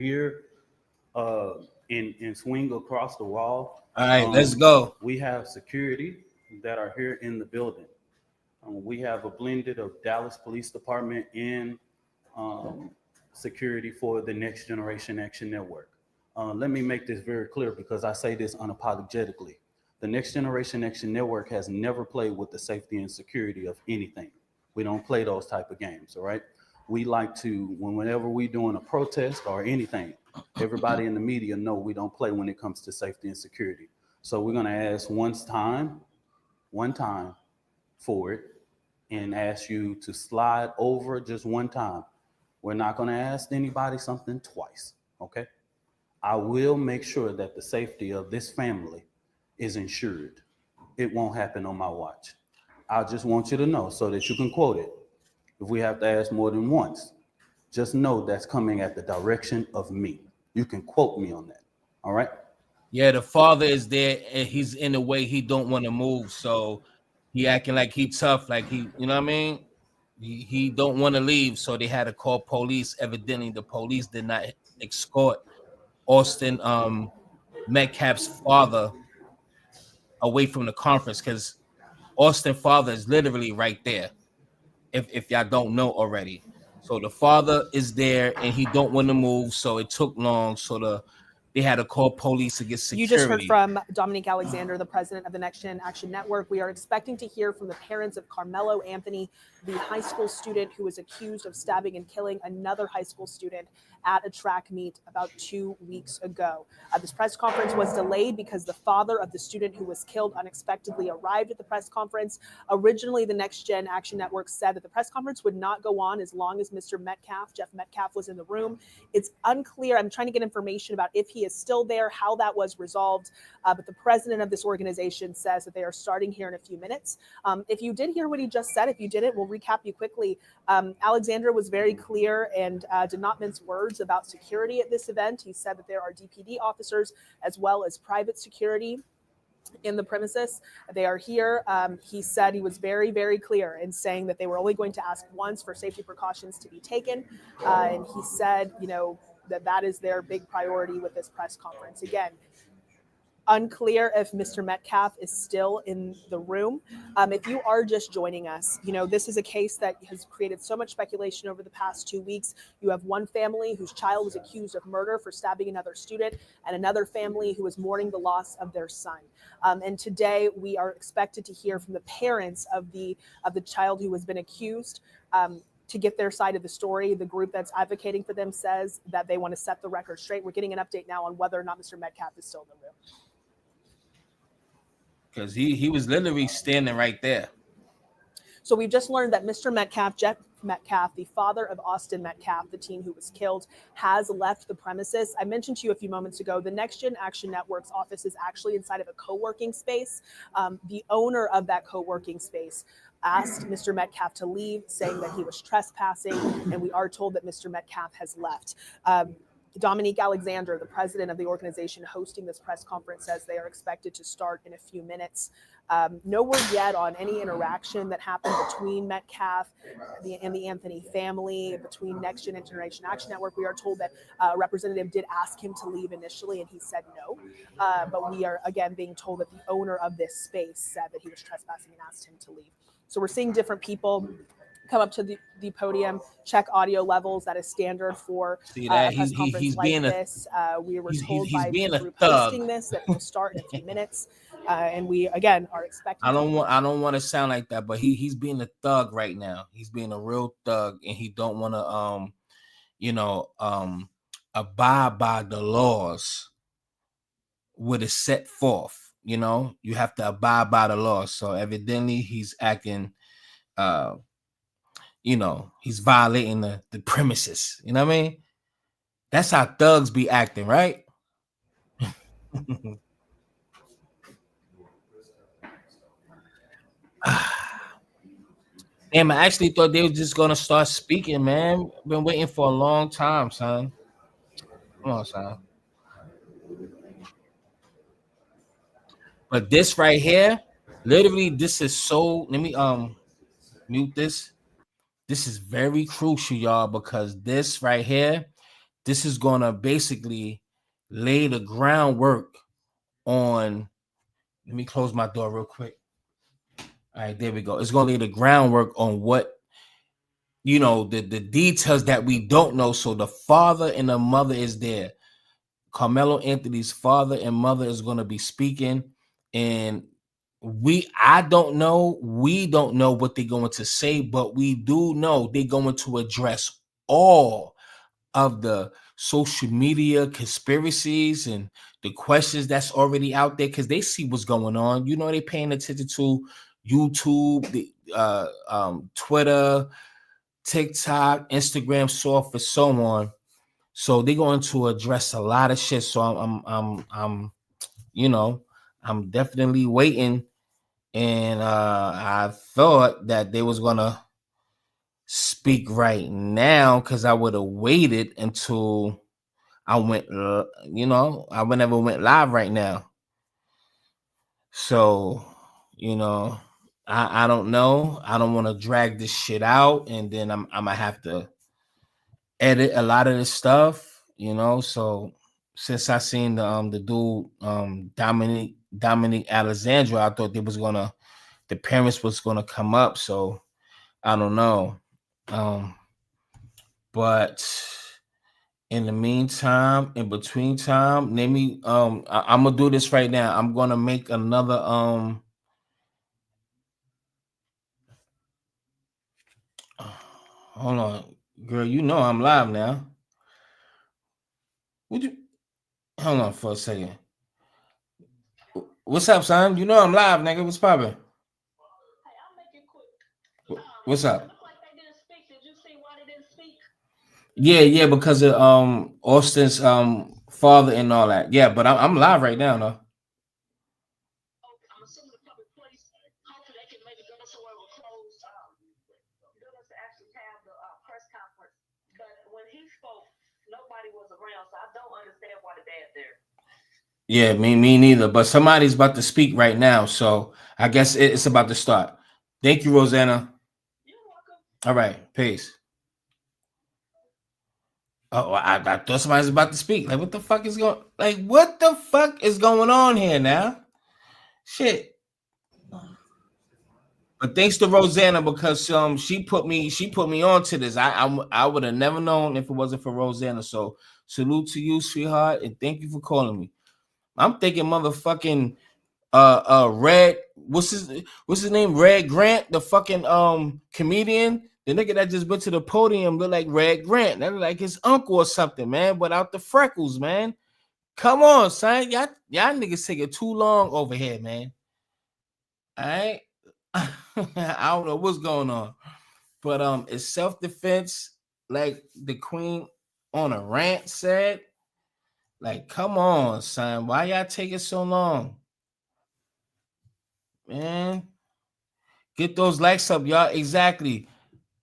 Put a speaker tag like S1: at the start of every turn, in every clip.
S1: here and swing across the wall.
S2: All right, let's go.
S1: We have security that are here in the building. We have a blended of Dallas Police Department and um, security for the Next Generation Action Network. Let me make this very clear because I say this unapologetically. The Next Generation Action Network has never played with the safety and security of anything. We don't play those type of games, all right? We like to, whenever we doing a protest or anything, everybody in the media know we don't play when it comes to safety and security. So we're gonna ask one time for it, and ask you to slide over just one time. We're not gonna ask anybody something twice, okay? I will make sure that the safety of this family is ensured. It won't happen on my watch. I just want you to know so that you can quote it. If we have to ask more than once, just know that's coming at the direction of me. You can quote me on that. All right?
S2: Yeah, the father is there and he's in the way he don't want to move. So he acting like he tough, like he, you know what I mean? He don't want to leave. So they had to call police. Evidently, the police did not escort Austin Metcalf's father away from the conference because Austin father is literally right there. If y'all don't know already. So the father is there and he don't want to move. So it took long. So they had to call police to get security.
S3: You just heard from Dominique Alexander, the president of the Next Gen Action Network. We are expecting to hear from the parents of Karmelo Anthony, the high school student who was accused of stabbing and killing another high school student at a track meet about 2 weeks ago. This press conference was delayed because the father of the student who was killed unexpectedly arrived at the press conference. Originally, the Next Gen Action Network said that the press conference would not go on as long as Mr. Metcalf, Jeff Metcalf, was in the room. It's unclear. I'm trying to get information about if he is still there, how that was resolved. But the president of this organization says that they are starting here in a few minutes. If you did hear what he just said, if you didn't, we'll recap you quickly. Alexander was very clear and did not mince words about security at this event. He said that there are DPD officers as well as private security in the premises. They are here. He said he was very, very clear in saying that they were only going to ask once for safety precautions to be taken. And he said, that is their big priority with this press conference. Again, unclear if Mr. Metcalf is still in the room. If you are just joining us, this is a case that has created so much speculation over the past 2 weeks. You have one family whose child was accused of murder for stabbing another student, and another family who is mourning the loss of their son. And today we are expected to hear from the parents of the child who has been accused. To get their side of the story. The group that's advocating for them says that they want to set the record straight. We're getting an update now on whether or not Mr. Metcalf is still in the room.
S2: Because he was literally standing right there.
S3: So we've just learned that Mr. Metcalf, Jeff Metcalf, the father of Austin Metcalf, the teen who was killed, has left the premises. I mentioned to you a few moments ago, the Next Gen Action Network's office is actually inside of a co-working space. The owner of that co-working space asked Mr. Metcalf to leave, saying that he was trespassing, and we are told that Mr. Metcalf has left. Dominique Alexander, the president of the organization hosting this press conference, says they are expected to start in a few minutes. No word yet on any interaction that happened between Metcalf and the Anthony family, between Next Gen Generation Action Network. We are told that a representative did ask him to leave initially, and he said no. But we are, again, being told that the owner of this space said that he was trespassing and asked him to leave. So we're seeing different people come up to the podium, check audio levels. That is standard for
S2: See that?
S3: a press conference
S2: he's
S3: like
S2: being
S3: this. We were told
S2: he's
S3: by
S2: being
S3: the
S2: a
S3: group
S2: thug.
S3: hosting this that we'll start in a few minutes. And we, again, are expecting...
S2: I don't want to sound like that, but he's being a thug right now. He's being a real thug, and he don't want to, abide by the laws what is set forth. You have to abide by the laws. So evidently he's acting, he's violating the premises. You know what I mean? That's how thugs be acting, right? Damn, I actually thought they were just gonna start speaking, man. Been waiting for a long time, son. Come on, son. But this right here, literally, this is so. Let me mute this. This is very crucial, y'all, because this right here, this is gonna basically lay the groundwork on. Let me close my door real quick. All right, there we go. It's gonna lay the groundwork on what, the details that we don't know. So the father and the mother is there. Carmelo Anthony's father and mother is going to be speaking, and we don't know what they're going to say, but we do know they're going to address all of the social media conspiracies and the questions that's already out there, because they see what's going on. They're paying attention to YouTube, the Twitter, TikTok, Instagram, so forth, so on. So they're going to address a lot of shit. So I'm definitely waiting, and I thought that they was gonna speak right now, because I would have waited until I never went live right now. So I don't know. I don't want to drag this shit out, and then I'm gonna have to edit a lot of this stuff. So since I seen the dude Dominic Alexandra, I thought the parents was gonna come up. So I don't know. But in the meantime, in between time, let me I'm gonna do this right now. I'm gonna make another hold on, girl. I'm live now. Would you hold on for a second? What's up, son? I'm live, nigga. What's poppin'? What's up? Yeah, because of Austin's father and all that. Yeah, but I'm live right now, though. Yeah, me neither. But somebody's about to speak right now, so I guess it's about to start. Thank you, Rosanna. You're welcome. All right, peace. Oh, I thought somebody was about to speak. Like, what the fuck is going? Like, what the fuck is going on here now? Shit. But thanks to Rosanna, because she put me on to this. I would have never known if it wasn't for Rosanna. So salute to you, sweetheart, and thank you for calling me. I'm thinking motherfucking Red, what's his name? Red Grant, the fucking comedian, the nigga that just went to the podium look like Red Grant. That look like his uncle or something, man, without the freckles, man. Come on, son. Y'all niggas taking too long over here, man. All right. I don't know what's going on. But it's self-defense, like the queen on a rant said. Like, come on, son. Why y'all taking so long? Man, get those likes up, y'all. Exactly.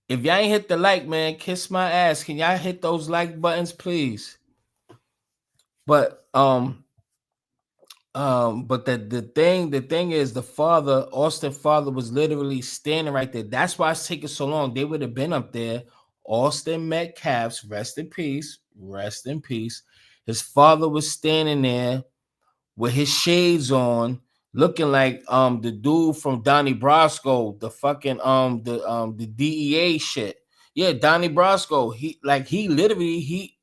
S2: If y'all ain't hit the like, man, kiss my ass. Can y'all hit those like buttons, please? But the thing is, the father, Austin father, was literally standing right there. That's why it's taking so long. They would have been up there. Austin Metcalf's, rest in peace, rest in peace. His father was standing there with his shades on, looking like the dude from Donnie Brasco, the fucking the DEA shit. Yeah, Donnie Brasco. He literally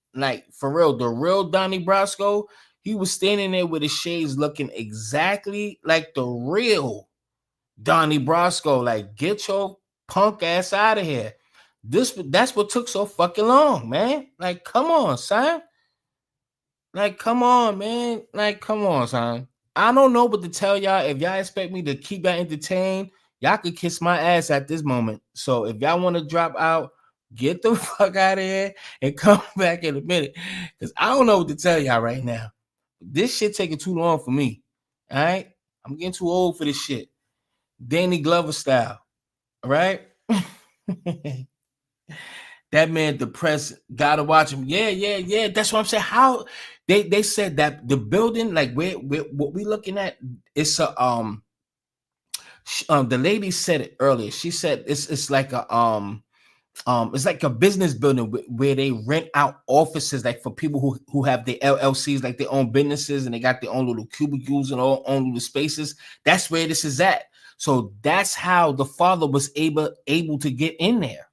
S2: for real, the real Donnie Brasco. He was standing there with his shades, looking exactly like the real Donnie Brasco. Like, get your punk ass out of here. That's what took so fucking long, man. Like, come on, son. Like, come on, man. Like, come on, son. I don't know what to tell y'all. If y'all expect me to keep y'all entertained, y'all could kiss my ass at this moment. So if y'all want to drop out, get the fuck out of here and come back in a minute. Because I don't know what to tell y'all right now. This shit taking too long for me. All right? I'm getting too old for this shit. Danny Glover style. All right? That man depressed. Gotta watch him. Yeah. That's what I'm saying. How they said that the building, like what we looking at, it's a the lady said it earlier. She said it's like a it's like a business building where they rent out offices, like for people who have their LLCs, like their own businesses, and they got their own little cubicles and all own little spaces. That's where this is at. So that's how the father was able to get in there.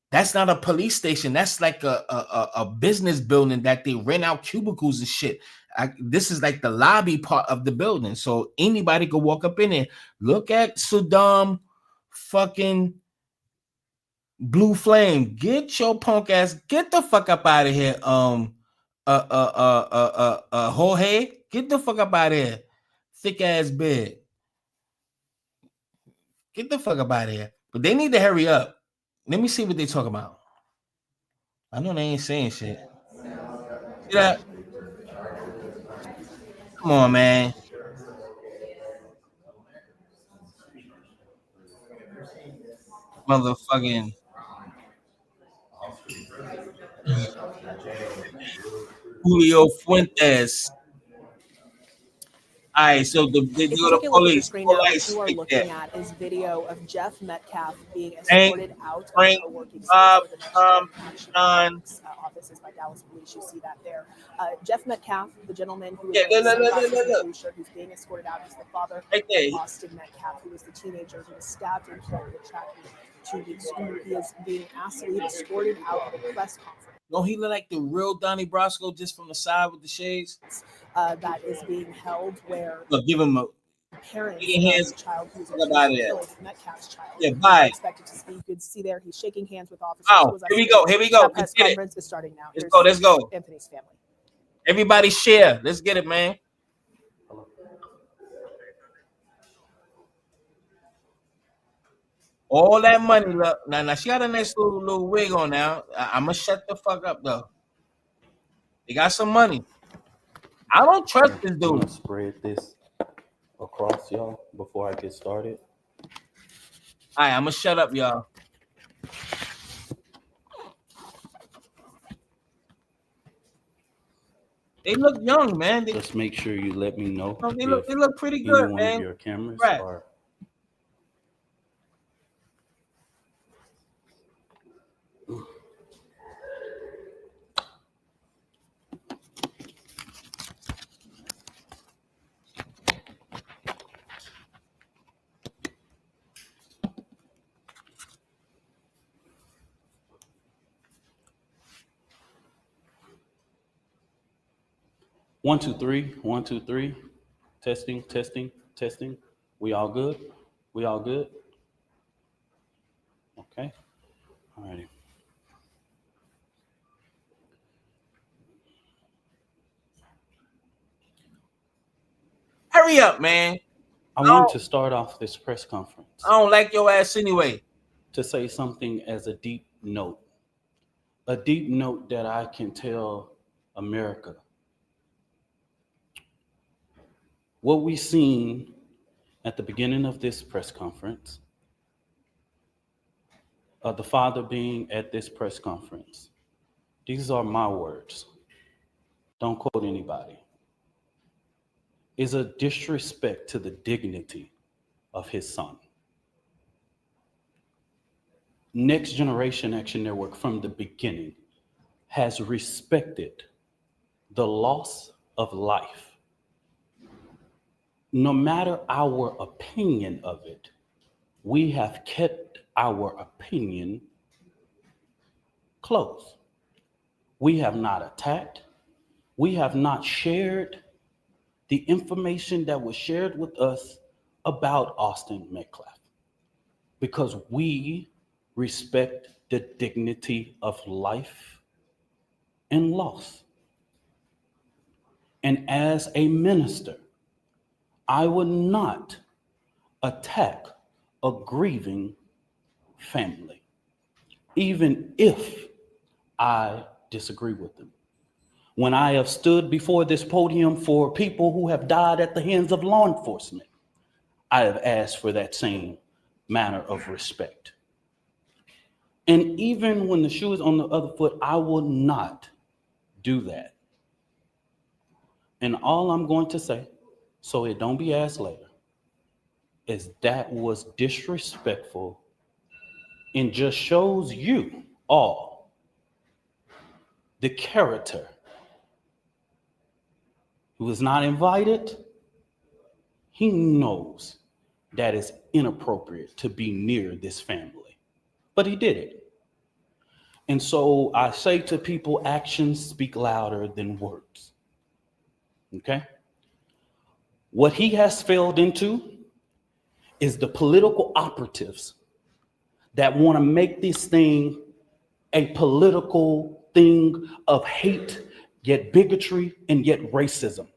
S2: That's not a police station. That's like a business building that they rent out cubicles and shit. This is like the lobby part of the building. So anybody could walk up in there. Look at Saddam fucking Blue Flame. Get your punk ass. Get the fuck up out of here. Jorge. Get the fuck up out of here. Thick ass bed. Get the fuck up out of here. But they need to hurry up. Let me see what they talk about. I know they ain't saying shit. See that? Come on, man. Motherfucking Julio Fuentes. All right, so they
S3: If
S2: go
S3: you
S2: to
S3: take a look at the
S2: police.
S3: screen now, what
S2: Police
S3: you are
S2: right
S3: looking
S2: there.
S3: at is video of Jeff Metcalf being
S2: Hank,
S3: escorted out of
S2: Frank,
S3: a working space
S2: Bob,
S3: for the Next
S2: Tom,
S3: Generation
S2: Sean.
S3: offices by Dallas Police. You see that there. Jeff Metcalf, the gentleman who is
S2: Yeah,
S3: wearing the
S2: look,
S3: sunglasses and
S2: look.
S3: blue shirt, who's being escorted out, is the father
S2: Right there.
S3: of Austin Metcalf, who was the teenager who was stabbed and killed at tracking 2 weeks ago. He is being asked to leave, escorted out of a press conference.
S2: Don't he look like the real Donnie Brasco just from the side with the shades?
S3: That is being held where
S2: Look, give him a
S3: parents
S2: shaking hands.
S3: of the child who was
S2: Fuck
S3: accused
S2: about
S3: of
S2: it.
S3: killing Metcalf's child.
S2: Yeah, bye.
S3: Expected to speak. You could see there he's shaking hands with officers.
S2: Oh,
S3: Who was
S2: here we go. Here we go.
S3: That press
S2: Let's get it.
S3: conference is starting now.
S2: Let's go. Let's go.
S3: Anthony's family.
S2: Everybody share. Let's get it, man. All that money, look. Now she got a nice little wig on now. I'm gonna shut the fuck up though. They got some money. I don't trust this
S1: I'm gonna
S2: dude.
S1: spread this across y'all before I get started.
S2: All right, I'm gonna shut up, y'all. They look young, man.
S1: Just make sure you let me know.
S2: They
S1: if
S2: look pretty
S1: any
S2: good,
S1: one
S2: man.
S1: of your cameras
S2: Right.
S1: are. One, two, three. 1, 2, 3. Testing, testing, testing. We all good? We all good? Okay. All righty.
S2: Hurry up, man.
S1: I want to start off this press conference
S2: I don't like your ass anyway.
S1: to say something as a deep note that I can tell America. What we seen at the beginning of this press conference, the father being at this press conference, these are my words, don't quote anybody, is a disrespect to the dignity of his son. Next Generation Action Network from the beginning has respected the loss of life. No matter our opinion of it, we have kept our opinion close. We have not attacked. We have not shared the information that was shared with us about Austin Metcalf because we respect the dignity of life and loss. And as a minister, I would not attack a grieving family, even if I disagree with them. When I have stood before this podium for people who have died at the hands of law enforcement, I have asked for that same manner of respect. And even when the shoe is on the other foot, I will not do that. And all I'm going to say, so it don't be asked later, is that was disrespectful and just shows you all the character who is not invited. He knows that it's inappropriate to be near this family, but he did it. And so I say to people, actions speak louder than words. Okay? What he has failed into is the political operatives that want to make this thing a political thing of hate, yet bigotry, and yet racism.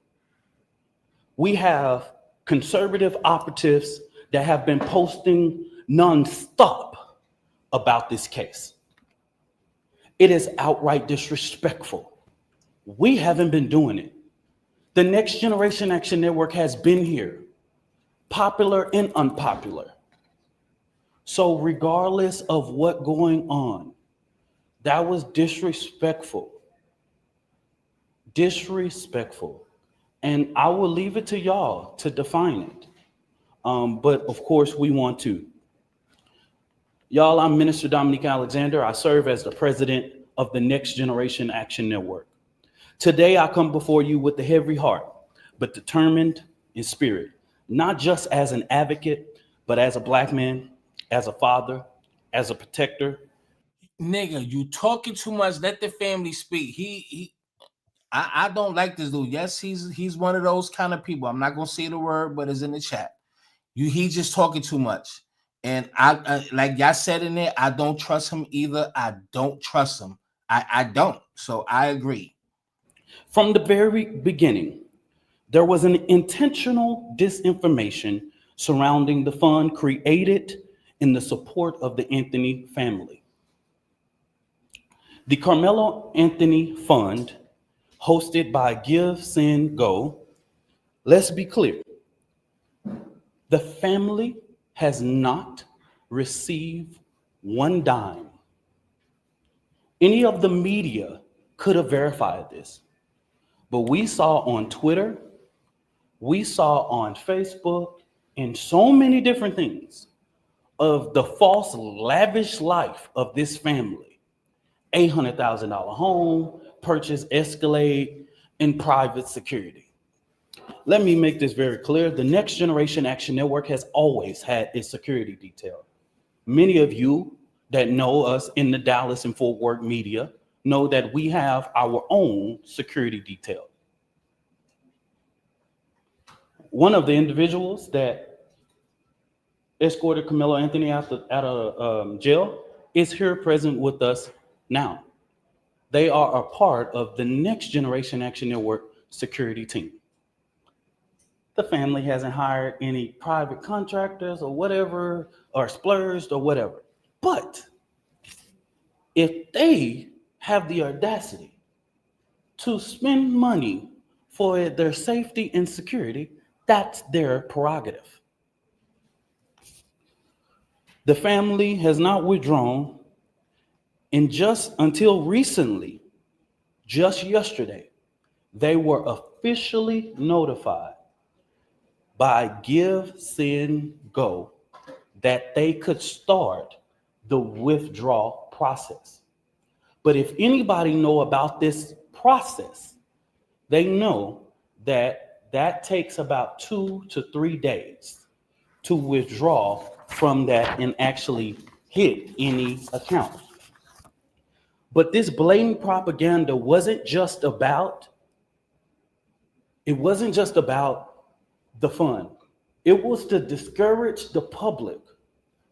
S1: We have conservative operatives that have been posting nonstop about this case. It is outright disrespectful. We haven't been doing it. The Next Generation Action Network has been here, popular and unpopular. So regardless of what's going on, that was disrespectful. Disrespectful. And I will leave it to y'all to define it. But of course, we want to. Y'all, I'm Minister Dominique Alexander. I serve as the president of the Next Generation Action Network. Today, I come before you with a heavy heart, but determined in spirit, not just as an advocate, but as a Black man, as a father, as a protector.
S2: Nigga, you talking too much. Let the family speak. I don't like this dude. Yes, he's one of those kind of people. I'm not gonna say the word, but it's in the chat. He's just talking too much. And I like y'all said in there, I don't trust him either. I don't trust him. I don't. So I agree.
S1: From the very beginning, there was an intentional disinformation surrounding the fund created in the support of the Anthony family. The Karmelo Anthony Fund, hosted by Give, Send, Go. Let's be clear. The family has not received one dime. Any of the media could have verified this, but we saw on Twitter, we saw on Facebook, and so many different things of the false, lavish life of this family. $800,000 home, purchase Escalade, and private security. Let me make this very clear. The Next Generation Action Network has always had its security detail. Many of you that know us in the Dallas and Fort Worth media know that we have our own security detail. One of the individuals that escorted Karmelo Anthony out of jail is here present with us now. They are a part of the Next Generation Action Network security team. The family hasn't hired any private contractors or whatever, or splurged or whatever. But if they have the audacity to spend money for their safety and security, that's their prerogative. The family has not withdrawn, and just until recently, just yesterday, they were officially notified by Give, Send, Go that they could start the withdrawal process. But if anybody know about this process, they know that that takes about 2 to 3 days to withdraw from that and actually hit any account. But this blatant propaganda wasn't just about the fund. It was to discourage the public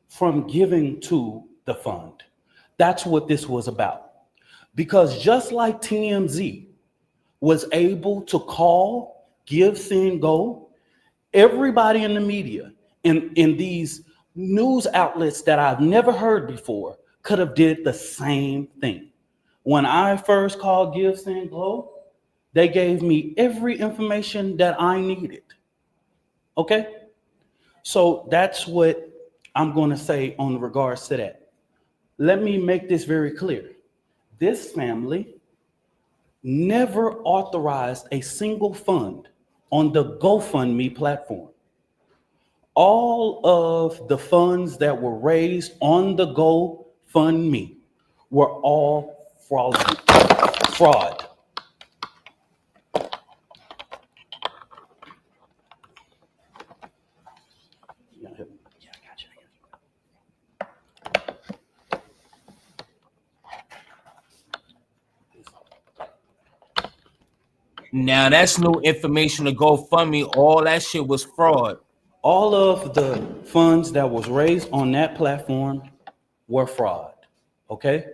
S1: from giving to the fund. That's what this was about. Because just like TMZ was able to call, Give, Send, Go, everybody in the media, in these news outlets that I've never heard before, could have did the same thing. When I first called Give, Send, Go, they gave me every information that I needed. Okay? So that's what I'm going to say on regards to that. Let me make this very clear. This family never authorized a single fund on the GoFundMe platform. all of the funds that were raised on the GoFundMe were all fraud. Yeah, I got you.
S2: Now that's new information to GoFundMe. All that shit was fraud.
S1: All of the funds that was raised on that platform were fraud, okay?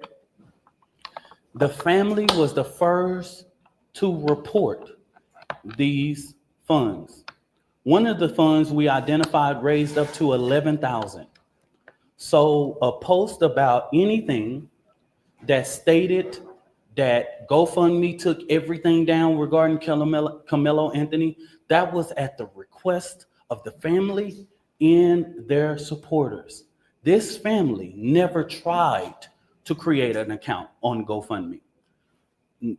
S1: The family was the first to report these funds. One of the funds we identified raised up to 11,000. So a post about anything that stated that GoFundMe took everything down regarding Karmelo Anthony, that was at the request of the family and their supporters. This family never tried to create an account on GoFundMe.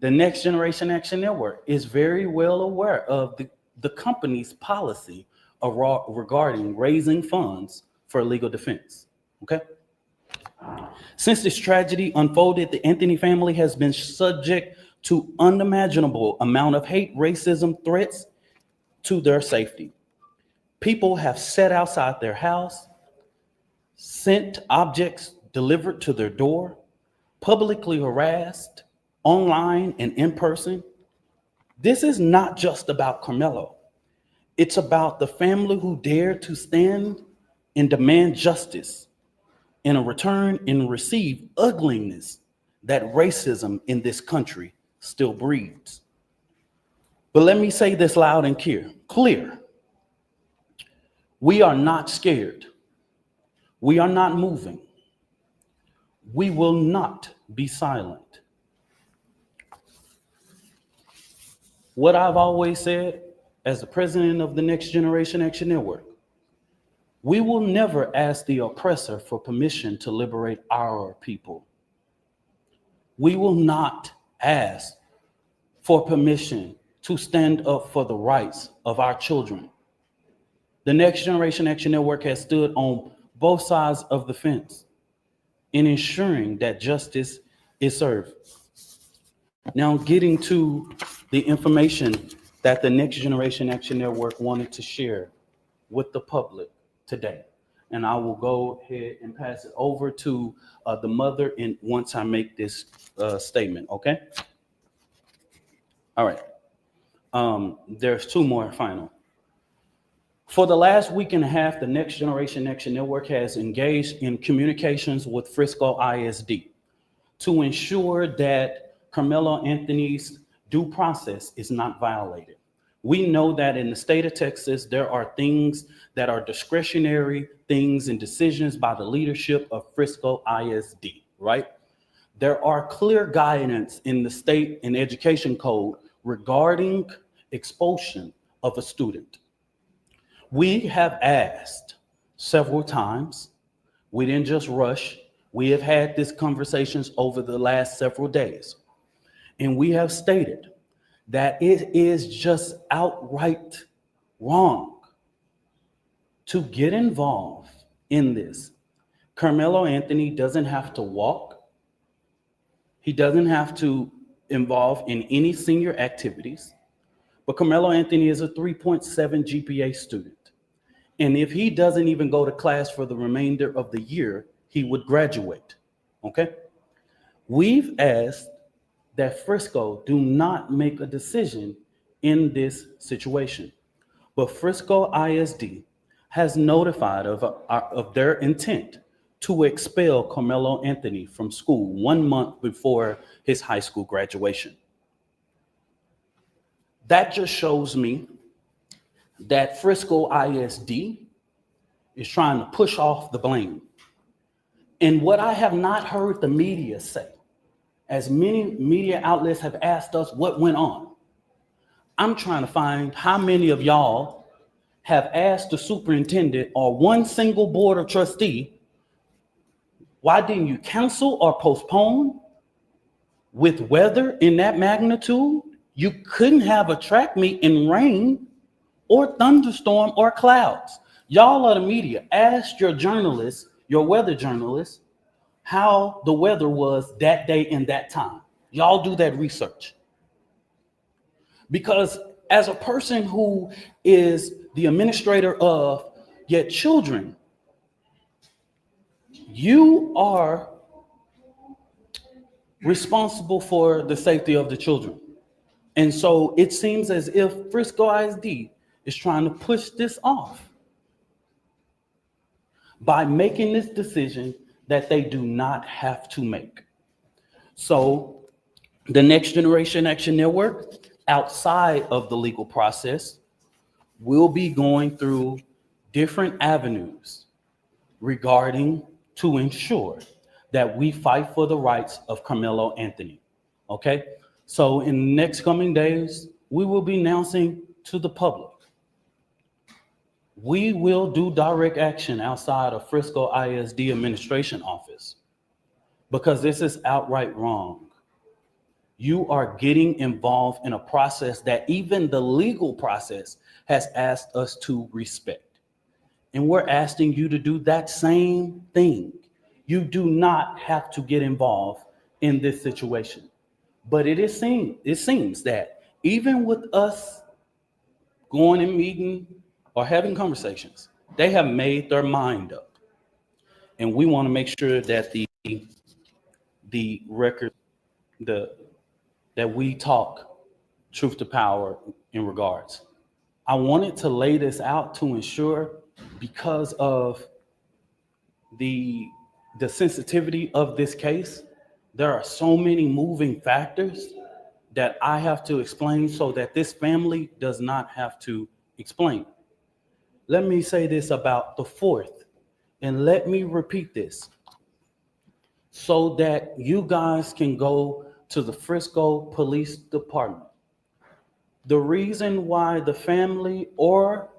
S1: The Next Generation Action Network is very well aware of the company's policy regarding raising funds for legal defense, okay? Since this tragedy unfolded, the Anthony family has been subject to unimaginable amount of hate, racism, threats to their safety. People have sat outside their house, sent objects delivered to their door, publicly harassed, online and in person. This is not just about Karmelo. It's about the family who dared to stand and demand justice in a return and receive ugliness that racism in this country still breeds. But let me say this loud and clear. We are not scared. We are not moving. We will not be silent. What I've always said as the president of the Next Generation Action Network, we will never ask the oppressor for permission to liberate our people. We will not ask for permission to stand up for the rights of our children. The Next Generation Action Network has stood on both sides of the fence in ensuring that justice is served. Now, getting to the information that the Next Generation Action Network wanted to share with the public today. And I will go ahead and pass it over to the mother once I make this statement, okay? All right. There's two more final. For the last week and a half, the Next Generation Action Network has engaged in communications with Frisco ISD to ensure that Karmelo Anthony's due process is not violated. We know that in the state of Texas, there are things that are discretionary things and decisions by the leadership of Frisco ISD, right? There are clear guidance in the state and education code regarding expulsion of a student. We have asked several times. We didn't just rush. We have had these conversations over the last several days. And we have stated that it is just outright wrong to get involved in this. Karmelo Anthony doesn't have to walk. He doesn't have to involve in any senior activities. But Karmelo Anthony is a 3.7 GPA student. And if he doesn't even go to class for the remainder of the year, he would graduate, okay? We've asked that Frisco do not make a decision in this situation. But Frisco ISD has notified of their intent to expel Karmelo Anthony from school 1 month before his high school graduation. That just shows me that Frisco ISD is trying to push off the blame. And what I have not heard the media say, as many media outlets have asked us what went on, I'm trying to find how many of y'all have asked the superintendent or one single board of trustee, why didn't you cancel or postpone? With weather in that magnitude, you couldn't have a track meet in rain or thunderstorm or clouds. Y'all are the media. Ask your journalists, your weather journalists, how the weather was that day and that time. Y'all do that research. Because as a person who is the administrator of your children, you are responsible for the safety of the children. And so it seems as if Frisco ISD is trying to push this off by making this decision that they do not have to make. So the Next Generation Action Network, outside of the legal process, will be going through different avenues regarding to ensure that we fight for the rights of Karmelo Anthony. Okay? So in the next coming days, we will be announcing to the public. We will do direct action outside of Frisco ISD administration office because this is outright wrong. You are getting involved in a process that even the legal process has asked us to respect. And we're asking you to do that same thing. You do not have to get involved in this situation. But it seems that even with us going and meeting or having conversations, they have made their mind up. And we want to make sure that the record, that we talk truth to power in regards. I wanted to lay this out to ensure, because of the sensitivity of this case, there are so many moving factors that I have to explain so that this family does not have to explain. Let me say this about the fourth, and let me repeat this so that you guys can go to the Frisco Police Department. The reason why the family or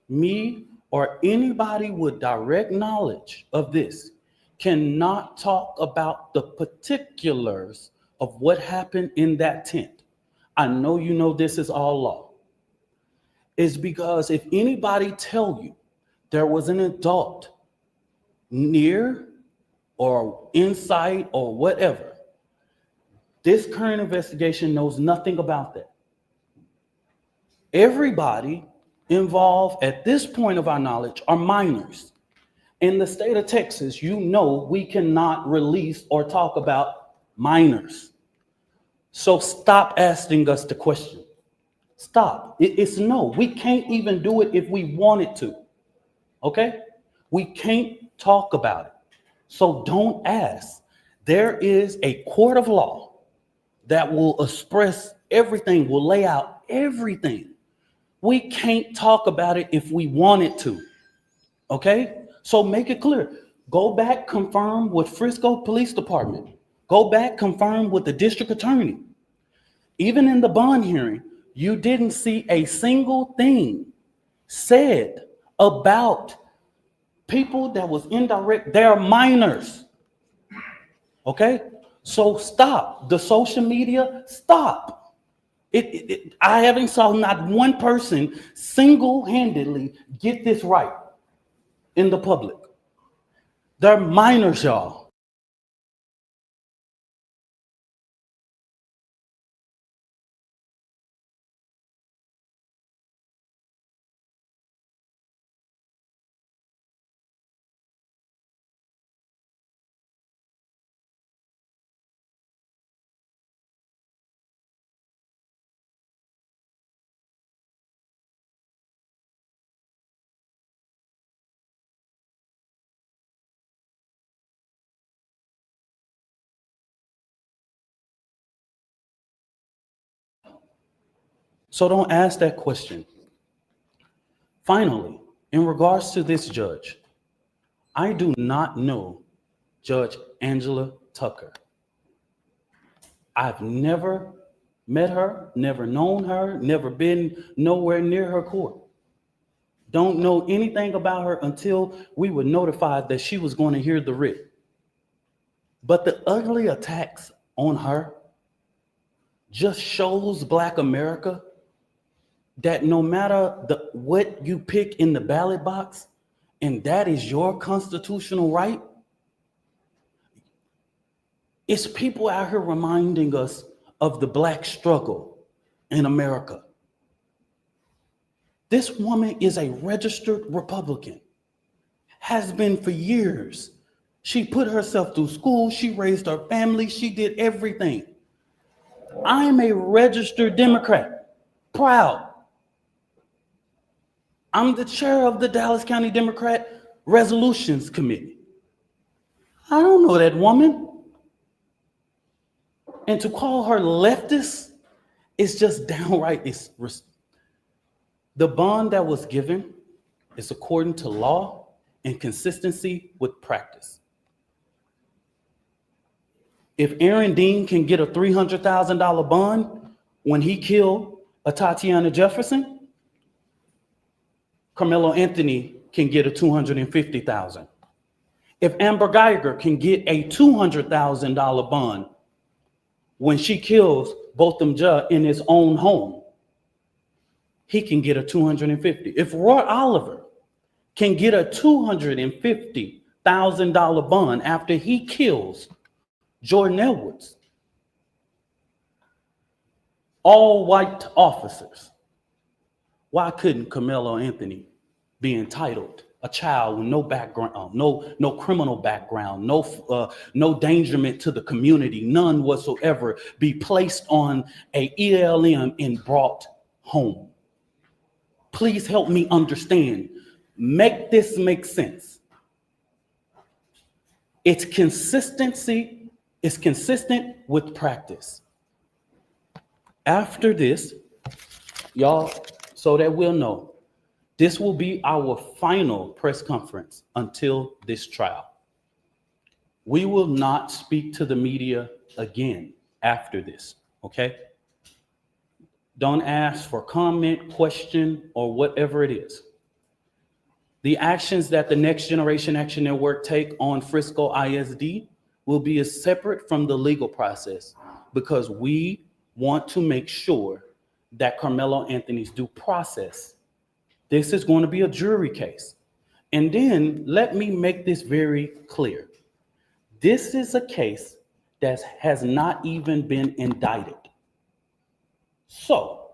S1: me or anybody with direct knowledge of this cannot talk about the particulars of what happened in that tent, I know you know this is all law, is because if anybody tell you there was an adult near or inside or whatever, this current investigation knows nothing about that. Everybody involved at this point of our knowledge are minors. In the state of Texas, you know we cannot release or talk about minors. So stop asking us the question. Stop. It's no. We can't even do it if we wanted to. Okay? We can't talk about it. So don't ask. There is a court of law that will express everything, will lay out everything. We can't talk about it if we wanted to. Okay? So make it clear. Go back, confirm with Frisco Police Department. Go back, confirm with the district attorney. Even in the bond hearing, you didn't see a single thing said about people that was indirect. They're minors. Okay? So stop. The social media, stop. I haven't saw not one person single-handedly get this right in the public. They're minors, y'all. So don't ask that question. Finally, in regards to this judge, I do not know Judge Angela Tucker. I've never met her, never known her, never been nowhere near her court. Don't know anything about her until we were notified that she was going to hear the writ. But the ugly attacks on her just shows Black America that no matter what you pick in the ballot box, and that is your constitutional right. It's people out here reminding us of the Black struggle in America. This woman is a registered Republican, has been for years. She put herself through school, she raised her family, she did everything. I'm a registered Democrat, proud. I'm the chair of the Dallas County Democrat Resolutions Committee. I don't know that woman. And to call her leftist is just downright, the bond that was given is according to law and consistency with practice. If Aaron Dean can get a $300,000 bond when he killed a Tatiana Jefferson, Karmelo Anthony can get a $250,000. If Amber Geiger can get a $200,000 bond when she kills Botham Judge in his own home, he can get a $250,000. If Roy Oliver can get a $250,000 bond after he kills Jordan Edwards, all white officers, why couldn't Karmelo Anthony be entitled, a child with no background, no criminal background, no endangerment to the community, none whatsoever, be placed on a ELM and brought home? Please help me understand. Make this make sense. It's consistency. It's consistent with practice. After this, y'all, so that we'll know, this will be our final press conference until this trial. We will not speak to the media again after this, okay? Don't ask for comment, question, or whatever it is. The actions that the Next Generation Action Network take on Frisco ISD will be as separate from the legal process, because we want to make sure that Karmelo Anthony's due process. This is going to be a jury case. And then let me make this very clear. This is a case that has not even been indicted. So,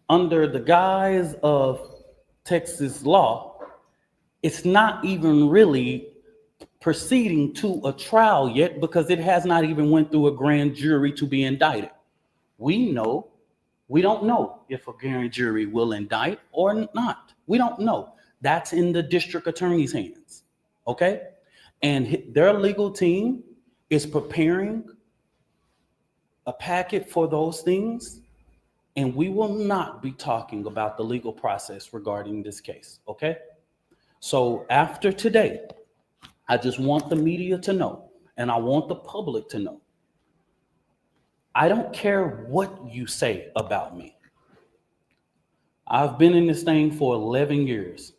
S1: under the guise of Texas law, it's not even really proceeding to a trial yet, because it has not even went through a grand jury to be indicted. We don't know if a grand jury will indict or not. We don't know. That's in the district attorney's hands, okay? And their legal team is preparing a packet for those things, and we will not be talking about the legal process regarding this case, okay? So after today, I just want the media to know, and I want the public to know, I don't care what you say about me. I've been in this thing for 11 years.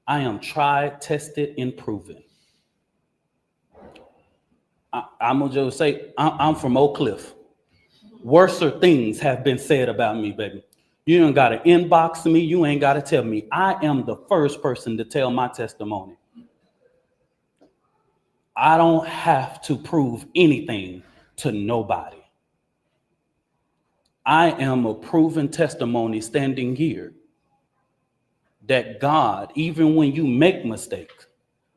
S1: I am tried, tested, and proven. I'm gonna just say, I'm from Oak Cliff. Worser things have been said about me, baby. You ain't gotta inbox me, you ain't gotta tell me. I am the first person to tell my testimony. I don't have to prove anything to nobody. I am a proven testimony standing here that God, even when you make mistakes,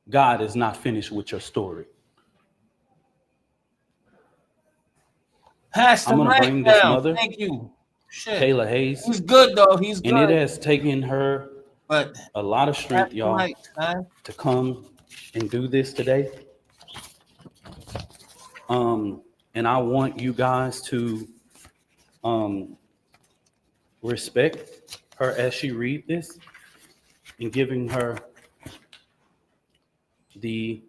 S1: God is not finished with your story.
S2: Pass the
S1: I'm gonna
S2: mic
S1: bring this
S2: down.
S1: mother,
S2: Thank you. Shit.
S1: Kayla Hayes,
S2: He's good though. He's good.
S1: and it has taken her
S2: But
S1: a lot of strength,
S2: pass the
S1: y'all,
S2: mic, son.
S1: to come and do this today. And I want you guys to respect her as she read this, and giving her the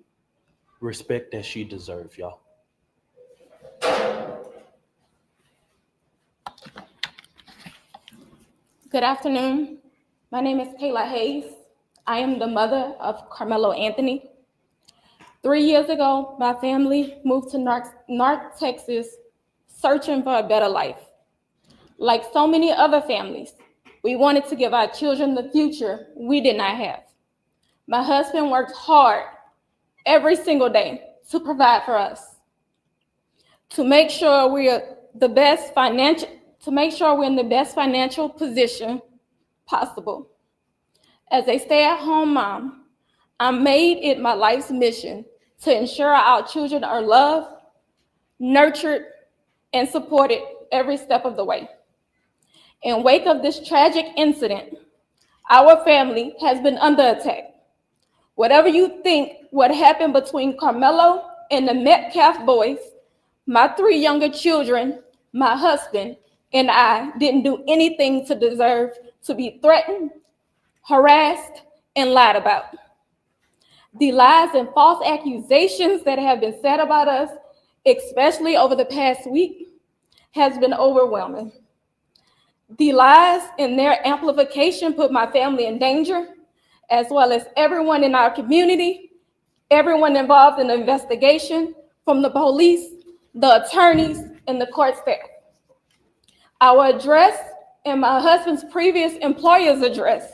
S1: respect that she deserves, y'all.
S4: Good afternoon. My name is Kayla Hayes. I am the mother of Karmelo Anthony. 3 years ago, my family moved to North Texas searching for a better life. Like so many other families, we wanted to give our children the future we did not have. My husband works hard every single day to provide for us, to make sure we're in the best financial position possible. As a stay-at-home mom, I made it my life's mission to ensure our children are loved, nurtured, and supported every step of the way. In wake of this tragic incident, our family has been under attack. Whatever you think what happened between Karmelo and the Metcalf boys, my 3 younger children, my husband, and I didn't do anything to deserve to be threatened, harassed, and lied about. The lies and false accusations that have been said about us, especially over the past week, has been overwhelming. The lies and their amplification put my family in danger, as well as everyone in our community, everyone involved in the investigation, from the police, the attorneys, and the court staff. Our address and my husband's previous employer's address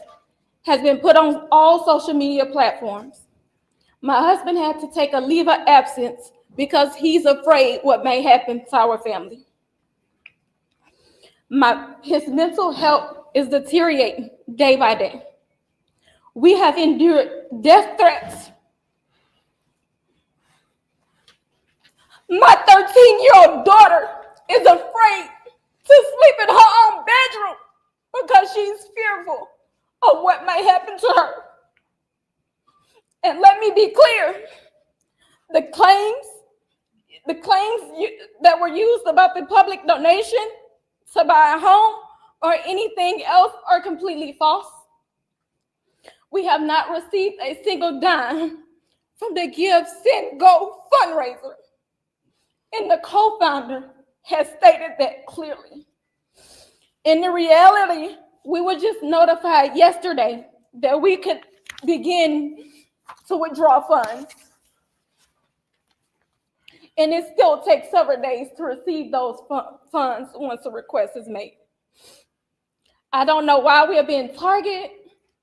S4: has been put on all social media platforms. My husband had to take a leave of absence because he's afraid what may happen to our family. His mental health is deteriorating day by day. We have endured death threats. My 13-year-old daughter is afraid to sleep in her own bedroom because she's fearful of what may happen to her. And let me be clear, the claims that were used about the public donation to buy a home or anything else are completely false. We have not received a single dime from the Give, Send, Go fundraiser. And the co-founder has stated that clearly. In the reality, we were just notified yesterday that we could begin to withdraw funds. And it still takes several days to receive those funds once a request is made. I don't know why we are being targeted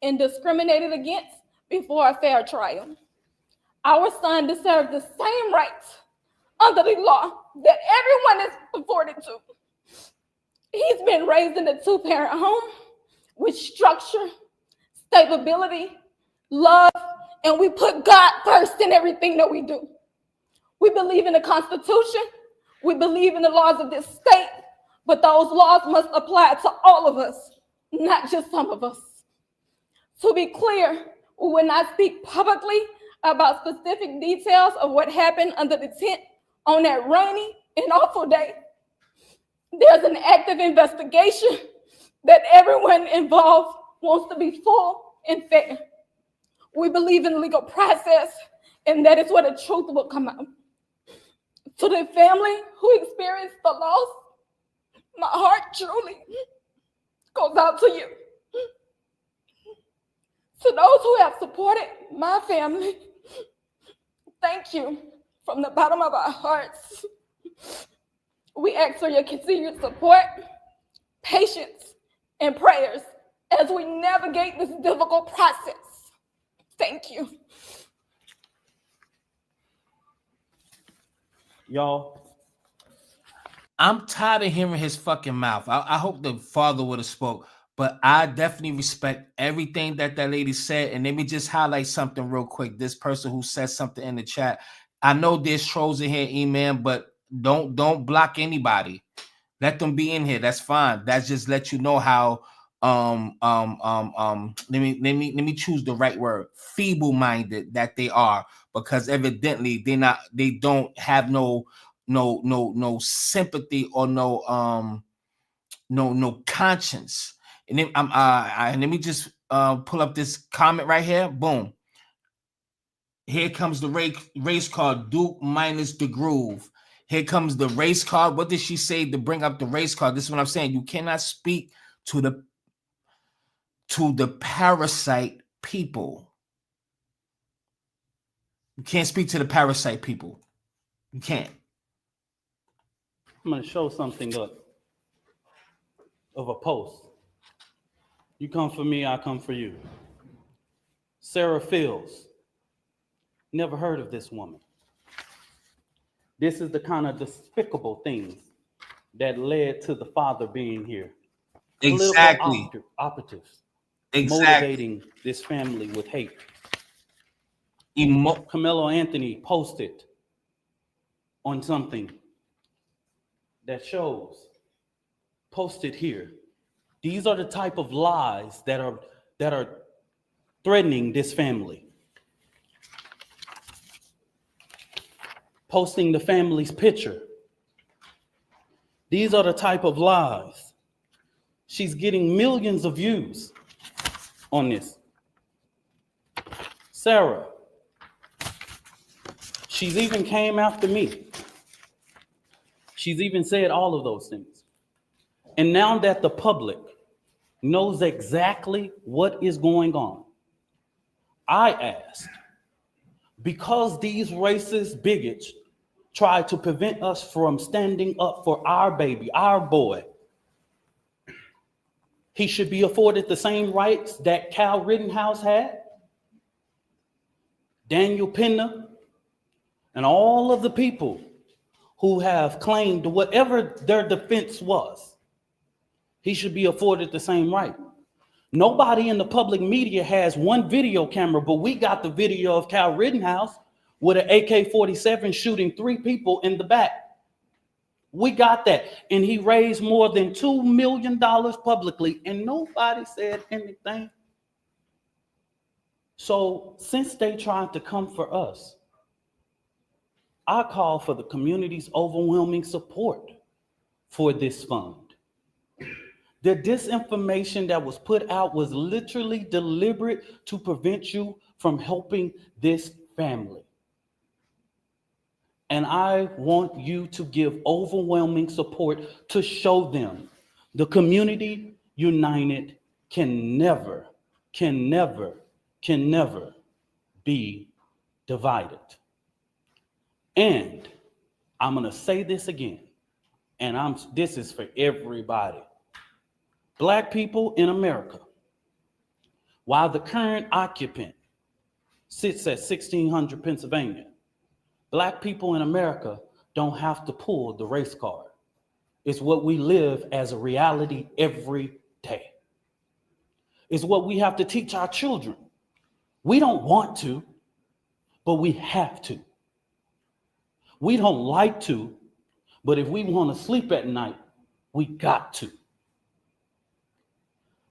S4: and discriminated against before a fair trial. Our son deserves the same rights under the law that everyone is afforded to. He's been raised in a 2-parent home with structure, stability, love, and we put God first in everything that we do. We believe in the Constitution. We believe in the laws of this state, but those laws must apply to all of us, not just some of us. To be clear, we will not speak publicly about specific details of what happened under the tent on that rainy and awful day. There's an active investigation that everyone involved wants to be full and fair. We believe in legal process, and that is where the truth will come out. To the family who experienced the loss, my heart truly goes out to you. To those who have supported my family, thank you from the bottom of our hearts. We ask for your continued support, patience, and prayers as we navigate this difficult process. Thank you.
S1: Y'all,
S2: I'm tired of hearing his fucking mouth. I hope the father would have spoke, but I definitely respect everything that lady said. And let me just highlight something real quick. This person who said something in the chat. I know there's trolls in here, E-Man, but don't block anybody. Let them be in here. That's fine. That's just let you know how let me choose the right word, feeble-minded that they are, because evidently they don't have no sympathy or no conscience. And then let me just pull up this comment right here. Boom. Here comes the race card, Duke minus the groove. Here comes the race card. What did she say to bring up the race card? This is what I'm saying. You cannot speak to the parasite people. You can't speak to the parasite people. You can't.
S1: I'm going to show something up of a post. You come for me, I come for you. Sarah Fields. Never heard of this woman. This is the kind of despicable things that led to the father being here.
S2: Exactly.
S1: Political operatives
S2: Exactly.
S1: motivating this family with hate.
S2: Emo-
S1: Karmelo Anthony posted on something that shows, posted here. These are the type of lies that are threatening this family. Posting the family's picture. These are the type of lies. She's getting millions of views on this. Sarah, she's even came after me. She's even said all of those things. And now that the public knows exactly what is going on, I asked, because these racist bigots try to prevent us from standing up for our baby, our boy, he should be afforded the same rights that Cal Rittenhouse had, Daniel Penna, and all of the people who have claimed whatever their defense was. He should be afforded the same right. Nobody in the public media has one video camera, but we got the video of Cal Rittenhouse with an AK-47 shooting 3 people in the back. We got that. And he raised more than $2 million publicly, and nobody said anything. So since they tried to come for us, I call for the community's overwhelming support for this fund. The disinformation that was put out was literally deliberate to prevent you from helping this family. And I want you to give overwhelming support to show them the community united can never be divided. And I'm going to say this again, and this is for everybody. Black people in America, while the current occupant sits at 1600 Pennsylvania, Black people in America don't have to pull the race card. It's what we live as a reality every day. It's what we have to teach our children. We don't want to, but we have to. We don't like to, but if we want to sleep at night, we got to.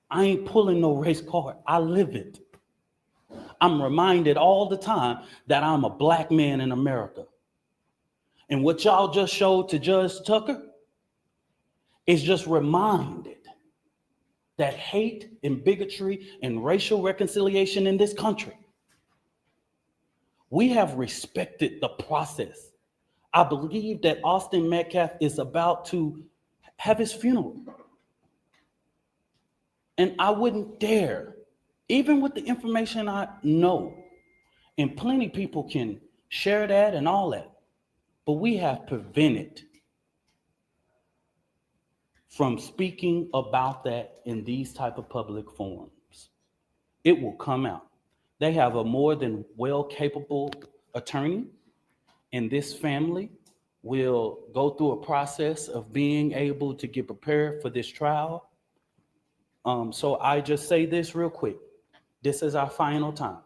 S1: I ain't pulling no race card. I live it. I'm reminded all the time that I'm a Black man in America. And what y'all just showed to Judge Tucker is just reminded that hate and bigotry and racial reconciliation in this country, we have respected the process. I believe that Austin Metcalf is about to have his funeral. And I wouldn't dare, even with the information I know, and plenty people can share that and all that, but we have prevented from speaking about that in these type of public forums. It will come out. They have a more than well capable attorney, and this family will go through a process of being able to get prepared for this trial. So I just say this real quick. This is our final time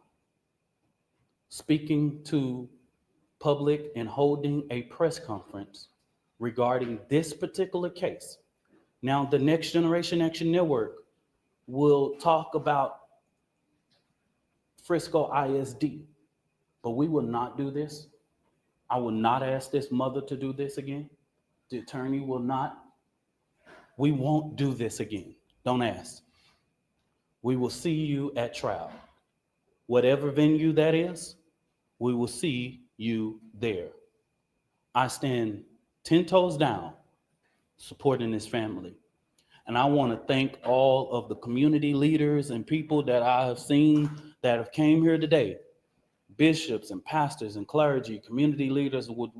S1: speaking to public and holding a press conference regarding this particular case. Now, the Next Generation Action Network will talk about Frisco ISD, but we will not do this. I will not ask this mother to do this again. The attorney will not. We won't do this again. Don't ask. We will see you at trial. Whatever venue that is, we will see you there. I stand 10 toes down supporting this family. And I want to thank all of the community leaders and people that I have seen that have came here today, bishops and pastors and clergy, community leaders with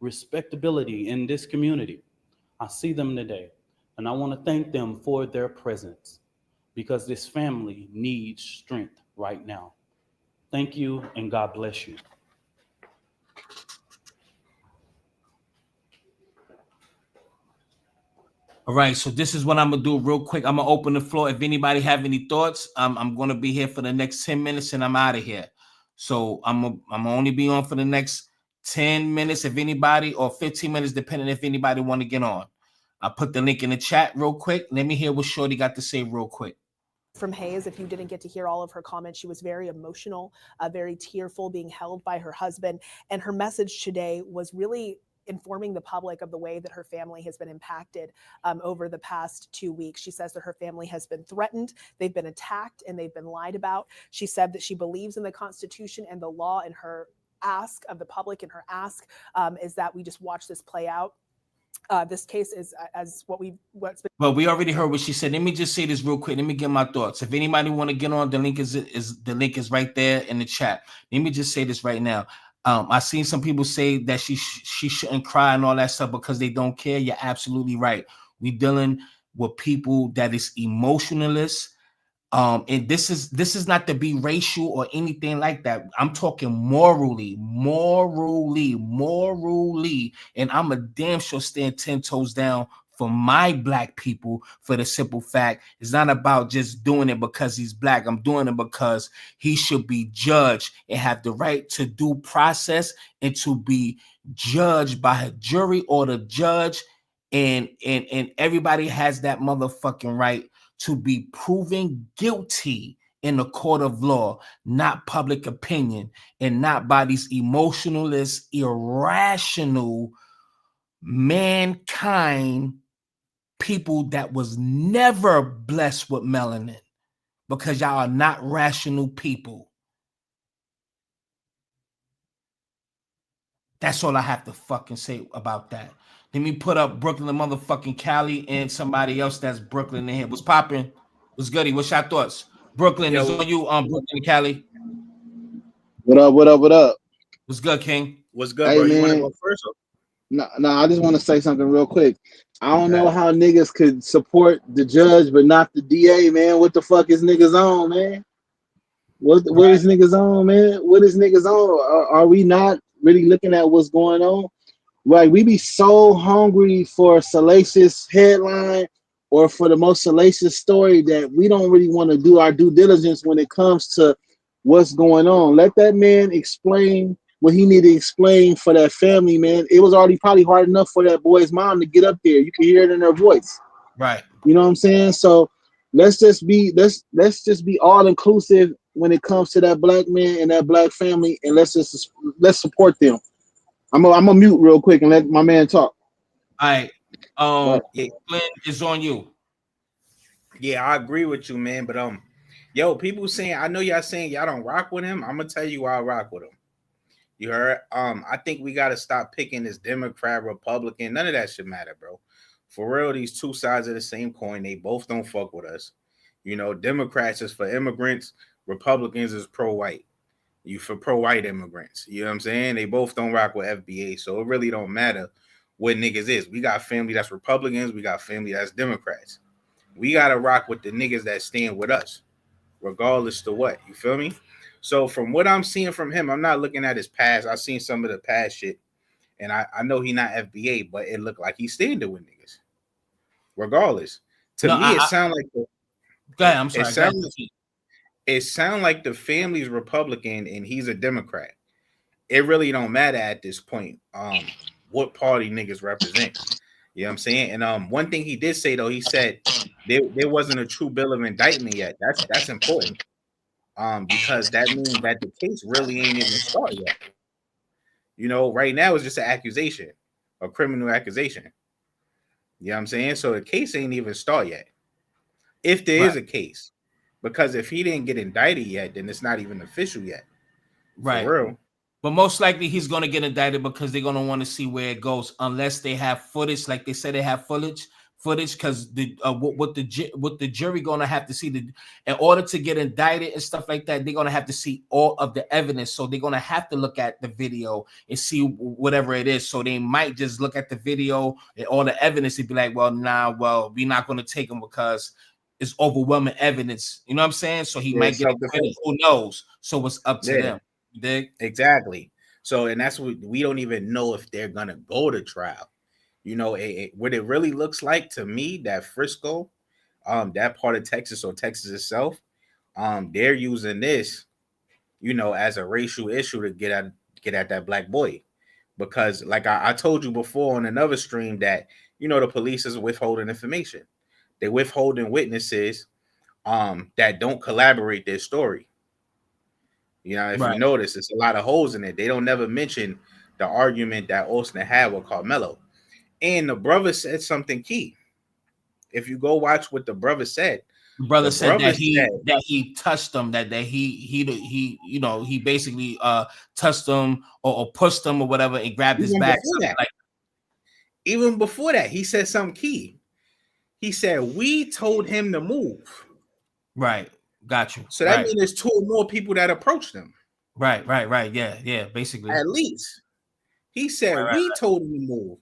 S1: respectability in this community. I see them today, and I want to thank them for their presence, because this family needs strength right now. Thank you, and God bless you.
S2: All right, so this is what I'm gonna do real quick. I'm gonna open the floor. If anybody have any thoughts, I'm gonna be here for the next 10 minutes and I'm out of here. So I'm gonna only be on for the next 10 minutes if anybody, or 15 minutes, depending if anybody want to get on. I'll put the link in the chat real quick. Let me hear what Shorty got to say real quick.
S3: From Hayes, if you didn't get to hear all of her comments, she was very emotional, very tearful, being held by her husband. And her message today was really informing the public of the way that her family has been impacted over the past 2 weeks. She says that her family has been threatened, they've been attacked, and they've been lied about. She said that she believes in the Constitution and the law, and her ask of the public and her ask is that we just watch this play out. This case is as what's been.
S2: Well, we already heard what she said. Let me just say this real quick. Let me get my thoughts. If anybody want to get on, the link is right there in the chat. Let me just say this right now. I seen some people say that she shouldn't cry and all that stuff because they don't care. You're absolutely right. We dealing with people that is emotionalist. And this is not to be racial or anything like that. I'm talking morally, and I'm a damn sure stand 10 toes down for my black people, for the simple fact it's not about just doing it because he's black. I'm doing it because he should be judged and have the right to due process and to be judged by a jury or the judge, and everybody has that motherfucking right to be proven guilty in the court of law, not public opinion, and not by these emotionalist, irrational, mankind people that was never blessed with melanin, because y'all are not rational people. That's all I have to fucking say about that. Let me put up Brooklyn, motherfucking Cali, and somebody else that's Brooklyn in here. What's popping? What's goody? What's your thoughts? Brooklyn is on you. Brooklyn and Cali.
S5: What up? What up? What up?
S2: What's good, King?
S6: What's good,
S5: Hey,
S6: bro? You
S5: man.
S6: want to go first?
S5: No, I just want to say something real quick. I don't know
S6: Okay.
S5: how niggas could support the judge but not the DA, man. What the fuck is niggas on, man? What is niggas on, man? What is niggas on? Are we not really looking at what's going on? Like, we be so hungry for a salacious headline or for the most salacious story that we don't really want to do our due diligence when it comes to what's going on. Let that man explain what he needed to explain for that family, man. It was already probably hard enough for that boy's mom to get up there. You can hear it in her voice.
S2: Right.
S5: You know what I'm saying? So let's just be all inclusive when it comes to that black man and that black family, and let's support them. I'm gonna mute real quick and let my man talk.
S2: All right.
S6: Yeah.
S2: Glenn is on you.
S6: Yeah, I agree with you, man. But yo, people saying, I know y'all saying y'all don't rock with him. I'm gonna tell you why I rock with him. You heard? I think we gotta stop picking this Democrat, Republican. None of that should matter, bro. For real, these two sides of the same coin. They both don't fuck with us. You know, Democrats is for immigrants, Republicans is pro-white. You for pro-white immigrants. You know what I'm saying? They both don't rock with FBA, so it really don't matter what niggas is. We got family that's Republicans, we got family that's Democrats. We gotta rock with the niggas that stand with us, regardless to what. You feel me? So from what I'm seeing from him, I'm not looking at his past. I've seen some of the past shit, and I know he not FBA, but it looked like he's standing with niggas. Regardless, to me, it sounds like
S2: go ahead. I'm sorry.
S6: It sounds like the family's Republican and he's a Democrat. It really don't matter at this point what party niggas represent. You know what I'm saying? And one thing he did say, though, he said there wasn't a true bill of indictment yet. That's important. Because that means that the case really ain't even started yet. You know, right now it's just an accusation, a criminal accusation. You know what I'm saying? So the case ain't even started yet. If there is a case. Because if he didn't get indicted yet, then it's not even official yet.
S2: Right.
S6: For real.
S2: But most likely he's going to get indicted because they're going to want to see where it goes, unless they have footage, like they said they have footage, because the what the jury going to have to see, in order to get indicted and stuff like that, they're going to have to see all of the evidence. So they're going to have to look at the video and see whatever it is. So they might just look at the video and all the evidence and be like, well, we're not going to take him because it's overwhelming evidence. You know what I'm saying? So he
S6: Yeah,
S2: might get acquitted.
S6: self-defense.
S2: Who knows? So it's up to
S6: Yeah.
S2: them. You dig?
S6: Exactly. So, and that's what we don't even know if they're gonna go to trial. You know, what it really looks like to me, that Frisco, that part of Texas or Texas itself, they're using this, you know, as a racial issue to get at that black boy. Because like I told you before on another stream that, you know, the police is withholding information. They're withholding witnesses that don't collaborate their story. You know, if you
S2: Right.
S6: notice, it's a lot of holes in it. They don't never mention the argument that Austin had with Carmelo. And the brother said something key. If you go watch what the brother said,
S2: Brother
S6: the
S2: said
S6: brother
S2: that
S6: said
S2: he touched him, that he you know, he basically touched him or pushed him or whatever and grabbed his
S6: even
S2: back.
S6: before that, even before that, he said something key. He said, we told him to move.
S2: Right. Got you.
S6: So that means there's two or more people that approached him.
S2: Right. Yeah. Basically.
S6: At least. He said,
S2: Right.
S6: we told him to move.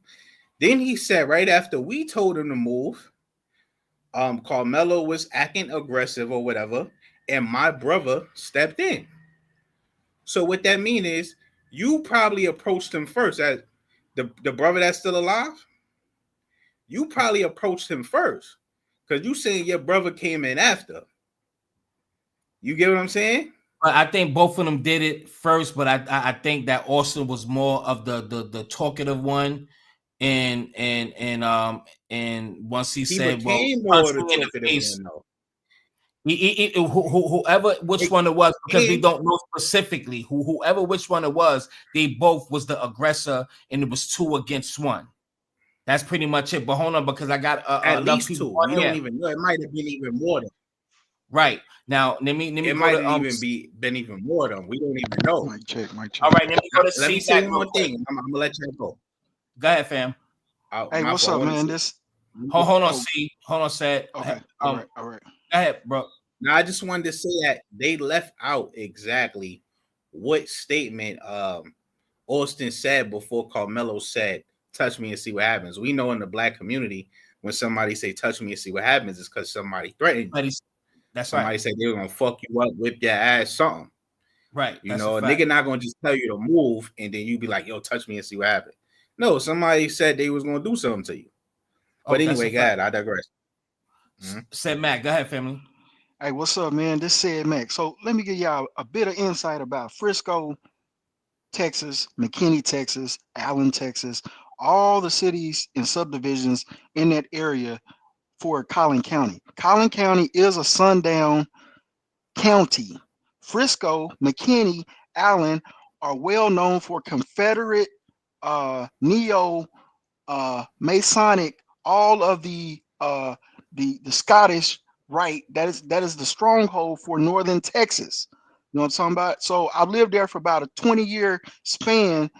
S6: Then he said, right after we told him to move, Carmelo was acting aggressive or whatever, and my brother stepped in. So what that means is you probably approached him first. As the brother that's still alive, you probably approached him first. Because you saying your brother came in after. You get what I'm saying?
S2: I think both of them did it first, but I think that Austin was more of the talkative one, and once he
S6: He
S2: said, "Well,
S6: became
S2: punch
S6: more of the
S2: me in the
S6: talkative
S2: face,"
S6: one though.
S2: whoever which one it was, because we
S6: And
S2: don't know specifically whoever which one it was, they both was the aggressor, and it was 2 against 1. That's pretty much it. But hold on, because I got
S6: at
S2: enough
S6: least
S2: people
S6: two.
S2: on
S6: We don't
S2: here.
S6: even know. It might have been even more than.
S2: Right now, let me
S6: It
S2: go
S6: might
S2: to
S6: have even been even more than. We don't even know.
S7: Mic check, mic check.
S2: all right. Let me go to
S6: Let me
S2: C
S6: say
S2: back
S6: one
S2: real
S6: more
S2: quick.
S6: thing. I'm gonna let you go.
S2: Go ahead, fam.
S7: Hey,
S6: My
S7: what's
S6: fault.
S7: up,
S6: I wanna
S7: man?
S6: say-
S7: This
S2: Hold on,
S7: oh,
S2: C. Hold on, Sad.
S7: okay. All right, all right.
S2: Go ahead, bro.
S6: Now I just wanted to say that they left out exactly what statement Austin said before Carmelo said, "Touch me and see what happens." We know in the black community when somebody say "touch me and see what happens," it's because somebody threatened you.
S2: That's
S6: Somebody
S2: right.
S6: said they were gonna fuck you up, whip your ass, something.
S2: Right.
S6: You
S2: That's
S6: know,
S2: a
S6: a
S2: fact.
S6: nigga not gonna just tell you to move and then you be like, "Yo, touch me and see what happens." No, somebody said they was gonna do something to you. But
S2: That's
S6: anyway,
S2: a fact.
S6: God, I digress.
S2: Said Matt. Go ahead, family.
S7: Hey, what's up, man? This said Mac. So let me give y'all a bit of insight about Frisco, Texas, McKinney, Texas, Allen, Texas, all the cities and subdivisions in that area for Collin County. Collin County is a sundown county. Frisco, McKinney, Allen are well known for Confederate, neo, Masonic, all of the Scottish rite. That is the stronghold for northern Texas. You know what I'm talking about? So I lived there for about a 20-year span,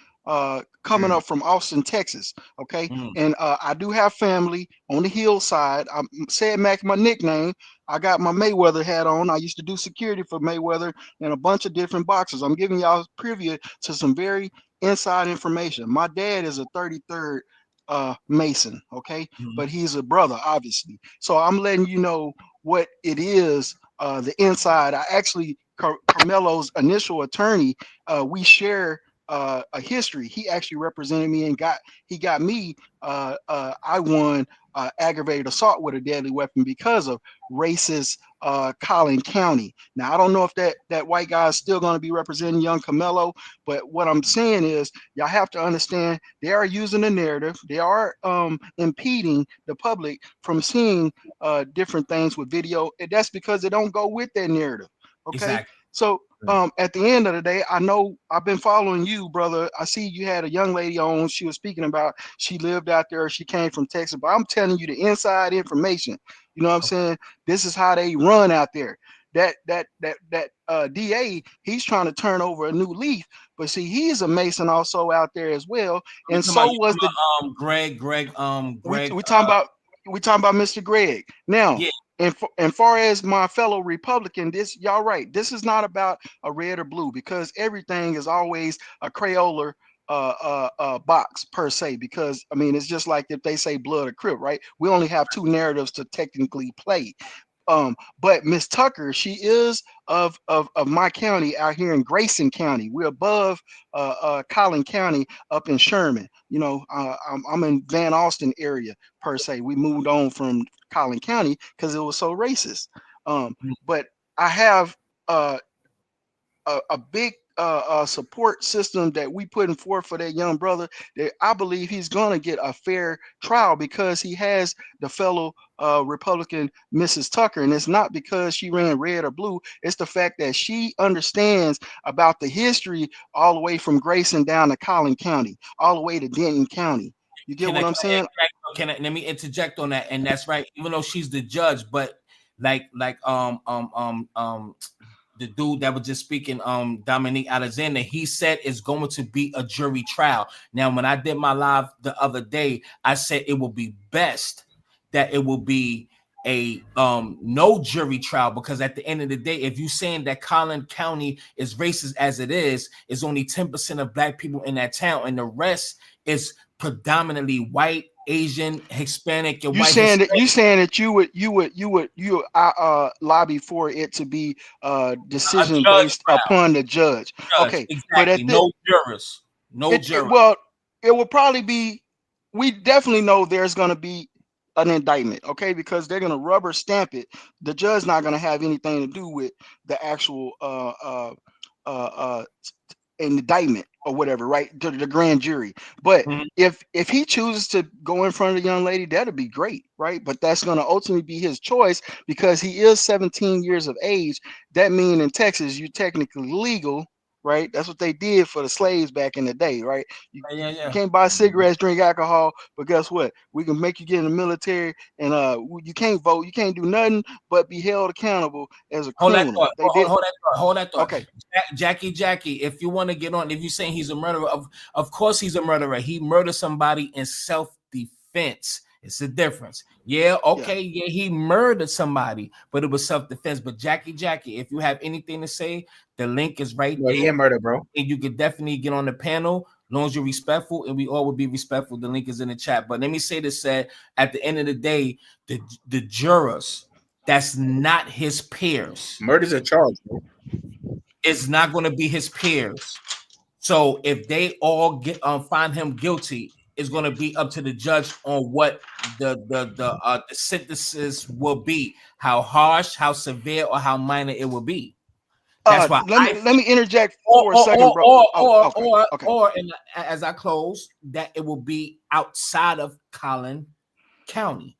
S7: coming up from Austin, Texas. Okay, and I do have family on the hillside. I'm Said Mac, my nickname. I got my Mayweather hat on. I used to do security for Mayweather in a bunch of different boxes. I'm giving y'all preview to some very inside information. My dad is a 33rd Mason, okay, but he's a brother, obviously. So I'm letting you know what it is. The inside. I actually Carmelo's initial attorney. We share a history. He actually represented me and got me. I won aggravated assault with a deadly weapon because of racist Collin County. Now I don't know if that white guy is still going to be representing young Carmelo, but what I'm saying is y'all have to understand they are using the narrative. They are impeding the public from seeing different things with video. And that's because they don't go with that narrative. Okay.
S2: Exactly.
S7: So at the end of the day, I know I've been following you, brother. I see you had a young lady on. She was speaking about she lived out there. She came from Texas, but I'm telling you the inside information. You know what I'm saying? This is how they run out there. That DA, he's trying to turn over a new leaf, but see, he's a Mason also out there as well, and so was the
S2: Greg.
S7: we talking about Mr. Greg now.
S2: Yeah.
S7: And far as my fellow Republican, this y'all right. This is not about a red or blue because everything is always a Crayola box per se. Because I mean, it's just like if they say blood or crip, right? We only have two narratives to technically play. But Miss Tucker, she is of my county out here in Grayson County. We're above Collin County up in Sherman. You know, I'm in Van Alsten area per se. We moved on from Collin County because it was so racist. But I have a big support system that we putting forth for that young brother, that I believe he's gonna get a fair trial because he has the fellow Republican Mrs. Tucker, and it's not because she ran red or blue. It's the fact that she understands about the history all the way from Grayson down to Collin County, all the way to Denton County. You get what I'm saying?
S2: Let me interject on that? And that's right. Even though she's the judge, but like the dude that was just speaking, Dominique Alexander, he said it's going to be a jury trial. Now, when I did my live the other day, I said it will be best that it will be a no jury trial, because at the end of the day, if you're saying that Collin County is racist as it is, it's only 10% of black people in that town, and the rest is predominantly white, Asian, Hispanic, and
S7: You
S2: white.
S7: saying that you lobby for it to be decision based upon the judge. Okay,
S2: exactly.
S7: but at
S2: No jurors, no jurors.
S7: well, it will probably be. We definitely know there's going to be an indictment, okay, because they're going to rubber stamp it. The judge not going to have anything to do with the actual indictment or whatever, right? To the grand jury. But if he chooses to go in front of the young lady, that'll be great, right? But that's going to ultimately be his choice because he is 17 years of age. That means in Texas, you're technically legal, right? That's what they did for the slaves back in the day, right? You can't buy cigarettes, drink alcohol, but guess what? We can make you get in the military, and you can't vote, you can't do nothing but be held accountable as a criminal.
S2: Hold that thought.
S7: Okay.
S2: Jackie, if you want to get on, if you're saying he's a murderer, of course he's a murderer. He murdered somebody in self-defense. It's a difference. Yeah, okay, yeah, he murdered somebody, but it was self-defense. But Jackie, if you have anything to say, the link is right there.
S6: Yeah, murder, bro.
S2: And you could definitely get on the panel as long as you're respectful, and we all would be respectful. The link is in the chat. But let me say this: said at the end of the day, the jurors, that's not his peers.
S6: Murder's a charge, bro.
S2: It's not going to be his peers. So if they all get find him guilty, it's going to be up to the judge on what the sentences will be, how harsh, how severe, or how minor it will be. That's why.
S7: Let me interject for a second, bro.
S2: Or as I close, that it will be outside of Collin County.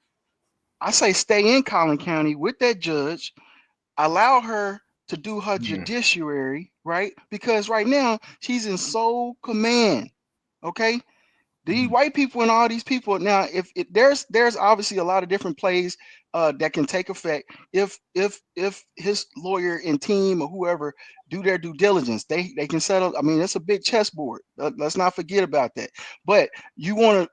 S7: I say stay in Collin County with that judge. Allow her to do her judiciary, right? Because right now she's in sole command. Okay. These white people and all these people now, if there's obviously a lot of different plays that can take effect if his lawyer and team or whoever do their due diligence, they can settle. I mean, it's a big chessboard. Let's not forget about that. But we want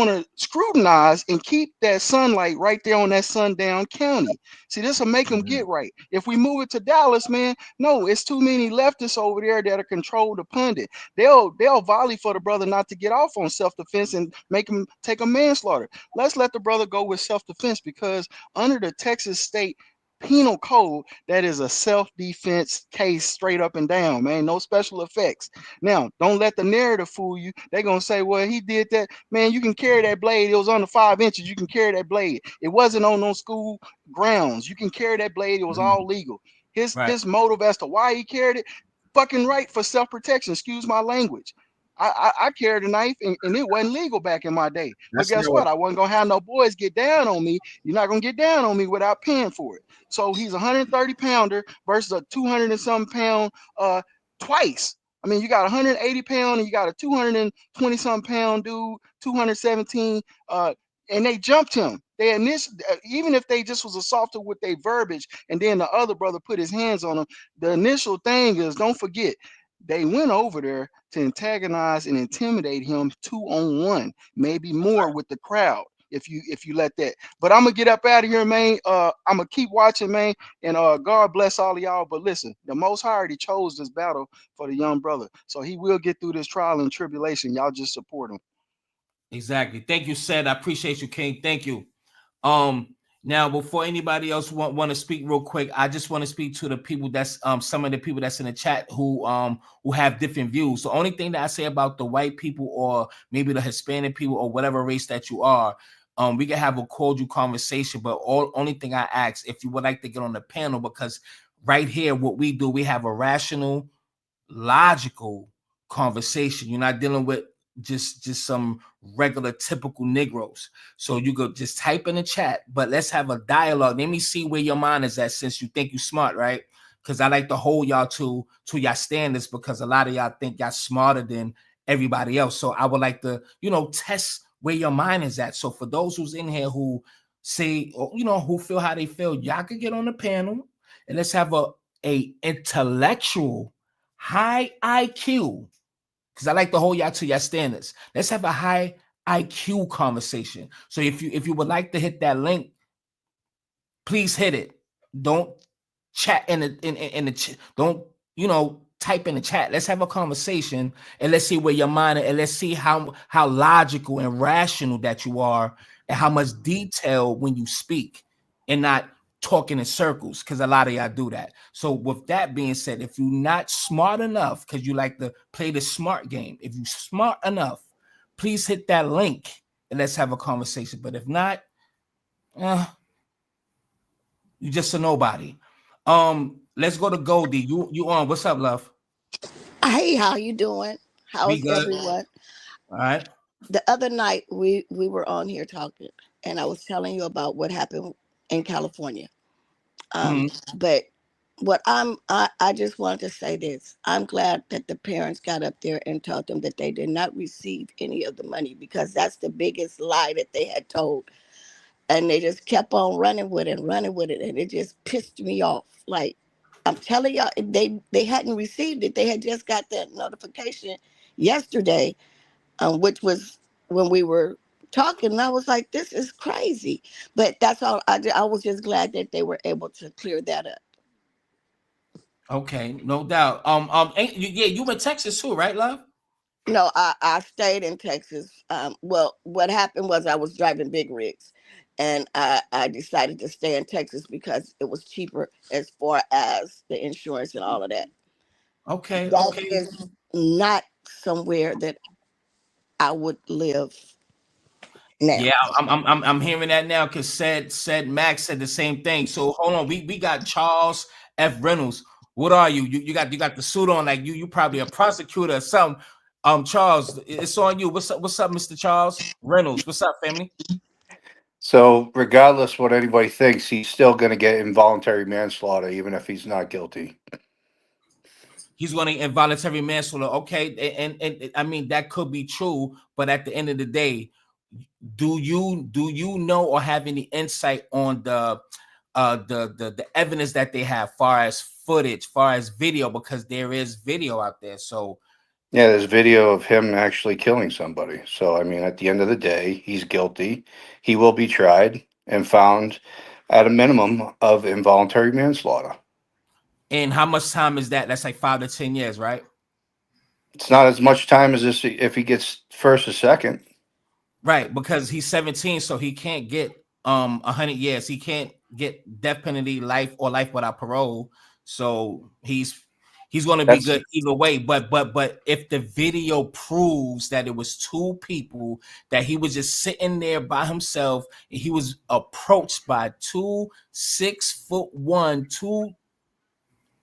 S7: to scrutinize and keep that sunlight right there on that sundown county. See, this will make them get right. If we move it to Dallas, man, no, it's too many leftists over there that are controlled the pundit. They'll volley for the brother not to get off on self-defense and make him take a manslaughter. Let's let the brother go with self-defense, because under the Texas state penal code, that is a self-defense case straight up and down, man. No special effects. Now, don't let the narrative fool you. They're gonna say, well, he did that. Man, you can carry that blade. It was under 5 inches. You can carry that blade. It wasn't on no school grounds. You can carry that blade. It was all legal. His motive as to why he carried it, fucking right, for self-protection. Excuse my language. I carried a knife and it wasn't legal back in my day. But guess what? I wasn't gonna have no boys get down on me. You're not gonna get down on me without paying for it. So he's a 130 pounder versus a 200 and some pound twice. I mean, you got 180 pound and you got a 220 some pound dude, 217, and they jumped him. They even if they just was assaulted with their verbiage, and then the other brother put his hands on him. The initial thing is, don't forget, they went over there to antagonize and intimidate him 2-on-1, maybe more with the crowd. If you let that. But I'm gonna get up out of here, man. I'm gonna keep watching, man. And God bless all of y'all. But listen, the Most High already chose this battle for the young brother, so he will get through this trial and tribulation. Y'all just support him.
S2: Exactly. Thank you, Seth. I appreciate you, King. Thank you. Now, before anybody else want to speak real quick, I just want to speak to the people that's some of the people that's in the chat who have different views. The only thing that I say about the white people or maybe the Hispanic people or whatever race that you are, we can have a cordial conversation. But only thing I ask if you would like to get on the panel, because right here, what we do, we have a rational, logical conversation. You're not dealing with just some regular typical Negroes. So you could just type in the chat, but let's have a dialogue. Let me see where your mind is at, since you think you're smart, right? Because I like to hold y'all to y'all standards, because a lot of y'all think y'all smarter than everybody else. So I would like to, test where your mind is at. So for those who's in here who say, who feel how they feel, y'all could get on the panel and let's have a intellectual, high IQ, because I like to hold y'all to your standards. Let's have a high IQ conversation. So if you would like to hit that link, please hit it. Don't chat in the don't type in the chat. Let's have a conversation and let's see where your mind is, and let's see how logical and rational that you are, and how much detail when you speak, and not talking in circles, because a lot of y'all do that. So with that being said, if you're not smart enough, because you like to play the smart game, if you're smart enough, please hit that link and let's have a conversation. But if not, you're just a nobody. Let's go to Goldie. You on? What's up, love?
S8: Hey, how you doing?
S2: We
S8: How's
S2: good.
S8: everyone?
S2: All right.
S8: The other night we were on here talking, and I was telling you about what happened in California. But what I just wanted to say this. I'm glad that the parents got up there and told them that they did not receive any of the money, because that's the biggest lie that they had told, and they just kept on running with it, and it just pissed me off. Like, I'm telling y'all, they hadn't received it. They had just got that notification yesterday, which was when we were talking. And I was like, this is crazy. But that's all. I was just glad that they were able to clear that up.
S2: Okay, no doubt. You in Texas too, right, love?
S8: No, I stayed in Texas. Well, what happened was I was driving big rigs, and I decided to stay in Texas because it was cheaper as far as the insurance and all of that.
S2: Okay,
S8: That
S2: okay.
S8: is not somewhere that I would live now.
S2: Yeah, I'm hearing that now, because said Max said the same thing. So hold on, we got Charles F. Reynolds. What are you? You got the suit on, like you probably a prosecutor or something. Charles, it's on you. What's up, Mr. Charles Reynolds? What's up, family?
S9: So, regardless what anybody thinks, he's still going to get involuntary manslaughter, even if he's not guilty.
S2: He's going to involuntary manslaughter. Okay, and I mean that could be true, but at the end of the day, do you know or have any insight on the evidence that they have, far as footage, far as video, because there is video out there. So
S9: Yeah, there's video of him actually killing somebody. So, I mean, at the end of the day, he's guilty. He will be tried and found at a minimum of involuntary manslaughter.
S2: and how much time is that? That's like 5 to 10 years, right?
S9: It's not as much time as this if he gets first or second.
S2: Right, because he's 17, so he can't get 100 years. He can't get death penalty, life, or life without parole. So he's going to be
S9: That's
S2: good either way. But if the video proves that it was two people, that he was just sitting there by himself, and he was approached by two 6'1",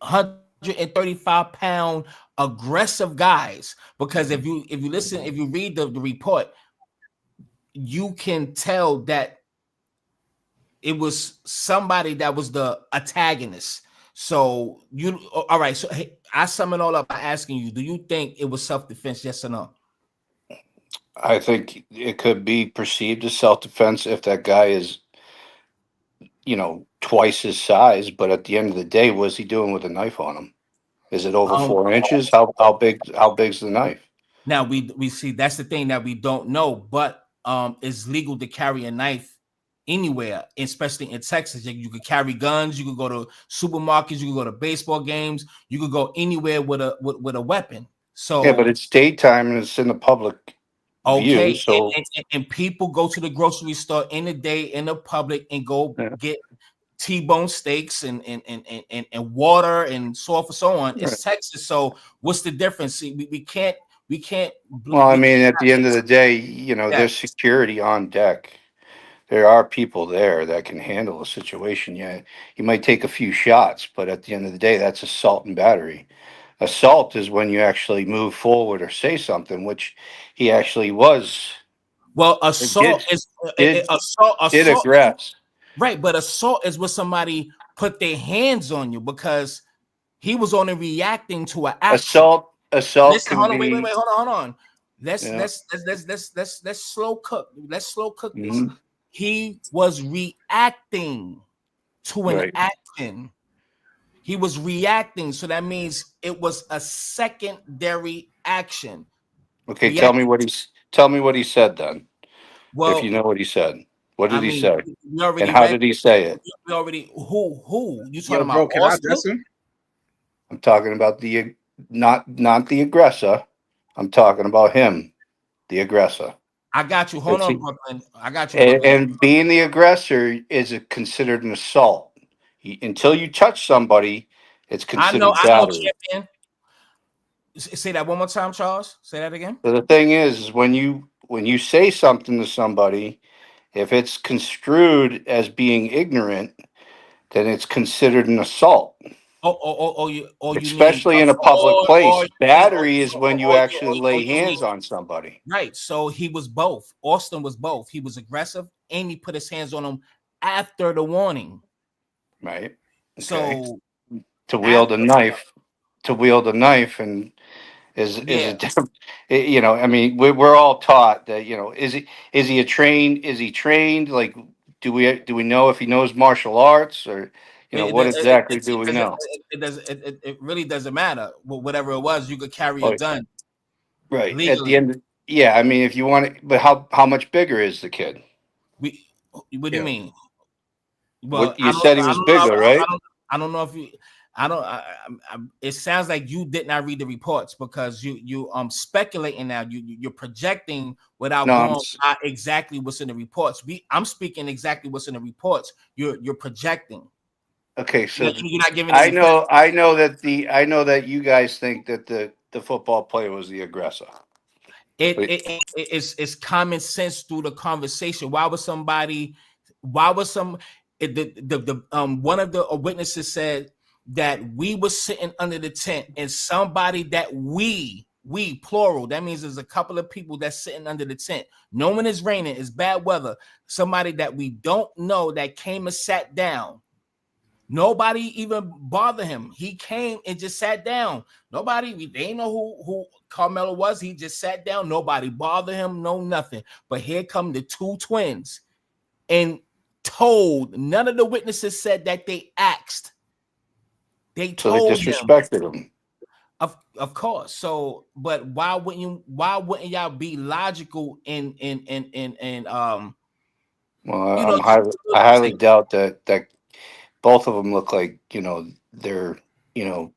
S2: 235-pound aggressive guys. Because if you listen, if you read the report, you can tell that it was somebody that was the antagonist. So all right. So hey, I sum it all up by asking you: do you think it was self-defense? Yes or no?
S9: I think it could be perceived as self-defense if that guy is, twice his size. But at the end of the day, what's he doing with a knife on him? Is it over
S2: Um,
S9: 4 inches? How big's the knife?
S2: Now we see that's the thing that we don't know, but it's legal to carry a knife anywhere, especially in Texas. You could carry guns, you could go to supermarkets, you could go to baseball games, you could go anywhere with a weapon.
S9: Yeah, but
S2: So
S9: it's daytime and it's in the public. view.
S2: Okay,
S9: So
S2: and people go to the grocery store in the day in the public and go
S9: yeah,
S2: get T-bone steaks and water and so forth so on.
S9: right.
S2: It's Texas, so what's the difference? See, we can't
S9: Well, I
S2: we
S9: mean,
S2: can't
S9: at the end of the day, you know,
S2: yeah.
S9: there's security on deck. There are people there that can handle a situation. Yeah, you might take a few shots, but at the end of the day, that's assault and battery. Assault is when you actually move forward or say something, which he actually was.
S2: Well,
S9: Did
S2: assault is
S9: did did
S2: assault
S9: aggress.
S2: right, but assault is when somebody put their hands on you because he was only reacting to an action.
S9: Assault
S2: Listen,
S9: can
S2: hold on, wait,
S9: be,
S2: hold on. Let's
S9: yeah.
S2: let's let's let's let's let's slow cook. Let's slow cook this.
S9: Mhm.
S2: He was reacting to an
S9: Right.
S2: action. He was reacting, so that means it was a secondary action.
S9: Okay,
S2: React.
S9: tell me what he said then. If you
S2: Well,
S9: know what he said. What
S2: I
S9: did he
S2: mean,
S9: say?
S2: we
S9: And
S2: already
S9: how
S2: read.
S9: did he say it?
S2: We already who you
S6: Yo,
S2: talking about?
S6: bro, can I
S2: Austin?
S6: address him?
S9: I'm talking about the not the aggressor. I'm talking about him, the aggressor.
S2: I got you. Hold
S9: It's
S2: on,
S9: he-
S2: Brooklyn. I got you, Brooklyn.
S9: and being the aggressor is considered an assault. Until you touch somebody, it's considered
S2: I know,
S9: battery.
S2: champion. Say that one more time, Charles. Say that again.
S9: So the thing is when you say something to somebody, if it's construed as being ignorant, then it's considered an assault,
S2: You mean,
S9: especially in a public place.
S2: you mean,
S9: Battery is when you actually lay
S2: you mean,
S9: hands on somebody,
S2: right? So he was both. Austin was both. He was aggressive and he put his hands on him after the warning.
S9: right? Okay.
S2: So
S9: To wield a
S2: after,
S9: knife, and is
S2: yeah,
S9: a different, you know, I mean, we're all taught that, you know, is he trained? Like, do we know if he knows martial arts, or, you know, what exactly do we know?
S2: it really doesn't matter. Whatever it was, you could carry a
S9: Oh,
S2: gun
S9: right. At the
S2: legally.
S9: end, yeah, I mean, if you want it, but how much bigger is the kid?
S2: We, what do you
S6: Yeah.
S2: mean? Well,
S9: What you said he was bigger, right?
S2: I don't know if you. I don't. It sounds like you did not read the reports because you speculating now. You're projecting without
S9: No,
S2: going by exactly what's in the reports. I'm speaking exactly what's in the reports. You're projecting.
S9: okay. So
S2: You're not giving any facts.
S9: I know that you guys think that the football player was the aggressor. But
S2: It's common sense through the conversation. Why was somebody? Why was some? The one of the witnesses said that we were sitting under the tent and somebody that we plural, that means there's a couple of people that's sitting under the tent. No one is raining, it's bad weather. Somebody that we don't know that came and sat down. Nobody even bothered him. He came and just sat down. They didn't know who Karmelo was. He just sat down. Nobody bothered him, no nothing. But here come the two twins and told, none of the witnesses said that they asked. They
S9: so they
S2: told him,
S9: disrespected him.
S2: of course. So, but why wouldn't y'all be logical and
S9: Well,
S2: you know,
S9: I highly doubt that both of them look like, you know, they're, you know,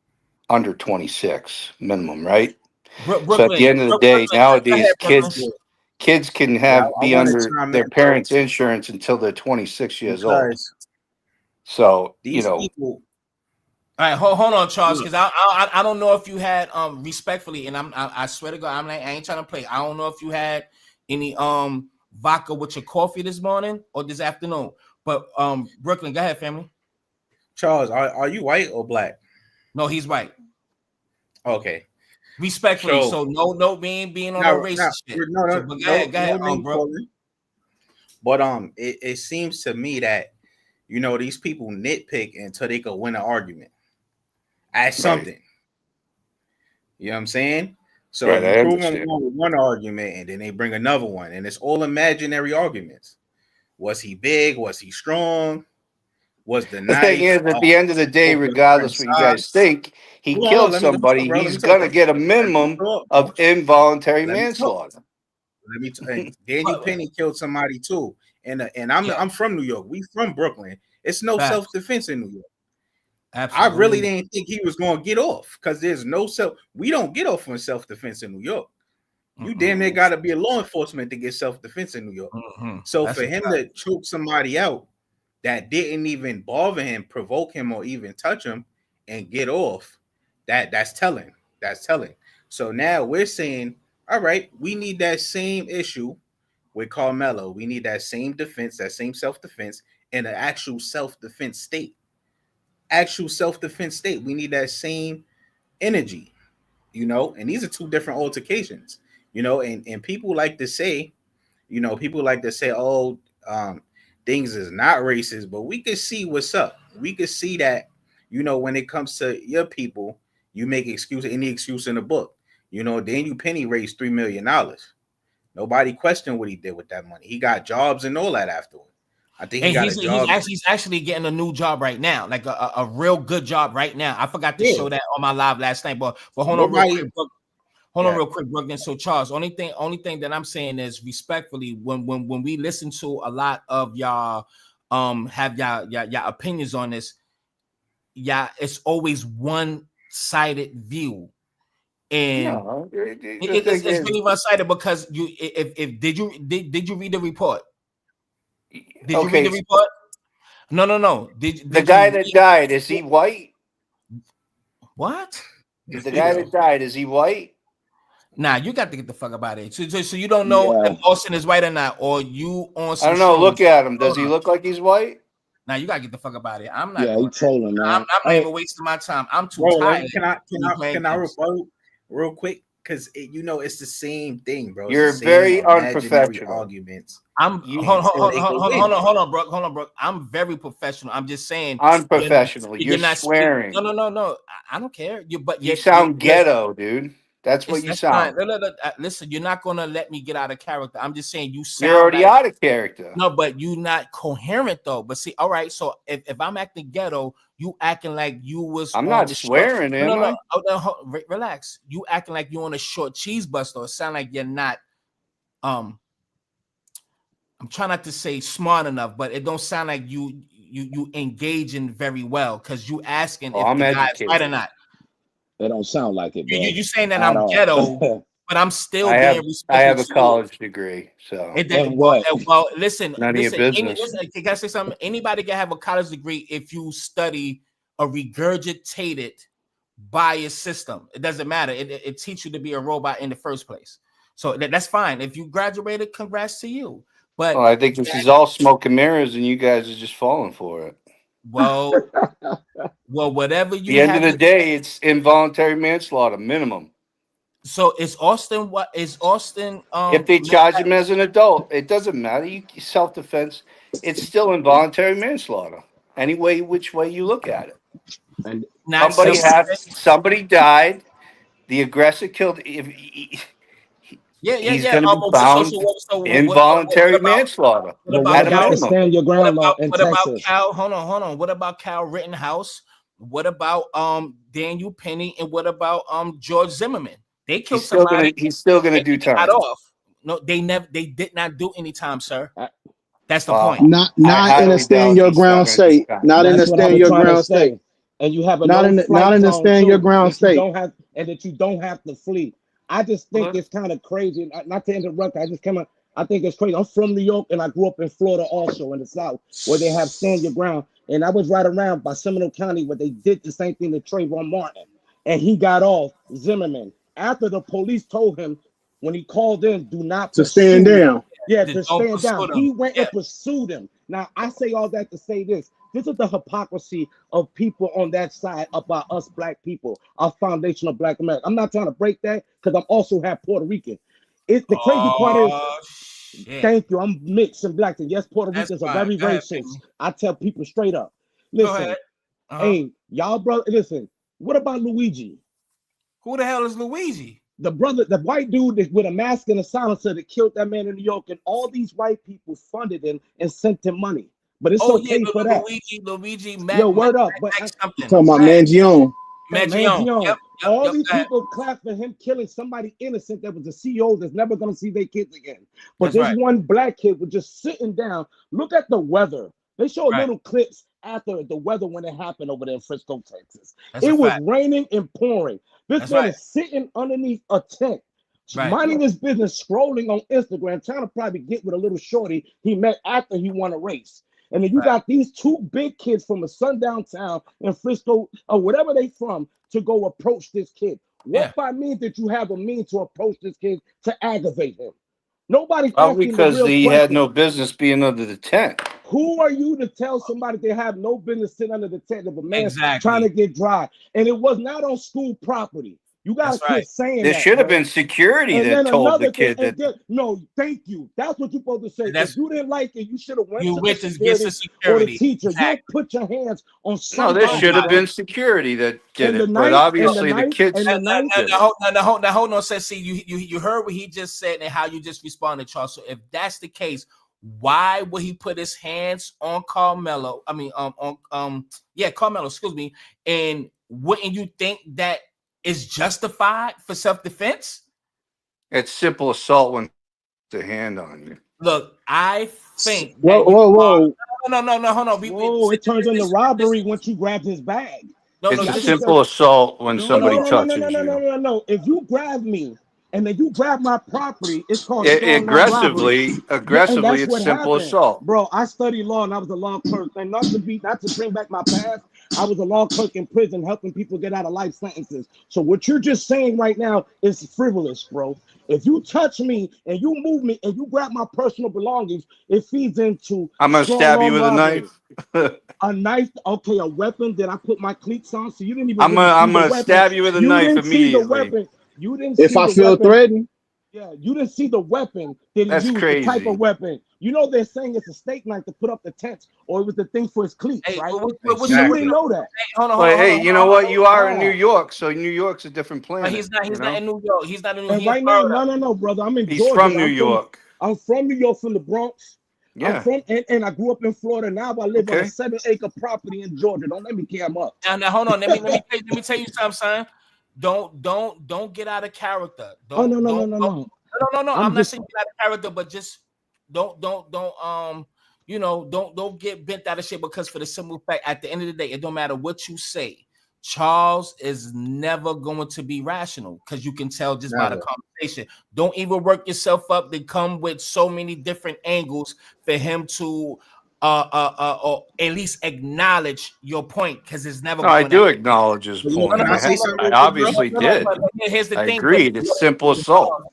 S9: under 26 minimum, right? So at the
S2: Brooklyn,
S9: end of the day,
S2: Brooklyn, go ahead,
S9: nowadays
S2: Brooklyn.
S9: kids can
S6: Yeah, I
S9: be
S6: want to
S9: under
S6: chime
S9: their
S6: in, bro,
S9: parents' insurance until they're 26 years old.
S6: because
S9: So, you
S6: these
S9: know,
S6: people.
S2: All right, hold on, Charles,
S6: Yeah,
S2: because I don't know if you had respectfully, and I swear to God, I ain't trying to play. I don't know if you had any vodka with your coffee this morning or this afternoon. But Brooklyn, go ahead, family.
S6: Charles, are you white or black?
S2: No, he's right.
S6: Okay.
S2: Respectfully,
S6: So
S2: so no being on no
S6: now,
S2: racist shit.
S6: no,
S2: So
S6: no,
S2: but
S6: no,
S2: go
S6: no
S2: ahead,
S6: name
S2: bro.
S6: calling. But it seems to me that, you know, these people nitpick until they could win an argument at something. You know what I'm saying? So
S9: right,
S6: you
S9: I
S6: prove them
S9: understand.
S6: wrong with one argument, and then they bring another one, and it's all imaginary arguments. Was he big? Was he strong? Was the
S9: The thing
S6: knife
S9: is, at the end of the day,
S6: over a certain
S9: regardless what you
S6: size?
S9: guys think, he
S6: Hold on,
S9: killed
S6: let me talk,
S9: somebody.
S6: bro. Let
S9: He's
S6: me talk,
S9: gonna
S6: bro.
S9: get a
S6: Let me
S9: minimum
S6: talk, bro.
S9: of involuntary
S6: Let me talk.
S9: manslaughter.
S6: And Daniel Penny killed somebody too. And I'm from New York. We from Brooklyn. It's no
S2: Facts.
S6: self-defense in New York. I really
S2: Absolutely.
S6: didn't think he was going to get off because there's no self. We don't get off on self-defense in New York. You damn near got to be a law enforcement to get self-defense in New York. So
S2: That's
S6: for
S2: a
S6: him
S2: fact.
S6: to choke somebody out that didn't even bother him, provoke him, or even touch him and get off, that's telling. That's telling. So now we're saying, all right, we need that same issue with Karmelo. We need that same defense, that same self-defense in an actual self-defense state. Actual self-defense state. We need that same energy, and these are two different altercations, and people like to say, oh, things is not racist, but we could see what's up. We could see that, when it comes to your people, you make any excuse in the book. Daniel Penny raised $3 million. Nobody questioned what he did with that money. He got jobs and all that afterward. I think he
S2: And
S6: got a job.
S2: he's actually getting a new job right now, like a real good job right now. I forgot to show that on my live last night, but hold on real quick, Brooke. Hold on real quick, Brooklyn. So Charles, only thing that I'm saying is respectfully, when we listen to a lot of y'all have y'all opinions on this, it's always one-sided view. And
S9: No,
S2: it's really one-sided because if did you read the report? Did you read the report? No. Did
S9: the guy that died, is he white?
S2: What?
S9: The guy that died, is he white?
S2: Nah, you got to get the fuck about it. So you don't know if Austin is white or not, or you on some
S9: I don't know.
S2: shrooms.
S9: Look at him. Does he look like he's white?
S2: Now you gotta get the fuck about it. I'm not.
S5: Yeah, he trolling, man.
S2: I'm not even wasting my time. I'm too tired.
S6: Can I rebuttal real quick? Because it's the same thing, bro. It's
S9: You're
S6: the same
S9: very
S6: imaginary
S9: unprofessional.
S6: arguments.
S2: Hold on, Brooke. I'm very professional. I'm just saying
S9: unprofessional. You're
S2: not
S9: swearing.
S2: No. I don't care.
S9: You sound ghetto, dude. That's what you sound.
S2: Listen, you're not gonna let me get out of character. I'm just saying you sound.
S9: You're already out of character.
S2: No, but you not coherent though. But see, all right. So if I'm acting ghetto, you acting like you was.
S9: I'm not swearing, am I?
S2: Relax. You acting like you on a short cheese bus though. It sound like you're not. I'm trying not to say smart enough, but it don't sound like you engaging very well because you asking if the guy's right or not.
S5: It don't sound like it, bro.
S2: You saying that I'm ghetto, but I'm still being respectful.
S9: I have a college degree, so.
S2: Well, listen.
S9: None of your business.
S2: Can I say something? Anybody can have a college degree if you study a regurgitated bias system. It doesn't matter. It teaches you to be a robot in the first place. So that's fine. If you graduated, congrats to you. But
S9: I think this is all smoke and mirrors, and you guys are just falling for it.
S2: Well, whatever you.
S9: At the end of the day, it's involuntary manslaughter minimum.
S2: So is Austin? What is Austin?
S9: If they charge him as an adult, it doesn't matter. Self defense. It's still involuntary manslaughter. Which way you look at it. And somebody died. The aggressor killed. He's going to be found involuntary manslaughter.
S5: You got to stand your ground law in Texas.
S2: About Cal? Hold on. What about Cal Rittenhouse? What about Daniel Penny? And what about George Zimmerman? They killed somebody.
S9: He's still going to do time.
S2: No, they did not do any time, sir. That's the point.
S5: Not in a stand your ground state. Not in a stand your ground state.
S10: And you have a
S5: not in the stand your ground state.
S10: And that you don't have to flee. I just think it's kind of crazy. Not to interrupt, I think it's crazy. I'm from New York and I grew up in Florida also in the South where they have stand your ground. And I was right around by Seminole County where they did the same thing to Trayvon Martin. And he got off, Zimmerman. After the police told him when he called in, do not
S5: to stand down.
S10: Yeah, to stand down. He went and pursued him. Now, I say all that to say this. This is the hypocrisy of people on that side about us black people, our foundation of black America. I'm not trying to break that because I'm also half Puerto Rican. The crazy part is, thank you, I'm mixed and black. And yes, Puerto Ricans are very racist. I tell people straight up. Listen, hey, y'all brother, listen, what about Luigi?
S2: Who the hell is Luigi?
S10: The white dude with a mask and a silencer that killed that man in New York, and all these white people funded him and sent him money. But it's okay for that.
S2: Luigi,
S10: word up. But
S5: talking about Mangione.
S10: Mangione. All these people clap for him killing somebody innocent that was a CEO that's never going to see their kids again. But this one black kid was just sitting down. Look at the weather. They show little clips after the weather when it happened over there in Frisco, Texas. It was raining and pouring. This man is sitting underneath a tent minding his business, scrolling on Instagram, trying to probably get with a little shorty he met after he won a race. And then you got these two big kids from a sundown town in Frisco or whatever they from to go approach this kid. What by means did you have a mean to approach this kid to aggravate him? Nobody's
S9: Probably
S10: asking the
S9: because
S10: real
S9: he
S10: question.
S9: had no business being under the tent.
S10: Who are you to tell somebody they have no business sitting under the tent of a man trying to get dry? And it was not on school property. You gotta quit saying
S9: There
S10: that.
S9: should have
S10: bro.
S9: been security
S10: And
S9: that
S10: then
S9: told the
S10: another thing,
S9: kid that.
S10: no, thank you. That's what you're supposed to say.
S2: That's-
S10: If you didn't like it, you should have went
S2: You
S10: to
S2: went
S10: the
S2: to get
S10: security,
S2: some security.
S10: or the teacher.
S2: Exactly.
S10: You don't put your hands on
S9: No,
S10: somebody.
S9: there should have been security that did
S10: And the
S9: it, but
S10: ninth-
S9: obviously
S10: and the
S9: the
S10: ninth-
S9: kids.
S10: and the ninth-
S9: did it.
S2: Now, hold on. See, you heard what he just said and how you just responded, Charles. So if that's the case, why would he put his hands on Karmelo? I mean, Karmelo. Excuse me. And wouldn't you think that is justified for self-defense?
S9: It's simple assault when the hand on you.
S2: Look, I think.
S10: Whoa.
S2: No, hold on.
S10: Whoa, it turns into robbery once you grab his bag.
S9: It's a simple assault when somebody touches you.
S10: No. If you grab me and then you grab my property, it's called robbery.
S9: Aggressively, it's simple assault.
S10: Bro, I studied law and I was a law clerk. And not to bring back my past, I was a law clerk in prison helping people get out of life sentences. So what you're just saying right now is frivolous, bro. If you touch me and you move me and you grab my personal belongings, it feeds into.
S9: I'm gonna stab you with
S10: robbery.
S9: a knife.
S10: A knife, okay, a weapon. Did I put my cleats on? So you didn't even.
S9: I'm gonna stab you with a knife immediately.
S10: You didn't.
S5: If I feel threatened.
S10: Yeah, you didn't see the weapon that he
S9: That's
S10: used,
S9: crazy.
S10: the type of weapon. You know they're saying it's a steak knife to put up the tents, or it was the thing for his cleats, right? You didn't know that.
S9: Hey, you know what? You are in New York, so New York's a different planet.
S2: He's not in New York. He's not in New York.
S10: And right now, no, brother. I'm in
S9: He's
S10: Georgia.
S9: from New York.
S10: I'm from New York, from the Bronx.
S9: Yeah.
S10: I'm from, and I grew up in Florida. Now I live on a 7-acre property in Georgia. Don't let me cam up.
S2: Now, hold on. Let me tell you something, son. Don't get out of character. No. I'm not saying get out of character, but just don't get bent out of shape, because for the simple fact, at the end of the day, it don't matter what you say. Charles is never going to be rational, because you can tell just by the conversation. Don't even work yourself up. They come with so many different angles for him to or at least acknowledge your point, because it's never.
S9: No, I do acknowledge his point. I obviously did.
S2: Here's the thing.
S9: Agreed. It's simple assault.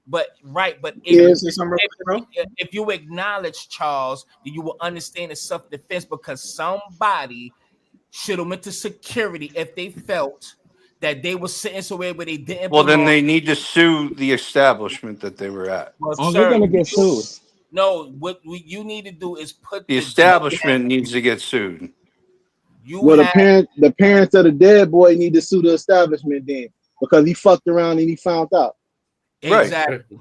S2: But if you acknowledge Charles, then you will understand it's self-defense, because somebody should have went to security if they felt that they were sitting somewhere where they didn't.
S9: Well, then they need to sue the establishment that they were at.
S2: Well,
S10: they're gonna get sued.
S2: No, what you need to do is put
S9: The establishment needs to get sued.
S5: The parents of the dead boy need to sue the establishment then, because he fucked around and he found out.
S2: Exactly.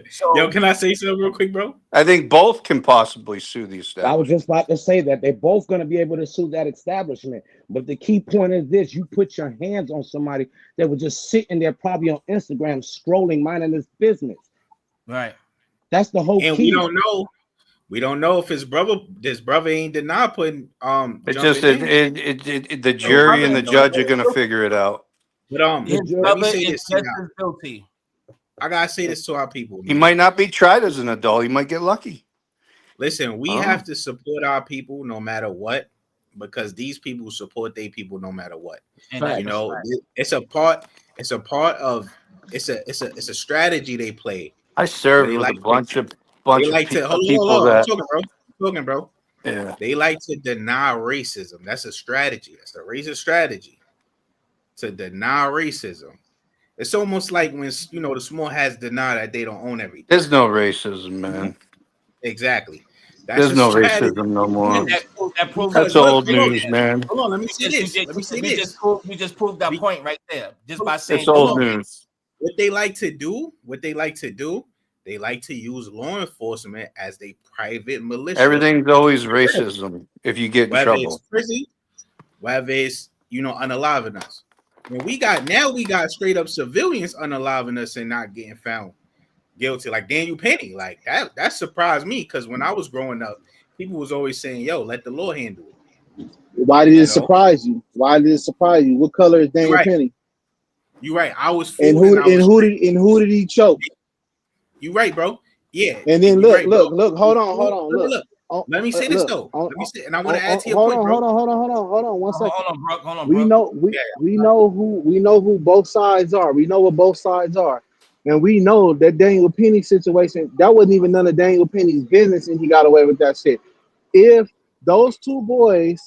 S6: So, yo, can I say something real quick, bro?
S9: I think both can possibly sue the establishment.
S10: I was just about to say that they're both going to be able to sue that establishment. But the key point is this: you put your hands on somebody that was just sitting there, probably on Instagram, scrolling, minding his business.
S2: Right.
S10: That's the whole
S6: and
S10: key.
S6: We don't know if this brother ain't deny putting
S9: It's just the jury and the judge are gonna figure it out.
S6: But let me say this.
S2: Guilty.
S6: I gotta say this to our people. Man.
S9: He might not be tried as an adult. He might get lucky.
S6: Listen, we have to support our people no matter what, because these people support their people no matter what.
S2: And
S6: you know, it's a strategy they play.
S9: I served with a bunch of people that
S6: talking, bro.
S9: Yeah.
S6: They like to deny racism. That's a strategy. That's a racist strategy. To deny racism. It's almost like when the small hats deny that they don't own everything.
S9: There's no racism, man.
S6: Exactly.
S9: There's no racism no more. That's old news, man.
S6: Hold on, let me say this.
S2: You just proved that point right there. Just by saying
S9: it's old news.
S6: What they like to do, they like to use law enforcement as their private militia.
S9: Everything's always racism if you get in trouble.
S6: It's prison, whether it's unaliving us. And we got straight up civilians unaliving us and not getting found guilty, like Daniel Penny. Like that surprised me, because when I was growing up, people was always saying, "Yo, let the law handle it."
S5: Why did it surprise you? Why did it surprise you? What color is Daniel Penny?
S6: You right. I was
S5: And
S6: fooled, and I was tricked.
S5: who did he choke?
S6: You right, bro. Yeah,
S5: And
S6: and
S5: then
S6: you right, bro.
S5: hold on,
S6: Look. Let me say this
S5: look.
S6: though. Let me say, and I want to add to your
S5: Hold
S6: point,
S5: on,
S6: bro.
S5: hold on, 1 second.
S2: Hold on, bro. Hold on,
S5: We
S2: bro.
S5: know
S6: Yeah,
S5: we know who both sides are. We know what both sides are. And we know that Daniel Penny situation, that wasn't even none of Daniel Penny's business, and he got away with that shit. If those two boys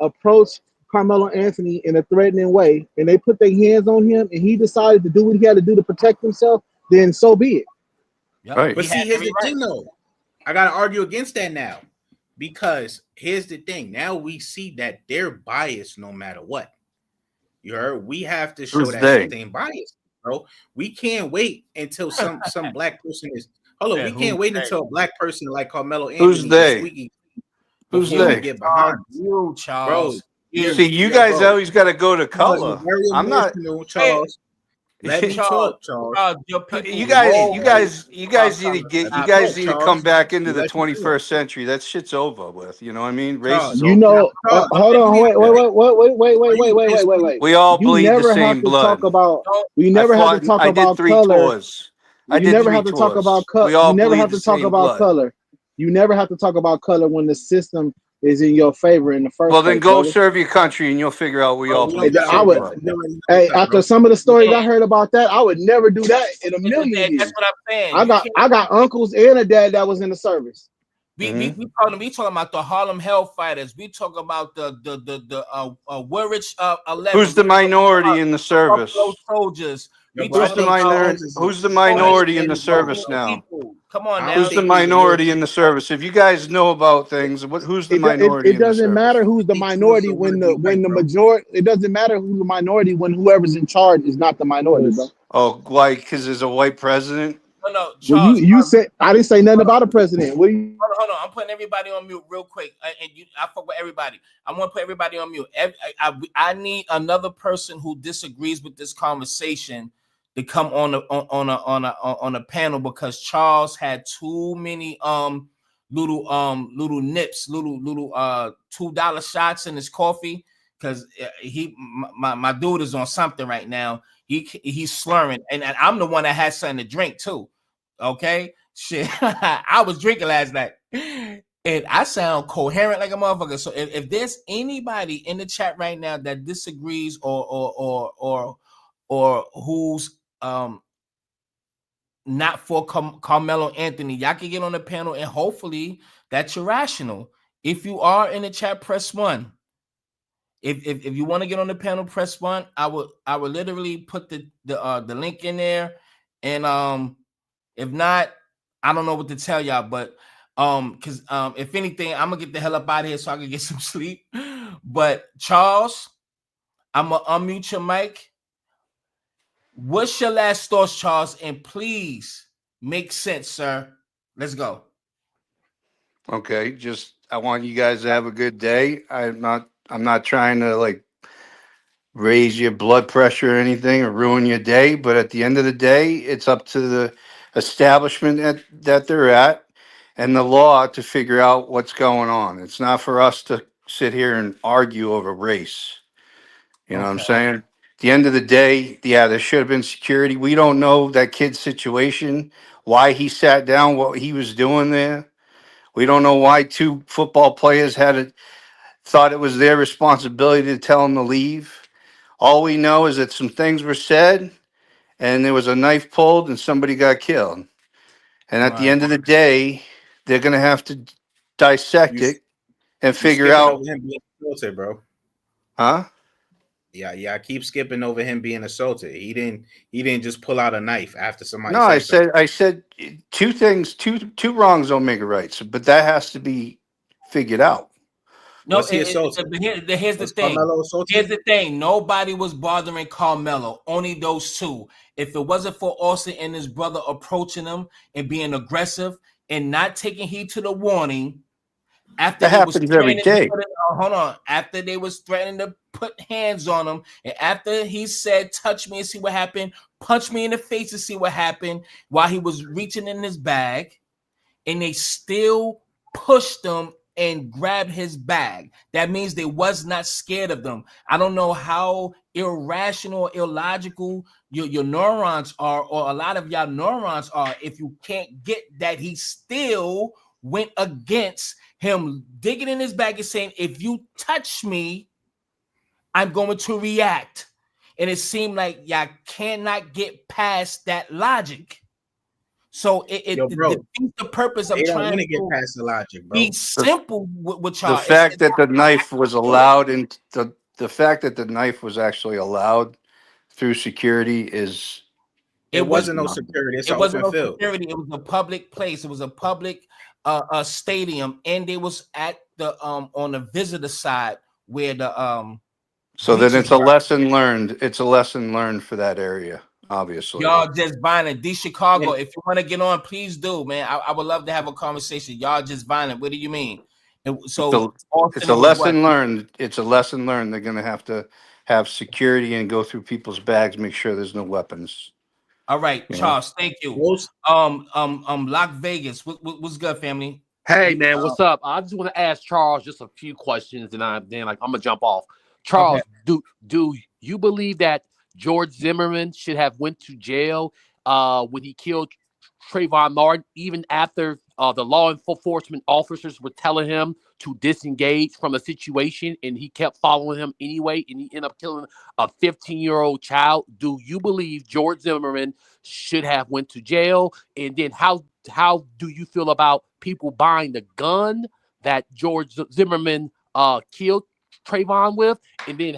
S5: approached Carmelo Anthony in a threatening way and they put their hands on him and he decided to do what he had to do to protect himself, then so be it.
S2: Yep.
S9: Right.
S6: but
S2: He had
S6: see, here's
S2: every
S6: the
S2: right.
S6: thing, though. I gotta argue against that now, because here's the thing. Now we see that they're biased no matter what. You heard? We have to show
S9: Who's
S6: that
S9: they?
S6: same bias, bro. We can't wait until some black person is. Hold on,
S2: Yeah,
S6: we
S2: who?
S6: can't wait
S2: Hey,
S6: until a black person like Carmelo
S9: Who's
S6: Anthony is
S9: they?
S6: squeaky
S9: Who's
S6: before we
S9: they?
S6: get
S2: Charles,
S6: behind us,
S2: you,
S6: bro.
S2: Charles,
S6: You're,
S9: See,
S2: you.
S9: you
S6: yo,
S9: guys
S6: bro.
S9: always got to go to
S6: Charles, you're
S9: color.
S6: very
S9: I'm not.
S6: emotional,
S2: Hey,
S6: Charles. Let me
S2: Charles,
S6: talk, Charles.
S2: Charles, your people
S9: You guys, you
S2: always
S9: guys, you
S2: about
S9: guys need to
S2: color.
S9: get.
S6: Let
S9: You
S6: me
S2: Stop
S9: guys
S6: talk,
S9: need to come
S6: Charles.
S9: back into the
S6: Let me talk,
S9: 21st century. That shit's over with. You know what I mean? Race
S6: Charles.
S9: is
S5: You
S9: over.
S5: know,
S6: Charles,
S5: hold on,
S6: you
S5: wait.
S6: are you being sweet?
S9: We all
S5: You
S9: bleed the
S5: never have
S9: same
S5: to talk
S9: blood.
S5: about.
S2: Don't
S5: We
S9: I
S5: never have to
S9: fought.
S5: talk
S9: I did
S5: about
S9: 3
S5: color.
S9: tours. I
S5: You
S9: did
S5: never
S9: 3
S5: have to talk about
S9: tours.
S5: color.
S9: We all
S5: You never
S9: bleed
S5: have
S9: the
S5: to talk
S9: same
S5: about
S9: blood.
S5: color. You never have to talk about color when the system is in your favor in the
S9: Well,
S5: first
S9: then
S5: place,
S9: go
S5: brother.
S9: serve your country, and you'll figure out we
S6: Bro,
S9: all
S6: we don't
S9: bleed the
S6: got
S5: I
S6: we
S9: same
S5: would.
S6: got
S9: blood.
S6: no none of
S5: Hey,
S6: that,
S5: after
S6: bro.
S5: some of the stories
S2: man.
S5: I heard about that, I would never do that in a million
S2: That's
S5: years.
S2: what I'm saying. You can't.
S5: I got uncles and a dad that was in the service.
S9: Mm-hmm.
S2: We talking about the Harlem Hellfighters. We talk about the Woolwich 11.
S9: Who's
S2: We
S9: the
S2: talk
S9: minority in the
S2: about Buffalo
S9: service?
S2: Soldiers.
S6: Yo,
S2: We
S6: bro, I
S9: Who's the
S2: talking
S6: think
S2: about
S9: minor?
S6: Charles is
S9: Who's the
S2: so many,
S9: minority in the
S6: underestimated,
S2: so
S6: bro.
S9: service
S2: many
S9: now?
S2: people. Come on
S6: I don't
S2: now.
S9: Who's the
S6: think he's a
S9: minority in
S6: European.
S9: the service? If you guys know about things, who's the minority
S5: It
S9: in the
S5: doesn't
S9: service?
S5: matter who's the
S6: I think he
S5: minority
S6: also want to be
S5: when
S6: white,
S5: the
S6: bro.
S5: majority. It doesn't matter who's the minority when whoever's in charge is not the minority, bro.
S9: Oh, why? Because there's a white president.
S2: No,
S5: Well,
S2: Charles.
S5: you said I didn't say nothing about a president. What do you?
S2: Hold on. I'm putting everybody on mute real quick. I fuck with everybody. I want to put everybody on mute. I need another person who disagrees with this conversation to come on a panel, because Charles had too many little nips, little $2 shots in his coffee, because my dude is on something right now. He's slurring, and I'm the one that has something to drink too. Okay. Shit, I was drinking last night, and I sound coherent like a motherfucker. So if there's anybody in the chat right now that disagrees or who's not for Carmelo Anthony, y'all can get on the panel, and hopefully that's irrational. If you are in the chat, press 1. If you want to get on the panel, press 1. I would literally put the link in there, and if not, I don't know what to tell y'all, but because if anything, I'm gonna get the hell up out of here so I can get some sleep. But Charles, I'm gonna unmute your mic. What's your last thoughts, Charles? And please make sense, sir. Let's go.
S9: Okay, just I want you guys to have a good day. I'm not trying to like raise your blood pressure or anything or ruin your day, but at the end of the day, it's up to the establishment that they're at and the law to figure out what's going on. It's not for us to sit here and argue over race. You know what I'm
S2: Okay.
S9: saying? At the end of the day, yeah, there should have been security. We don't know that kid's situation, why he sat down, what he was doing there. We don't know why 2 football players thought it was their responsibility to tell him to leave. All we know is that some things were said and there was a knife pulled and somebody got killed. And at the
S2: Right.
S9: end of the day, they're going to have to
S6: You
S9: dissect it and
S6: you
S9: figure
S6: skipping over
S9: out,
S6: him being assaulted, bro.
S9: huh?
S6: Yeah, I keep skipping over him being assaulted. He didn't just pull out a knife after somebody
S9: No,
S6: said something.
S9: I said 2 things, two wrongs don't make a right. So, but that has to be figured out.
S2: No,
S6: Was he assaulted?
S2: but here's the
S6: Was
S2: thing.
S6: Carmelo
S2: Here's
S6: assaulted?
S2: the thing. Nobody was bothering Carmelo. Only those 2. If it wasn't for Austin and his brother approaching him and being aggressive and not taking heed to the warning, after
S9: That
S2: they was
S9: happens every
S2: threatening to
S9: day.
S2: hold on. After they was threatening to put hands on him, and after he said, "Touch me and see what happened," punch me in the face and see what happened, while he was reaching in his bag, and they still pushed him and grabbed his bag. That means they was not scared of them. I don't know how irrational, illogical your neurons are, or a lot of y'all neurons are, if you can't get that he still went against him digging in his bag and saying, if you touch me, I'm going to react. And it seemed like y'all cannot get past that logic. So it defeats the purpose of
S6: They don't
S2: trying
S6: want to get
S2: to
S6: past the logic, bro.
S2: be simple with
S9: The
S2: y'all.
S9: fact that the knife was allowed, and the fact that the knife was actually allowed through security is
S6: It
S2: was
S6: wasn't no security. It's
S2: it
S6: an
S2: wasn't
S6: open
S2: no
S6: field.
S2: security. It was a public place. It was a public stadium, and they was at the on the visitor side where the
S9: so then
S2: bleachers
S9: it's a
S2: were.
S9: lesson learned. It's a lesson learned for that area, obviously.
S2: Y'all just violent. D Chicago.
S6: And
S2: If you want to get on, please do, man. I would love to have a conversation. Y'all just violent. What do you mean? So
S9: It's
S2: Austin,
S9: a
S2: it was what?
S9: lesson learned. It's a lesson learned. They're going to have security and go through people's bags, make sure there's no weapons.
S2: All right,
S9: You know?
S2: Charles. Thank you.
S6: most
S2: Las Vegas. What's good, family?
S11: Hey man, what's up? I just want to ask Charles just a few questions, and I'm gonna jump off. Charles,
S2: Okay.
S11: do you believe that George Zimmerman should have went to jail when he killed Trayvon Martin, even after the law enforcement officers were telling him to disengage from the situation, and he kept following him anyway, and he ended up killing a 15-year-old child? Do you believe George Zimmerman should have went to jail? And then how do you feel about people buying the gun that George Zimmerman killed Trayvon with? And then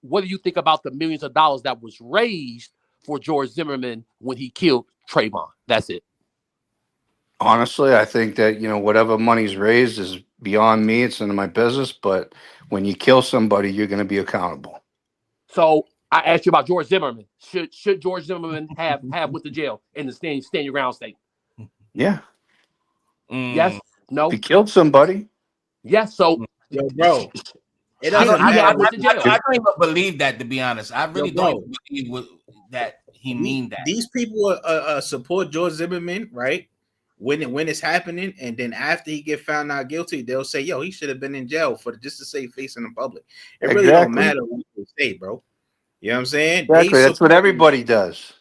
S11: what do you think about the millions of dollars that was raised for George Zimmerman when he killed Trayvon? That's it.
S9: Honestly, I think that, whatever money's raised is beyond me. It's none of my business. But when you kill somebody, you're going to be accountable.
S11: So I asked you about George Zimmerman. Should George Zimmerman have went to jail in the stand your ground state?
S9: Yeah.
S11: Yes. No.
S9: If he killed somebody.
S11: Yes. So,
S6: yo, bro, it
S11: I
S6: doesn't matter what you
S2: I
S6: say.
S2: don't even believe that, to be honest. I really don't even believe that he mean that.
S6: These people support George Zimmerman, right? When it's happening, and then after he get found not guilty, they'll say, "Yo, he should have been in jail for just to save face in the public." It really don't matter what they say, bro. You know what I'm saying?
S9: Exactly. That's what everybody does.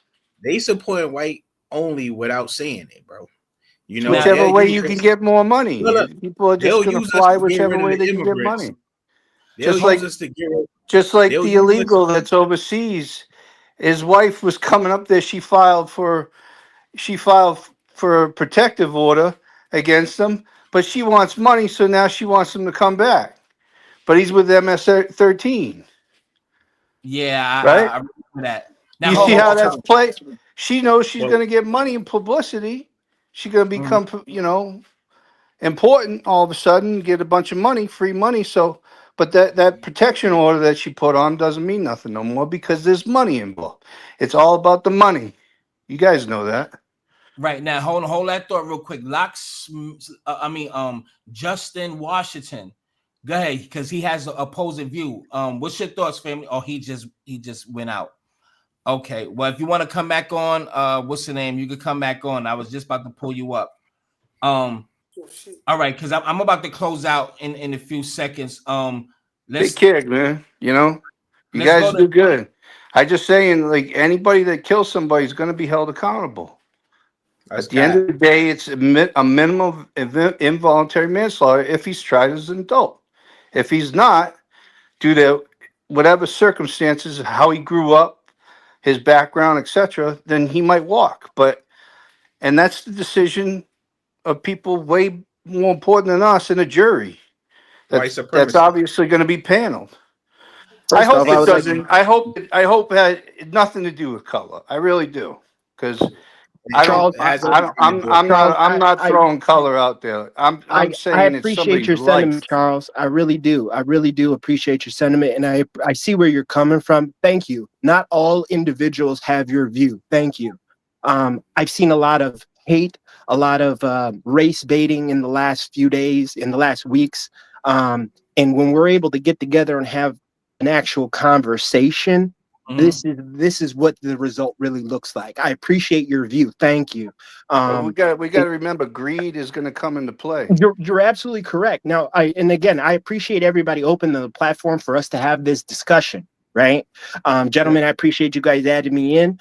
S6: They support white only without saying it, bro. You know,
S9: whichever way you can get more money.
S6: Look,
S9: people are just going to fly whichever way they can get money. Just like the illegal that's overseas. His wife was coming up there. She filed for a protective order against him, but she wants money, so now she wants him to come back. But he's with MS-13.
S2: Yeah,
S9: right?
S2: I remember that. Now,
S9: You see how that's played? She knows she's going to get money and publicity. She's going to become, important all of a sudden, get a bunch of money, free money. So, but that protection order that she put on doesn't mean nothing no more because there's money involved. It's all about the money. You guys know that.
S2: Right now, hold that thought real quick. Justin Washington. Go ahead, because he has an opposing view. What's your thoughts, family? Oh, he just went out. Okay, well, if you want to come back on, what's the name? You could come back on. I was just about to pull you up. All right, because I'm about to close out in a few seconds.
S9: Big kid, man. You guys do good. I just saying, like anybody that kills somebody is going to be held accountable. At the end of the day, it's a minimum of involuntary manslaughter if he's tried as an adult. If he's not, due to whatever circumstances, how he grew up, his background, etc., then he might walk. And that's the decision of people way more important than us in a jury. That's obviously going to be paneled. I hope it doesn't. I hope it had nothing to do with color. I really do, because I'm not throwing color out there. I'm saying
S10: I
S9: it's
S10: appreciate your sentiment, Charles. I really do. I really do appreciate your sentiment, and I see where you're coming from. Thank you. Not all individuals have your view. Thank you. I've seen a lot of hate, a lot of race baiting in the last few days, in the last weeks, and when we're able to get together and have an actual conversation, This is what the result really looks like. I appreciate your view. Thank you.
S9: But we got to remember, greed is going to come into play.
S10: You're absolutely correct. Now, I appreciate everybody opening the platform for us to have this discussion, right? Gentlemen, I appreciate you guys adding me in.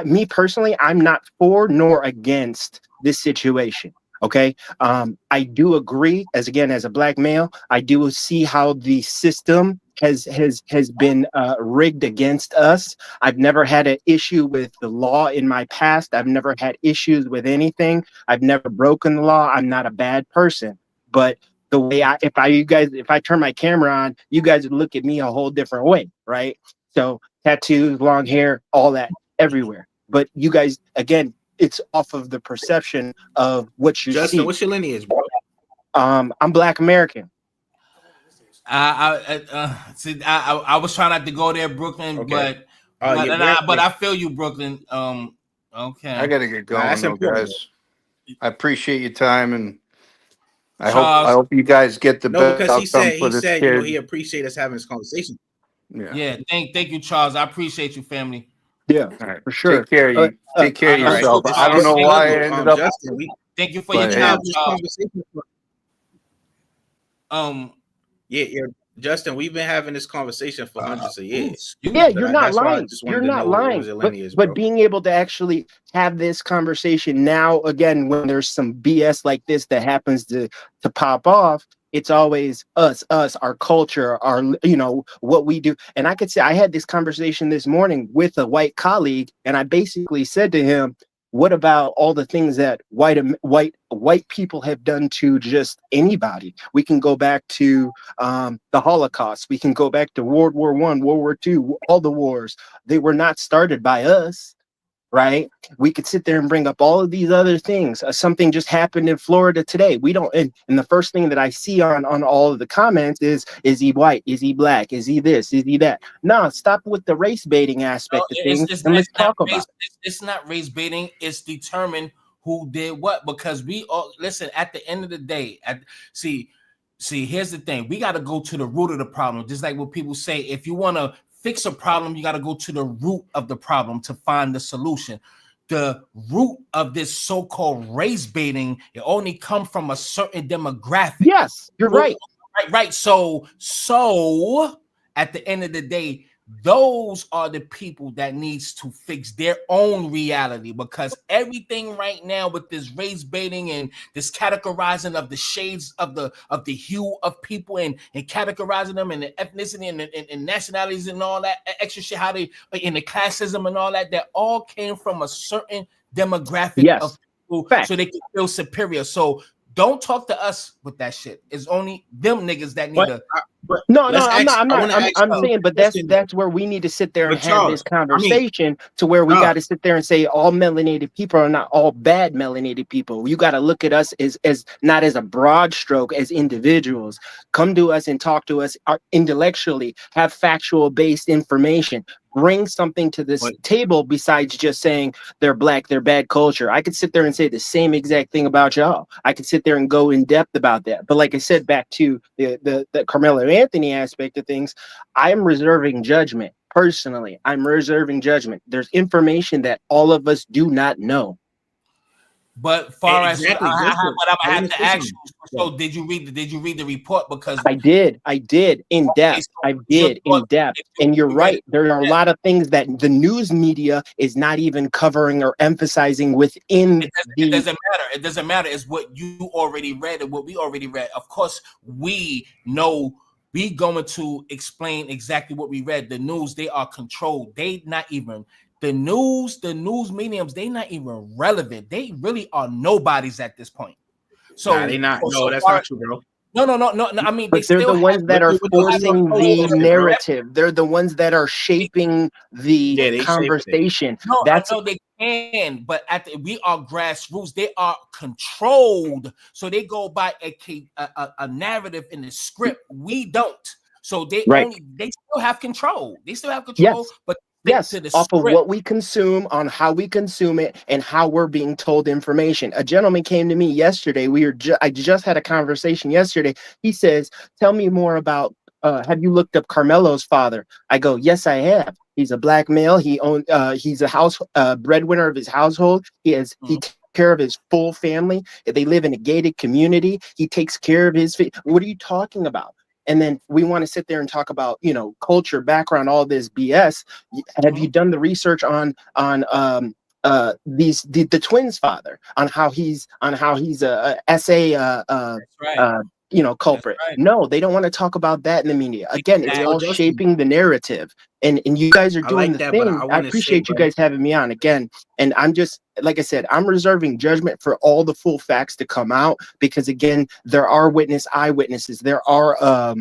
S10: Me personally, I'm not for nor against this situation. Okay. I do agree, as a black male, I do see how the system has been rigged against us. I've never had an issue with the law in my past. I've never had issues with anything. I've never broken the law. I'm not a bad person. But the way if I turn my camera on, you guys would look at me a whole different way, right? So tattoos, long hair, all that everywhere. But you guys, again, it's off of the perception of what you
S6: Justin,
S10: see.
S6: what's your lineage, bro?
S10: I'm Black American.
S2: See, I was trying not to go there, Brooklyn, but I feel you, Brooklyn. Okay,
S9: I gotta get going, though, guys. I appreciate your time, and I hope you guys get the best
S6: because
S9: outcome for this kid.
S6: You know, he appreciates us having this conversation.
S2: Yeah. Thank you, Charles. I appreciate you, family.
S10: Yeah,
S9: right.
S10: For sure.
S9: Take care. Take care of yourself. I don't know why I ended up.
S6: Justin,
S2: thank you for your time, Charles.
S6: Justin, we've been having this conversation for hundreds of years.
S10: Yeah, you're not lying. You're not lying. But being able to actually have this conversation now, again, when there's some BS like this that happens to pop off, it's always us, our culture, our, what we do. And I could say I had this conversation this morning with a white colleague, and I basically said to him, what about all the things that white people have done to just anybody? We can go back to the Holocaust. We can go back to World War I, World War II, all the wars. They were not started by us, right? We could sit there and bring up all of these other things. Something just happened in Florida today. We don't, and the first thing that I see on all of the comments is he white? Is he black? Is he this? Is he that? No, stop with the race baiting aspect of things, and let's talk about it.
S2: It's not race baiting. It's determine who did what, because we all listen. At the end of the day, see, here's the thing. We got to go to the root of the problem. Just like what people say, if you want to fix a problem, you got to go to the root of the problem to find the solution. The root of this so-called race baiting, it only come from a certain demographic.
S10: Yes, you're right.
S2: Right. So at the end of the day, those are the people that needs to fix their own reality, because everything right now with this race baiting and this categorizing of the shades of the hue of people and categorizing them and the ethnicity and nationalities and all that extra shit, how they in the classism and all that all came from a certain demographic of people. Fact. So they can feel superior. So don't talk to us with that shit. It's only them niggas that need
S10: I'm saying, but that's where we need to sit there and have this conversation, to where we got to sit there and say all melanated people are not all bad melanated people. You got to look at us as not as a broad stroke, as individuals. Come to us and talk to us intellectually, have factual based information. Bring something to this table besides just saying they're black, they're bad culture. I could sit there and say the same exact thing about y'all. I could sit there and go in depth about that. But like I said, back to the Karmelo Anthony aspect of things, I'm reserving judgment. Personally, I'm reserving judgment. There's information that all of us do not know.
S2: But far as what I have to ask you, so did you read the report? Because
S10: I did in depth. And you're right. There are a lot of things that the news media is not even covering or emphasizing within.
S2: It doesn't matter. It doesn't matter. It's what you already read and what we already read. Of course, we know. We going to explain exactly what we read. The news, they are controlled. They not even. The news mediums, they not even relevant. They really are nobodies at this point. So
S6: they not. No, that's not true, bro.
S2: No. I mean,
S10: but they're the ones that are forcing the narrative. They're the ones that are shaping the conversation.
S2: I know they can, but we are grassroots. They are controlled, so they go by a narrative in the script. We don't. So they still have control.
S10: Yes.
S2: But
S10: off of what we consume, on how we consume it, and how we're being told information. A gentleman came to me yesterday. I just had a conversation yesterday. He says, "Tell me more about
S12: have you looked up Carmelo's father? I go, yes, I have. He's a black male. He's a house breadwinner of his household. He takes care of his full family. They live in a gated community. He takes care of his. What are you talking about? And then we want to sit there and talk about, culture, background, all this BS. Have you done the research on the twins' father, on how he's a SA culprit?
S2: Right.
S12: No, they don't want to talk about that in the media. Again, it's all shaping the narrative, and you guys are doing the
S6: that, but
S12: thing. I
S6: want to say,
S12: appreciate you
S6: bro,
S12: guys having me on again, and I'm just, like I said, I'm reserving judgment for all the full facts to come out, because again, there are eyewitnesses, there are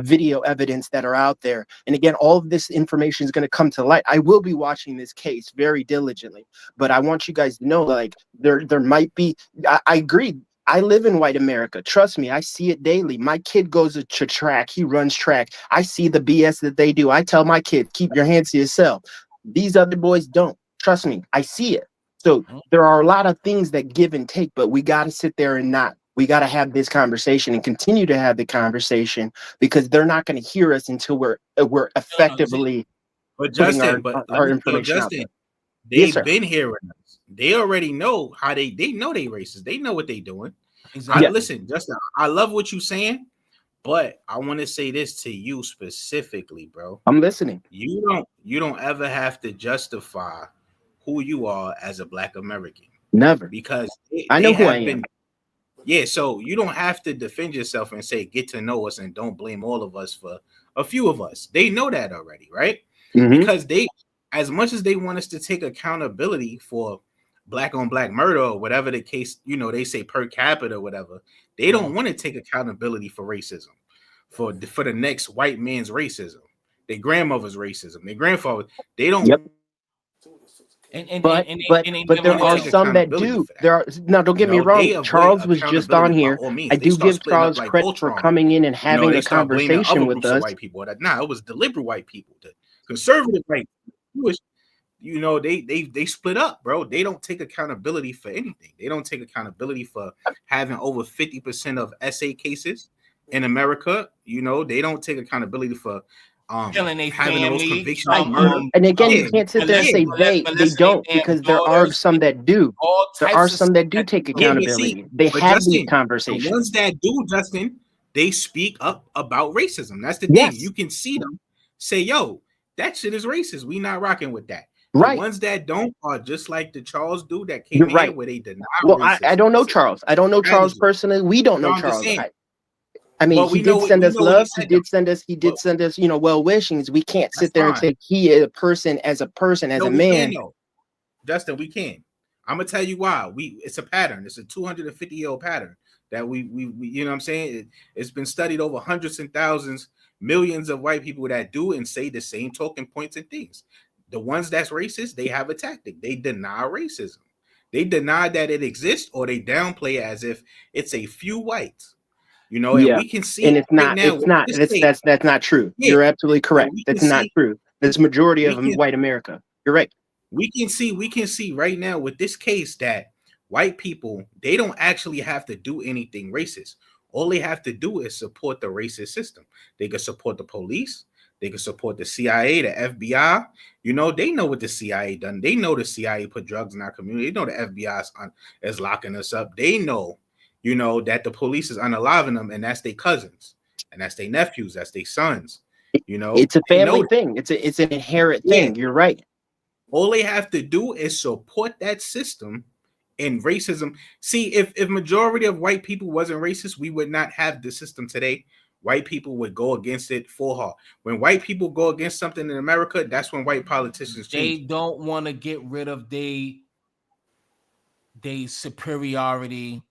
S12: video evidence that are out there, and again, all of this information is going to come to light. I will be watching this case very diligently, but I want you guys to know, like, there might be. I agree. I live in white America. Trust me, I see it daily. My kid goes to track. He runs track. I see the BS that they do. I tell my kid, keep your hands to yourself. These other boys don't. Trust me, I see it. So there are a lot of things that give and take, but we got to sit there and we got to have this conversation and continue to have the conversation, because they're not going to hear us until we're effectively putting our information out there.
S6: They've been hearing us. They already know how they know they racist. They know what they doing.
S2: Exactly.
S6: Listen, Justin, I love what you're saying, but I want to say this to you specifically, bro.
S12: I'm listening.
S6: You don't ever have to justify who you are as a Black American.
S12: Never.
S6: Because
S12: I know who I am.
S6: Yeah, so you don't have to defend yourself and say, get to know us and don't blame all of us for a few of us. They know that already, right?
S12: Mm-hmm.
S6: Because as much as they want us to take accountability for Black on Black murder or whatever the case, they say per capita or whatever, they don't want to take accountability for racism, for the next white man's racism, their grandmother's racism, their grandfather. They don't.
S12: Yep. But there are some that do. Don't get me wrong. Charles was just on here. I do give Charles credit for coming in and having a conversation with us.
S6: White people. Nah, it was deliberate white people, the conservative white Jewish. They split up, bro. They don't take accountability for anything. They don't take accountability for having over 50% of SA cases in America. They don't take accountability for
S2: killing a
S6: having
S2: family,
S6: those convictions of murder.
S12: And again, you can't sit there and say they don't, because there are some that do. There are some that do take accountability. They have these conversations.
S6: The ones that do, Justin, they speak up about racism. That's the thing. You can see them say, yo, that shit is racist. We not rocking with that.
S12: Right.
S6: The ones that don't are just like the Charles dude that came in here where they deny
S12: racism. I don't know Charles. I don't know Charles personally. We don't know Charles. I mean, he did send us love. He did send us, well wishings. We can't sit there and say he is a person, as a man.
S6: Justin, we can. I'm gonna tell you why. It's a pattern. It's a 250-year-old pattern that we you know what I'm saying? It's been studied over hundreds and thousands, millions of white people that do and say the same talking points and things. The ones that's racist, they have a tactic. They deny racism. They deny that it exists, or they downplay it as if it's a few whites. And we can see,
S12: and it's not. That's not true. Yeah. You're absolutely correct. That's not true. That's the majority of white America. You're right.
S6: We can see right now with this case that white people, they don't actually have to do anything racist. All they have to do is support the racist system. They can support the police. They can support the CIA, the FBI. They know what the CIA done. They know the CIA put drugs in our community. They know the FBI is locking us up. They know, that the police is unaliving them, and that's their cousins, and that's their nephews, that's their sons.
S12: It's a family thing. It's an inherent thing. You're right.
S6: All they have to do is support that system. And racism. See, if majority of white people wasn't racist, we would not have the system today. White people would go against it full hard. When white people go against something in America, that's when white politicians change.
S2: They don't want to get rid of their superiority.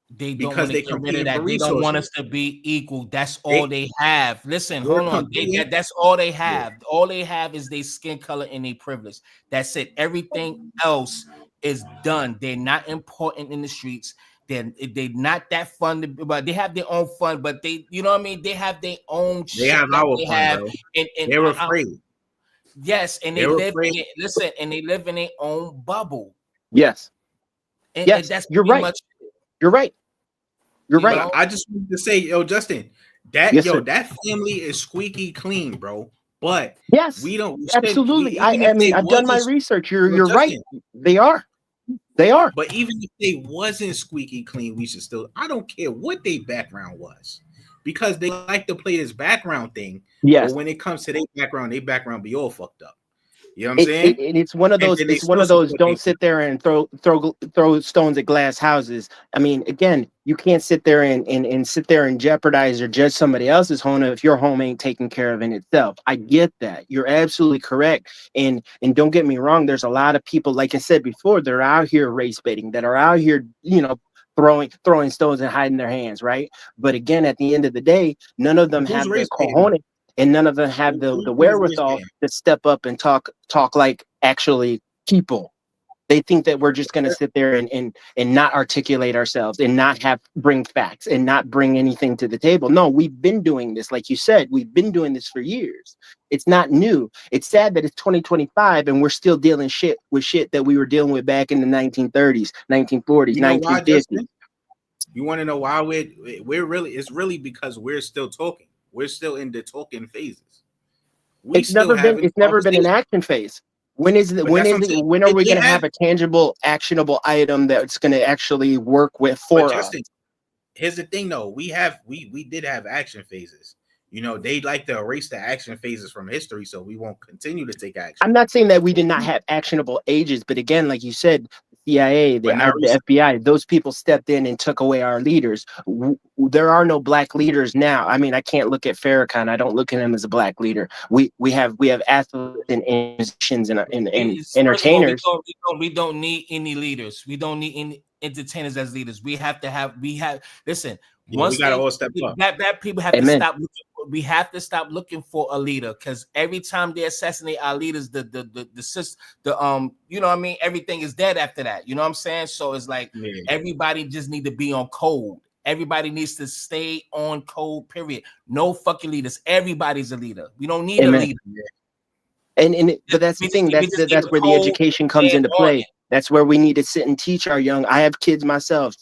S2: They don't want to get rid of that. They don't want us to be equal. That's all they have. Listen, hold on. That's all they have. Yeah. All they have is their skin color and their privilege. That's it. Everything else is done. They're not important in the streets. They're not that fun, but they have their own fun. But they, they have their own.
S6: They have our fun, bro. And they're afraid.
S2: Yes, and they live. Listen, and they live in their own bubble.
S12: Yes.
S2: And that's
S12: you're right. You're right. You're right.
S6: I just wanted to say, Justin, That
S12: Yes,
S6: yo,
S12: sir.
S6: that family is squeaky clean, bro. But
S12: Yes,
S6: we don't. We shouldn't.
S12: absolutely.
S6: Even
S12: I
S6: if
S12: mean,
S6: they
S12: I've done my
S6: wasn't,
S12: research.
S6: yo,
S12: You're right.
S6: Justin.
S12: They are. They are.
S6: But even if they wasn't squeaky clean, we should still. I don't care what their background was, because they like to play this background thing. But
S12: Yes.
S6: when it comes to their background be all fucked up. You know what I'm saying?
S12: It's one of
S6: And
S12: those.
S6: then they
S12: It's one
S6: still
S12: of those.
S6: support their
S12: Don't sit there and throw stones at glass houses. I mean, again, you can't sit there and sit there and jeopardize or judge somebody else's home if your home ain't taken care of in itself. I get that. You're absolutely correct. And don't get me wrong. There's a lot of people, like I said before, they're out here race baiting, that are out here, throwing stones and hiding their hands, right? But again, at the end of the day, none of them
S6: Who's
S12: have the
S6: race baiting?
S12: cojones, and none of them have the
S6: Who's race
S12: wherewithal
S6: baiting?
S12: to step up and talk like actually people. They think that we're just going to sit there and not articulate ourselves and not bring facts and not bring anything to the table. No, we've been doing this, like you said, we've been doing this for years. It's not new. It's sad that it's 2025 and we're still dealing with shit that we were dealing with back in the 1930s, 1940s,
S6: You know why,
S12: 1950s.
S6: Justin? You want to know why we're really? It's really because we're still talking. We're still in the talking phases. We
S12: It's
S6: still
S12: never been
S6: having
S12: it's never been an
S6: conversations.
S12: action phase. When is it
S6: But
S12: when
S6: that's what
S12: is
S6: I'm
S12: it
S6: saying.
S12: when are we
S6: They
S12: going to have a tangible, actionable item that's going to actually work
S6: But
S12: for us?
S6: Justin, here's the thing though. We did have action phases. You know, they like to erase the action phases from history, so we won't continue to take action.
S12: I'm not saying that we did not have actionable ages, but again, like you said, the CIA,
S6: But not
S12: the
S6: recently.
S12: FBI, those people stepped in and took away our leaders. There are no black leaders now. I mean, I can't look at Farrakhan. I don't look at him as a black leader. We have athletes and musicians and
S2: First of all,
S12: entertainers.
S2: we don't need any leaders. We don't need any entertainers as leaders. We have. Listen,
S6: Yeah, we gotta all step up.
S2: That people have to
S12: Amen.
S2: stop. We have to stop looking for a leader, because every time they assassinate our leaders, you know what I mean, everything is dead after that. You know what I'm saying? So it's like everybody just need to be on code. Everybody needs to stay on code. Period. No fucking leaders. Everybody's a leader. We don't need
S12: Amen.
S2: a leader.
S12: But that's the thing.
S2: We
S12: That's
S2: just need
S12: that's
S2: a
S12: where the
S2: code
S12: education comes
S2: and
S12: into
S2: on
S12: play.
S2: it.
S12: That's where we need to sit and teach our young. I have kids myself,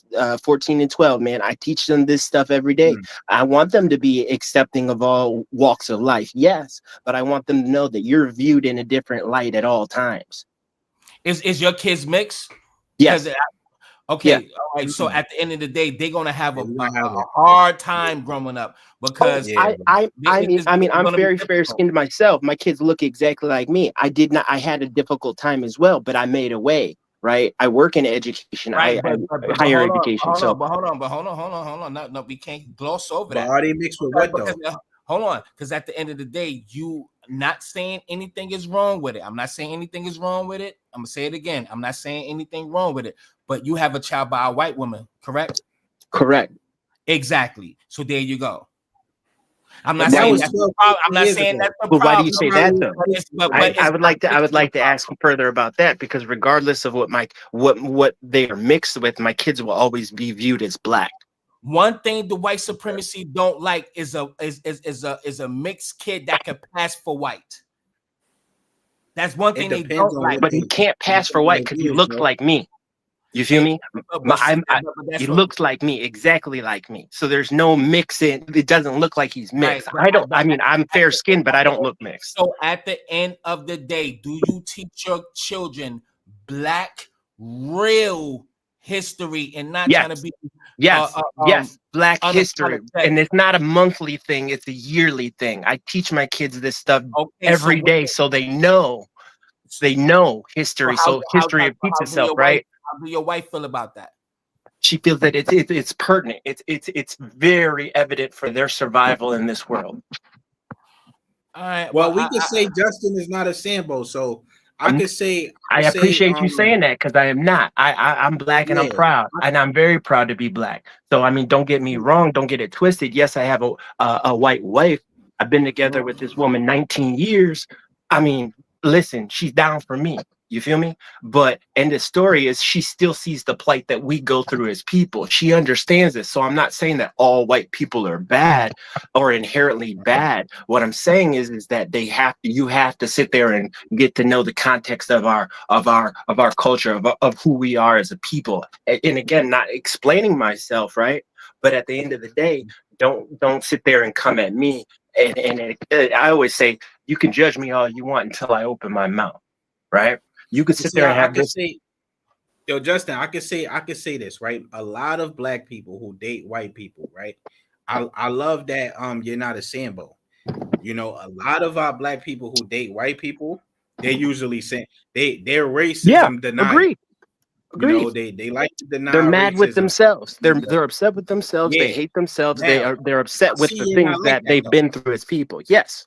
S12: 14 and 12. Man, I teach them this stuff every day. I want them to be accepting of all walks of life. Yes, but I want them to know that you're viewed in a different light at all times.
S2: Is your kids mixed?
S12: Yes.
S2: Okay.
S12: Yeah.
S2: All right. So at the end of the day, they're gonna have a
S6: a
S2: hard time growing up, because
S12: I mean, I'm very fair skinned myself. My kids look exactly like me. I had a difficult time as well, but I made a way. Right. I work in education.
S2: Right,
S12: I
S2: but
S12: higher
S2: hold on,
S12: education.
S2: hold on. No, we can't gloss over
S6: But
S2: that.
S6: are they mixed with what though?
S2: Hold on, because at the end of the day, you not saying anything is wrong with it. I'm not saying anything is wrong with it. I'm gonna say it again. I'm not saying anything wrong with it. But you have a child by a white woman, correct?
S12: Correct.
S2: Exactly. So there you go. I'm not
S6: But that
S2: saying
S6: was
S2: that's
S6: 12
S2: the problem. I'm not
S6: years
S2: saying
S6: ago.
S2: that's the
S12: But why do
S2: problem.
S12: you say that though?
S2: But
S12: I would like to ask further about that, because regardless of what they are mixed with, my kids will always be viewed as black.
S2: One thing the white supremacy don't like is a mixed kid that can pass for white. That's one thing they don't like.
S12: But he can't pass for white because he looks like me. You feel me? He looks like me, exactly like me. So there's no mixing. It doesn't look like he's mixed. I'm fair skinned, but I don't look mixed.
S2: So at the end of the day, do you teach your children black real history and not trying to be
S12: black history? And it's not a monthly thing, it's a yearly thing. I teach my kids this stuff every day, so they know history. So history repeats itself, right?
S2: How do your wife feel about that?
S12: She feels that it's pertinent. It's very evident for their survival in this world.
S2: All right.
S6: Well, we can say Justin is not a Sambo, so I could say
S12: I appreciate you saying that, because I am not. I'm black and I'm proud, and I'm very proud to be black. So I mean, don't get me wrong, don't get it twisted. Yes, I have a white wife. I've been together with this woman 19 years. I mean, listen, she's down for me. You feel me? And the story is, she still sees the plight that we go through as people. She understands this. So I'm not saying that all white people are bad or inherently bad. What I'm saying is that you have to sit there and get to know the context of our culture, of who we are as a people. And again, not explaining myself, right? But at the end of the day, Don't sit there and come at me. And I always say, you can judge me all you want until I open my mouth, right? You can sit
S6: See,
S12: there and
S6: I
S12: have
S6: could
S12: this.
S6: say, yo, Justin, I could say this, right? A lot of black people who date white people, right? I love that you're not a Sambo. You know, a lot of our black people who date white people, they usually say they're
S12: Yeah,
S6: racism deniers.
S12: agreed.
S6: You know,
S12: Agreed.
S6: they like to
S12: They're
S6: deny
S12: mad with
S6: racism.
S12: themselves. They're upset with themselves. They
S6: Yeah.
S12: hate themselves.
S6: Now,
S12: They're
S6: I
S12: upset with
S6: see
S12: the
S6: you're
S12: things
S6: not like
S12: that
S6: that
S12: they've
S6: though.
S12: been through as people. Yes,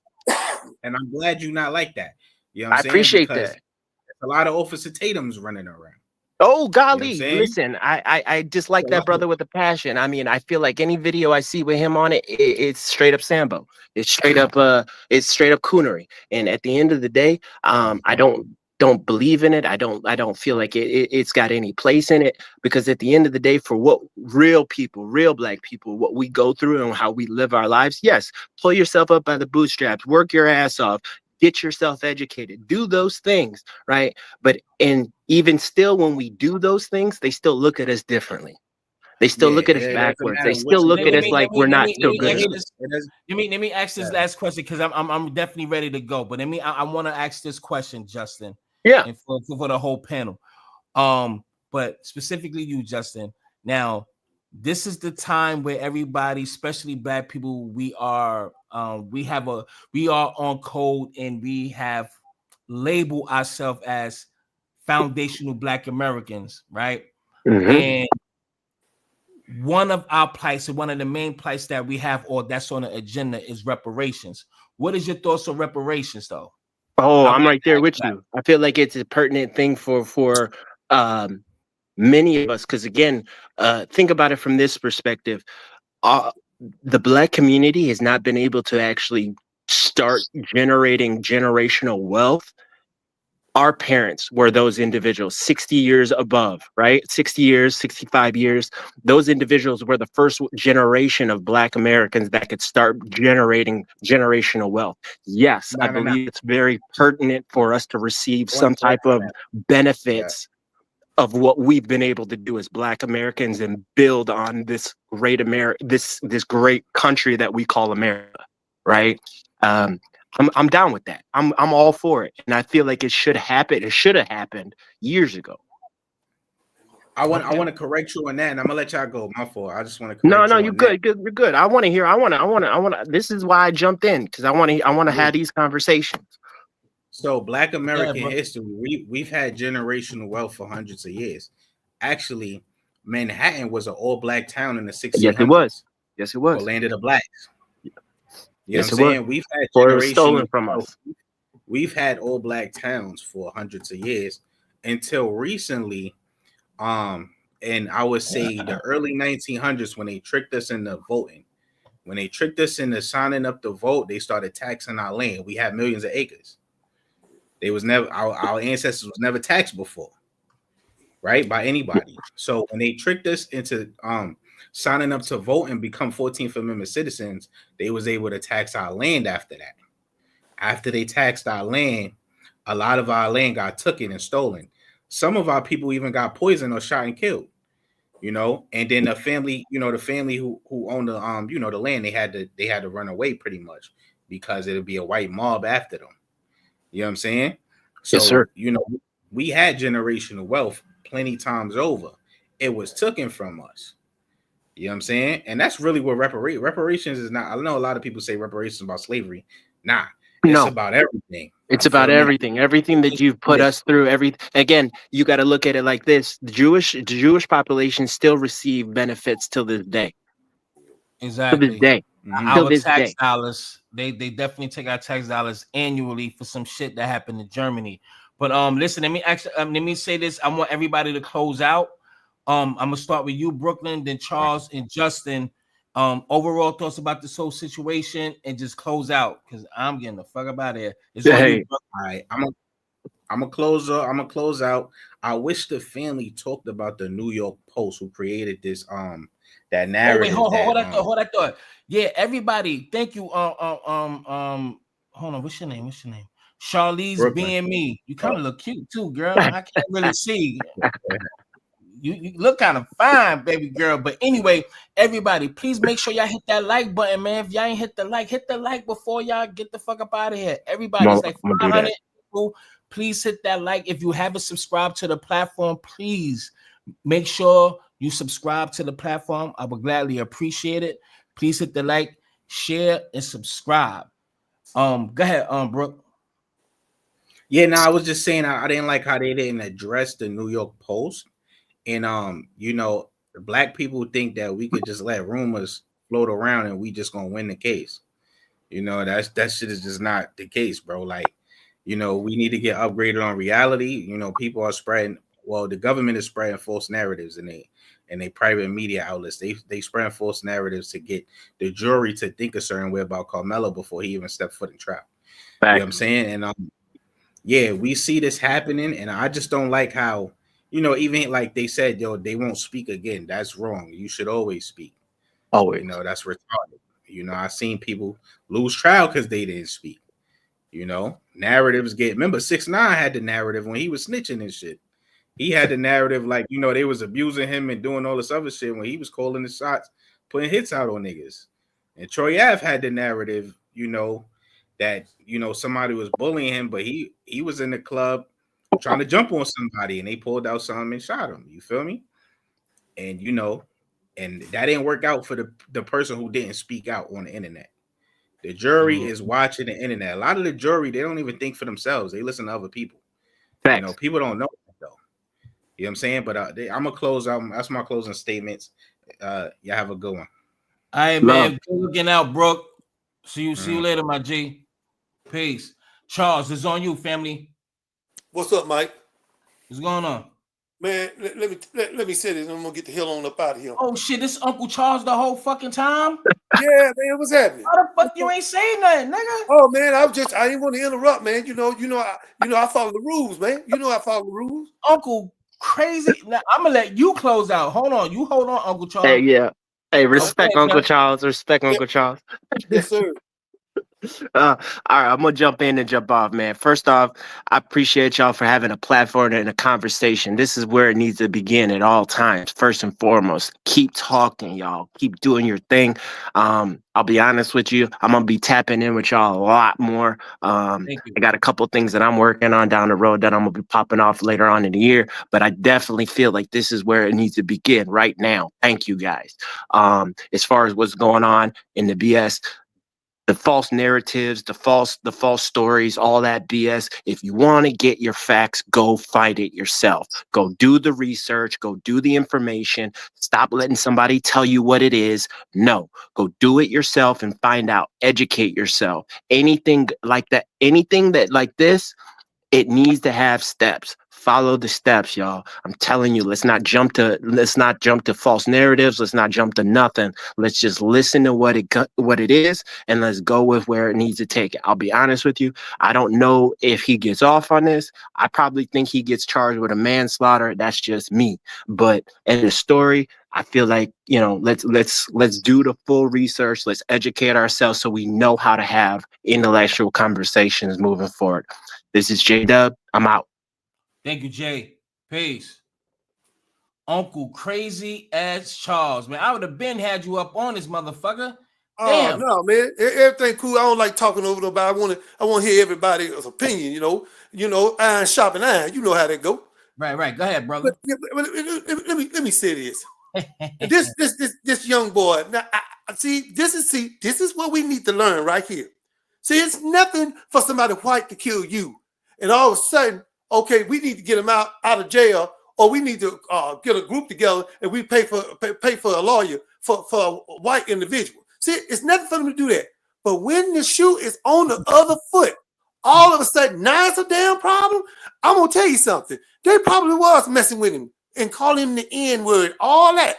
S6: And I'm glad you're not like that. You know what
S12: I
S6: I'm saying?
S12: appreciate
S6: Because
S12: that.
S6: there's a lot of Officer Tatum's running around.
S12: Oh
S6: You know what I'm
S12: golly,
S6: saying?
S12: listen, I dislike
S6: So,
S12: that brother with a passion. I mean, I feel like any video I see with him on it, it's straight up Sambo. It's straight up coonery. And at the end of the day, I don't believe in it. I don't feel like it's got any place in it, because at the end of the day, for what real people, real black people, what we go through and how we live our lives, yes, pull yourself up by the bootstraps, work your ass off, get yourself educated, do those things, right? But and even still, when we do those things, they still look at us differently. They still
S6: yeah,
S12: look at us
S6: it doesn't
S12: backwards. They
S6: matter what
S12: still
S6: you
S12: look
S2: Let
S12: at
S2: me,
S6: do.
S2: let
S12: us
S2: me,
S12: like
S2: let
S12: we're
S2: me, let
S12: not
S2: me, let
S12: still
S2: me
S12: good
S2: ask
S6: It,
S12: enough.
S2: this.
S6: it does,
S2: Let me ask this
S6: yeah.
S2: last question, because I'm definitely ready to go. But I want to ask this question, Justin,
S12: Yeah.
S2: and for the whole panel. But specifically you, Justin. Now, this is the time where everybody, especially black people, we are on code, and we have labeled ourselves as foundational Black Americans, right?
S12: Mm-hmm.
S2: And one of our plights, and one of the main plights that we have, or that's on the agenda, is reparations. What is your thoughts on reparations, though?
S12: Oh,
S2: I would
S12: I'm
S2: like
S12: right
S2: to
S12: there
S2: ask
S12: with
S2: that.
S12: you. I feel like it's a pertinent thing for um, many of us, because again, think about it from this perspective. Uh, the black community has not been able to actually start generating generational wealth. Our parents were those individuals 60 years above, right? 60 years, 65 years. Those individuals were the first generation of black Americans that could start generating generational wealth. Yes, I
S6: No.
S12: believe it's very pertinent for us to receive
S6: I want
S12: some
S6: to correct
S12: type of
S6: that. Yeah.
S12: benefits of what we've been able to do as black Americans and build on this great this great country that we call America, right? Um, I'm down with that. I'm all for it, and I feel like it should happen. It should have happened years ago.
S6: I
S2: Okay.
S6: want to correct you on that, and I'm gonna let y'all go. My fault. I just want to
S12: No,
S6: correct
S12: no,
S6: you
S12: you're
S6: on that.
S12: good. Good, you're good. I want to hear. I want to. This is why I jumped in, because I want to
S6: Yeah.
S12: have these conversations.
S6: So, Black
S2: Yeah,
S6: American
S2: bro.
S6: history, we've had generational wealth for hundreds of years. Actually, Manhattan was an all black town in the
S12: Yes, it was.
S6: 1600s
S12: Yes, it
S6: called
S12: was.
S6: Land of the Blacks. You know what
S12: Yes,
S6: I'm
S12: it was.
S6: saying? We've had
S12: Or it was
S6: generational
S12: stolen from
S6: wealth.
S12: us.
S6: We've had all black towns for hundreds of years until recently. And I would say the early 1900s, when they tricked us into voting. When they tricked us into signing up to vote, they started taxing our land. We had millions of acres. They was never our ancestors was never taxed before, right? By anybody. So when they tricked us into signing up to vote and become 14th Amendment citizens, they was able to tax our land after that. After they taxed our land, a lot of our land got taken and stolen. Some of our people even got poisoned or shot and killed. You know, and then the family, the family who owned the the land, they had to run away pretty much because it'll be a white mob after them. You know what I'm saying?
S12: Yes,
S6: So,
S12: sir.
S6: we had generational wealth plenty times over. It was taken from us. You know what I'm saying? And that's really what reparations is not. I know a lot of people say reparations about slavery. Nah, it's
S12: No.
S6: about everything.
S12: It's
S6: You
S12: about
S6: feel me?
S12: everything that you've put
S6: Yeah.
S12: us through. Again, you got to look at it like this: the Jewish population still receive benefits till this day. Till this
S2: Exactly.
S12: day.
S6: Mhm.
S12: Till
S2: Our
S12: this
S2: tax
S12: day.
S2: dollars, they definitely take our tax dollars annually for some shit that happened in Germany. But listen, let me say this. I want everybody to close out. I'm gonna start with you, Brooklyn, then Charles and Justin. Overall thoughts about this whole situation, and just close out, because I'm getting the fuck up out of here. It's on you,
S12: Hey,
S2: Brooklyn.
S6: All right, I'm gonna close up. I'm gonna close out. I wish the family talked about the New York Post who created this that
S2: Oh wait,
S6: narrative that
S2: hold that thought. Yeah, everybody, thank you. Hold on, what's your name? Charlize
S6: Brooklyn.
S2: being me. You kind
S6: Oh,
S2: of look cute too, girl. I can't really see. you look kind of fine, baby girl. But anyway, everybody, please make sure y'all hit that like button, man. If y'all ain't hit the like before y'all get the fuck up out of here. Everybody, it's like
S12: I'm gonna do
S2: 500
S12: that.
S2: people. Please hit that like. If you haven't subscribed to the platform, please make sure you subscribe to the platform. I would gladly appreciate it. Please hit the like, share, and subscribe. Go ahead, Brooke.
S6: Yeah, no, I was just saying I didn't like how they didn't address the New York Post. And you know, the black people think that we could just let rumors float around and we just gonna win the case. You know, that shit is just not the case, bro. Like, you know, we need to get upgraded on reality. You know, people are spreading, well, the government is spreading false narratives and they private media outlets. They spreading false narratives to get the jury to think a certain way about Karmelo before he even stepped foot in trial. You know what I'm saying? And yeah, we see this happening, and I just don't like how, you know, even like they said, yo, they won't speak again. That's wrong. You should always speak.
S12: Always.
S6: You know, that's retarded. You know, I've seen people lose trial because they didn't speak. You know, narratives get. Remember, 6ix9ine had the narrative when he was snitching and shit. He had the narrative like, you know, they was abusing him and doing all this other shit when he was calling the shots, putting hits out on niggas. And Troy Ave had the narrative, you know, that, you know, somebody was bullying him, but he was in the club trying to jump on somebody and they pulled out something and shot him. You feel me? And you know, and that didn't work out for the person who didn't speak out on the internet. The jury is watching the internet. A lot of the jury, they don't even think for themselves. They listen to other people.
S12: Facts.
S6: You know, people don't know that though. You know what I'm saying? But I'm gonna close out. That's my closing statements. Y'all have a good one.
S2: All right, man. Good looking out, Brooke. See you later, my G. Peace. Charles, it's on you, family.
S13: What's up, Mike?
S2: What's going on?
S13: Man, let me say this, and I'm gonna get the hell on up out of here.
S2: Oh shit, this Uncle Charles the whole fucking time?
S13: Yeah, man, what's happening?
S2: How the fuck you ain't saying nothing, nigga?
S13: Oh man, I didn't want to interrupt, man. I follow the rules, man. You know I follow the rules.
S2: Uncle Crazy. Now I'm gonna let you close out. Hold on, Uncle Charles.
S12: Hey, yeah. Hey, respect
S2: Okay,
S12: Uncle
S2: man.
S12: Charles. Respect Uncle Charles.
S13: Yes, sir.
S12: All right, I'm gonna jump in and jump off, man. First off, I appreciate y'all for having a platform and a conversation. This is where it needs to begin at all times. First and foremost, keep talking, y'all. Keep doing your thing. I'll be honest with you, I'm gonna be tapping in with y'all a lot more. I got a couple things that I'm working on down the road that I'm gonna be popping off later on in the year, but I definitely feel like this is where it needs to begin right now. Thank you guys. As far as what's going on in the BS, the false narratives, the false stories, all that BS. If you want to get your facts, go find it yourself. Go do the research, go do the information. Stop letting somebody tell you what it is. No, go do it yourself and find out. Educate yourself. Anything like that, like this, it needs to have steps. Follow the steps, y'all. I'm telling you, let's not jump to false narratives. Let's not jump to nothing. Let's just listen to what it is, and let's go with where it needs to take it. I'll be honest with you. I don't know if he gets off on this. I probably think he gets charged with a manslaughter. That's just me. But in the story, I feel like, you know, let's do the full research. Let's educate ourselves so we know how to have intellectual conversations moving forward. This is J-Dub. I'm out.
S2: Thank you, Jay. Peace. Uncle Crazy Ass Charles, man. I would have been had you up on this motherfucker.
S13: Oh
S2: Damn.
S13: no, man. Everything cool. I don't like talking over nobody. I want to hear everybody's opinion, you know, iron sharpen iron. You know how that go.
S2: Right. Go ahead, brother.
S13: Let me say this. this young boy. Now, this is what we need to learn right here. See, it's nothing for somebody white to kill you, and all of a sudden, okay, we need to get him out of jail, or we need to get a group together and we pay for a lawyer for a white individual. See, it's nothing for them to do that. But when the shoe is on the other foot, all of a sudden, now it's a damn problem. I'm gonna tell you something. They probably was messing with him and calling him the N-word, all that,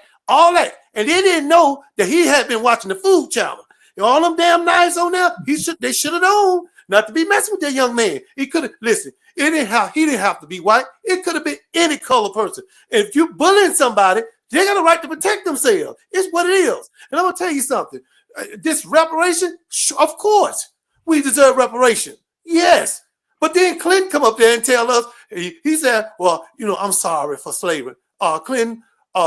S13: and they didn't know that he had been watching the Food Channel. And all them damn knives on there, they should have known not to be messing with that young man. He could have listen. He didn't have to be white. It could have been any color person. And if you bullying somebody, they got a right to protect themselves. It's what it is. And I'm gonna tell you something. This reparation, of course, we deserve reparation. Yes. But then Clinton come up there and tell us, he said, well, you know, I'm sorry for slavery. Clinton,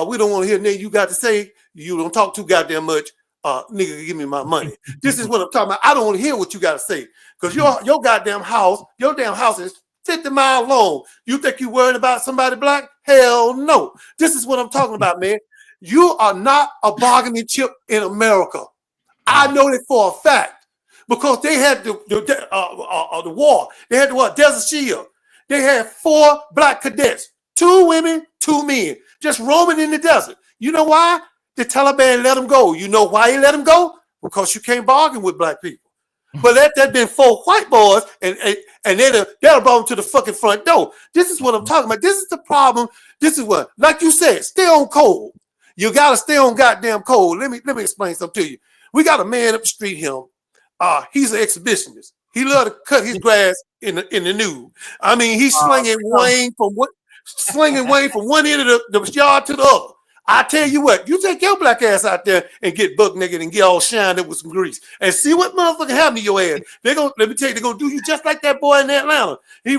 S13: we don't want to hear nothing you got to say. You don't talk too goddamn much. Nigga, give me my money. This is what I'm talking about. I don't want to hear what you got to say. Because your goddamn house, your damn house is 50 miles long. You think you worried about somebody black? Hell no. This is what I'm talking about, man. You are not a bargaining chip in America. I know that for a fact. Because they had the war. They had the what? Desert Shield. They had 4 black cadets. 2 women, 2 men. Just roaming in the desert. You know why? The Taliban let them go. You know why he let them go? Because you can't bargain with black people. But let that been 4 white boys, and they'd have brought them to the fucking front door. This is what I'm talking about. This is the problem. This is what, like you said, stay on code. You gotta stay on goddamn code. Let me explain something to you. We got a man up the street here. He's an exhibitionist. He love to cut his grass in the nude. I mean, he's slinging Wayne from one end of the yard to the other. I tell you what, you take your black ass out there and get buck naked and get all shined up with some grease and see what motherfucker happened to your ass. Let me tell you, they're gonna do you just like that boy in Atlanta. He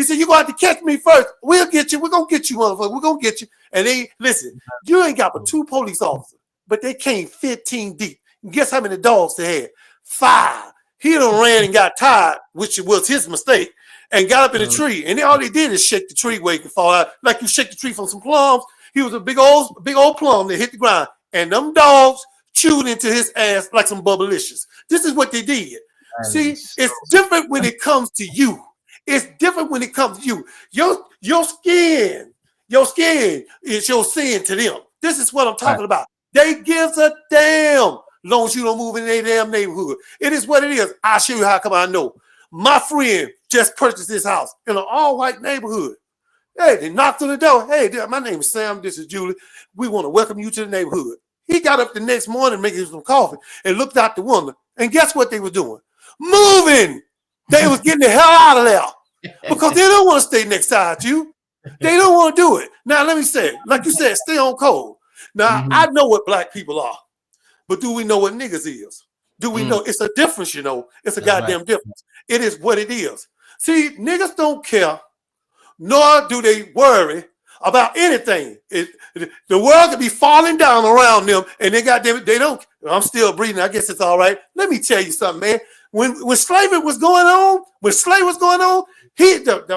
S13: said, you're gonna have to catch me first. We'll get you. We're gonna get you, motherfucker. We're gonna get you. And they listen, you ain't got but 2 police officers, but they came 15 deep. And guess how many dogs they had? 5. He done ran and got tired, which was his mistake, and got up in the tree. And all they did is shake the tree where he could fall out, like you shake the tree from some plums. He was a big old plum that hit the ground, and them dogs chewed into his ass like some bubblicious. This is what they did. See, it's different when it comes to you. It's different when it comes to you. Your skin is your sin to them. This is what I'm talking about. They gives a damn long as you don't move in their damn neighborhood. It is what it is. I'll show you how come I know. My friend just purchased this house in an all-white neighborhood. Hey, they knocked on the door. Hey, my name is Sam. This is Julie. We want to welcome you to the neighborhood. He got up the next morning making some coffee and looked out the window. And guess what they were doing? Moving. They was getting the hell out of there because they don't want to stay next side to you. They don't want to do it. Now, let me say, like you said, stay on code. Now, I know what black people are, but do we know what niggas is? Do we know? It's a difference, you know. It's a goddamn difference. It is what it is. See, niggas don't care, nor do they worry about anything. The world could be falling down around them, and they don't. I'm still breathing. I guess it's all right. Let me tell you something, man. When slavery was going on, the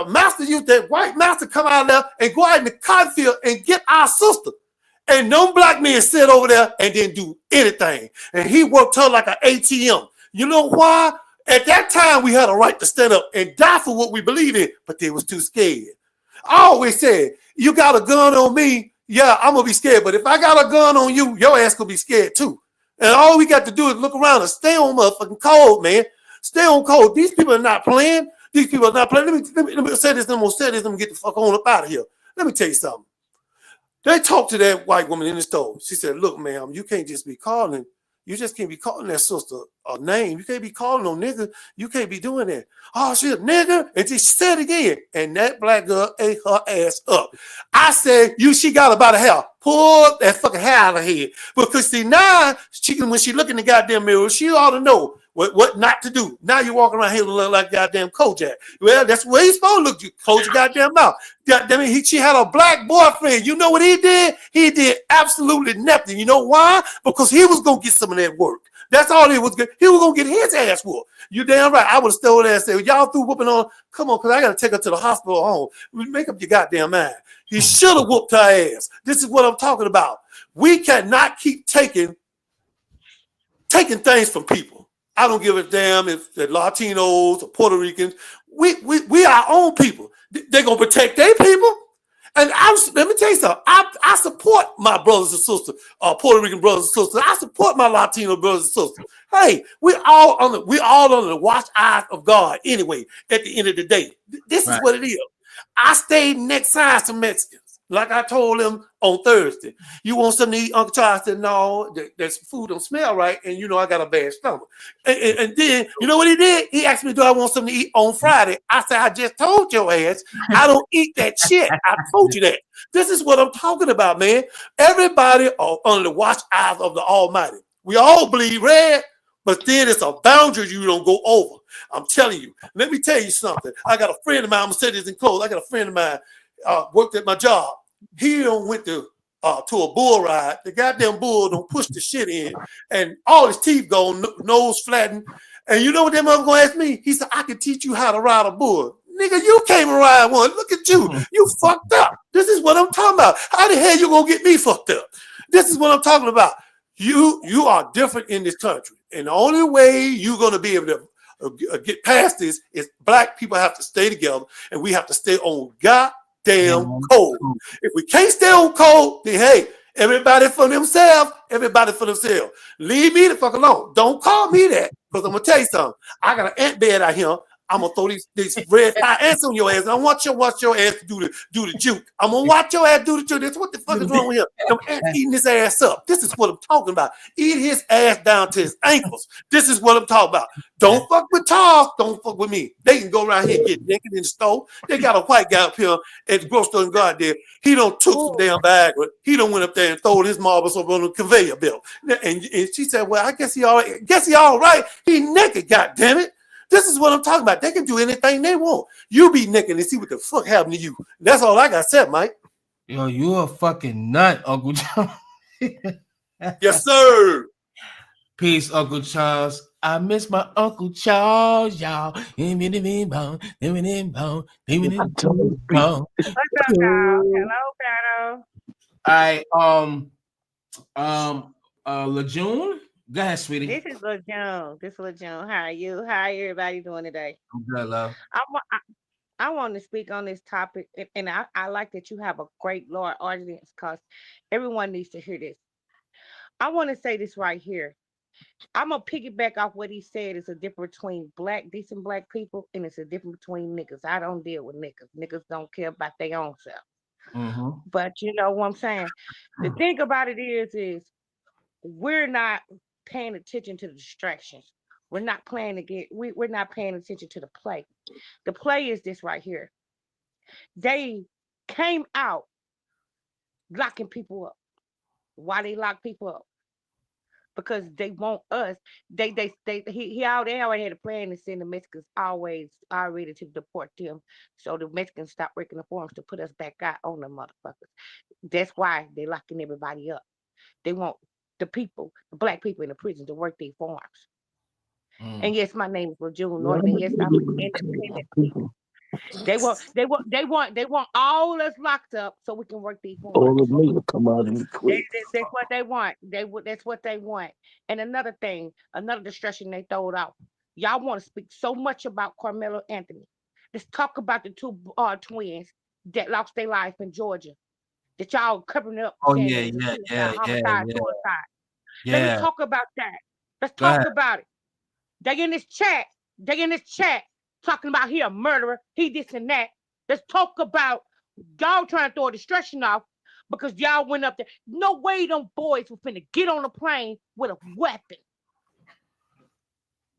S13: master used that white master come out there and go out in the cotton field and get our sister. And no black men sit over there and didn't do anything. And he worked her like an ATM. You know why? At that time, we had a right to stand up and die for what we believe in, but they was too scared. I always said, you got a gun on me, yeah, I'm going to be scared. But if I got a gun on you, your ass going to be scared too. And all we got to do is look around and stay on motherfucking cold, man. Stay on cold. These people are not playing. These people are not playing. Let me say this. I'm going to say this. I'm going to get the fuck on up out of here. Let me tell you something. They talked to that white woman in the store. She said, look, ma'am, you can't just be calling. You just can't be calling that sister a name. You can't be calling no nigga. You can't be doing that. Oh, she a nigga. And she said it again. And that black girl ate her ass up. I said, she got about a hair. Pull that fucking hair out of her head. Because see, now, when she look in the goddamn mirror, she ought to know what not to do. Now you walking around here looking like goddamn Kojak. Well, that's where he's supposed to look. You close your goddamn mouth. Goddamn it, she had a black boyfriend. You know what he did? He did absolutely nothing. You know why? Because he was going to get some of that work. That's all he was going to. He was going to get his ass whooped. You damn right. I would have stolen that and said, y'all through whooping on. Come on, because I got to take her to the hospital or home. Make up your goddamn mind. He should have whooped her ass. This is what I'm talking about. We cannot keep taking things from people. I don't give a damn if they're Latinos or Puerto Ricans. We our own people. They're going to protect their people. And let me tell you something. I support my brothers and sisters, Puerto Rican brothers and sisters. I support my Latino brothers and sisters. Hey, we all under the watch eyes of God anyway, at the end of the day. This is what it is. I stayed next side to Mexicans. Like I told him on Thursday, you want something to eat? Uncle Charles said, no, that food don't smell right. And, I got a bad stomach. And then, you know what he did? He asked me, do I want something to eat on Friday? I said, I just told your ass, I don't eat that shit. I told you that. This is what I'm talking about, man. Everybody are under the watch eyes of the Almighty. We all bleed red, but then it's a boundary you don't go over. I'm telling you. Let me tell you something. I got a friend of mine. I'm going to say this in close. I got a friend of mine worked at my job. he don't went to a bull ride. The goddamn bull don't push the shit in, and all his teeth gone, nose flattened. And you know what that mother gonna ask me? He said, "I can teach you how to ride a bull." Nigga, you can't ride one. Look at you. You fucked up. This is what I'm talking about. How the hell you gonna get me fucked up? This is what I'm talking about. You are different in this country, and the only way you're gonna be able to get past this is black people have to stay together, and we have to stay on goddamn code. If we can't stay on code, then hey, everybody for themselves, everybody for themselves. Leave me the fuck alone. Don't call me that, because I'm gonna tell you something. I got an ant bed out here. I'm gonna throw these red fire ants on your ass, and I want you to watch your ass do the juke. I'm gonna watch your ass do the juke. That's what the fuck is wrong with him? Them ants eating his ass up. This is what I'm talking about. Eat his ass down to his ankles. This is what I'm talking about. Don't fuck with Charles. Don't fuck with me. They can go around here and get naked in the store. They got a white guy up here at the grocery store and go out there. He don't took some damn Viagra. He don't went up there and throw his marbles over on the conveyor belt. And she said, "Well, I guess he all right. Guess he all right. He naked. God damn it." This is what I'm talking about. They can do anything they want. You be naked and see what the fuck happened to you. That's all I got said, Mike.
S2: Yo, you a fucking nut, Uncle Charles.
S13: Yes, sir.
S2: Peace, Uncle Charles. I miss my Uncle Charles, y'all.
S14: What's up, Kyle? Hello, Pato.
S2: LeJune, go ahead, sweetie.
S14: This is LeJune. How are you? How everybody doing today?
S2: I'm good, love.
S14: I want to speak on this topic, and I like that you have a great large audience because everyone needs to hear this. I want to say this right here. I'm gonna piggyback off what he said. It's a difference between decent black people, and it's a difference between niggas. I don't deal with niggas. Niggas don't care about their own self.
S2: Mm-hmm.
S14: But you know what I'm saying? The thing about it is we're not paying attention to the distractions. We're not we're not paying attention to the play. The play is this right here. They came out locking people up. Why they lock people up? Because they want us. He already had a plan to send the Mexicans always already to deport them. So the Mexicans stopped working the farms to put us back out on the motherfuckers. That's why they locking everybody up. They want the black people in the prison to work their farms. And yes, my name is LeJune Norton, and yes, I'm an independent people. They want all us locked up so we can work these farms.
S10: All of me will come out and quit.
S14: That's what they want. That's what they want. And another distraction they throwed out. Y'all want to speak so much about Karmelo Anthony. Let's talk about the two twins that lost their life in Georgia. That y'all covering up.
S2: Oh
S14: yeah. Suicide. Let's talk about that. Let's talk about it. They in this chat talking about he a murderer, he this and that. Let's talk about y'all trying to throw a distraction off because y'all went up there. No way them boys were finna get on a plane with a weapon.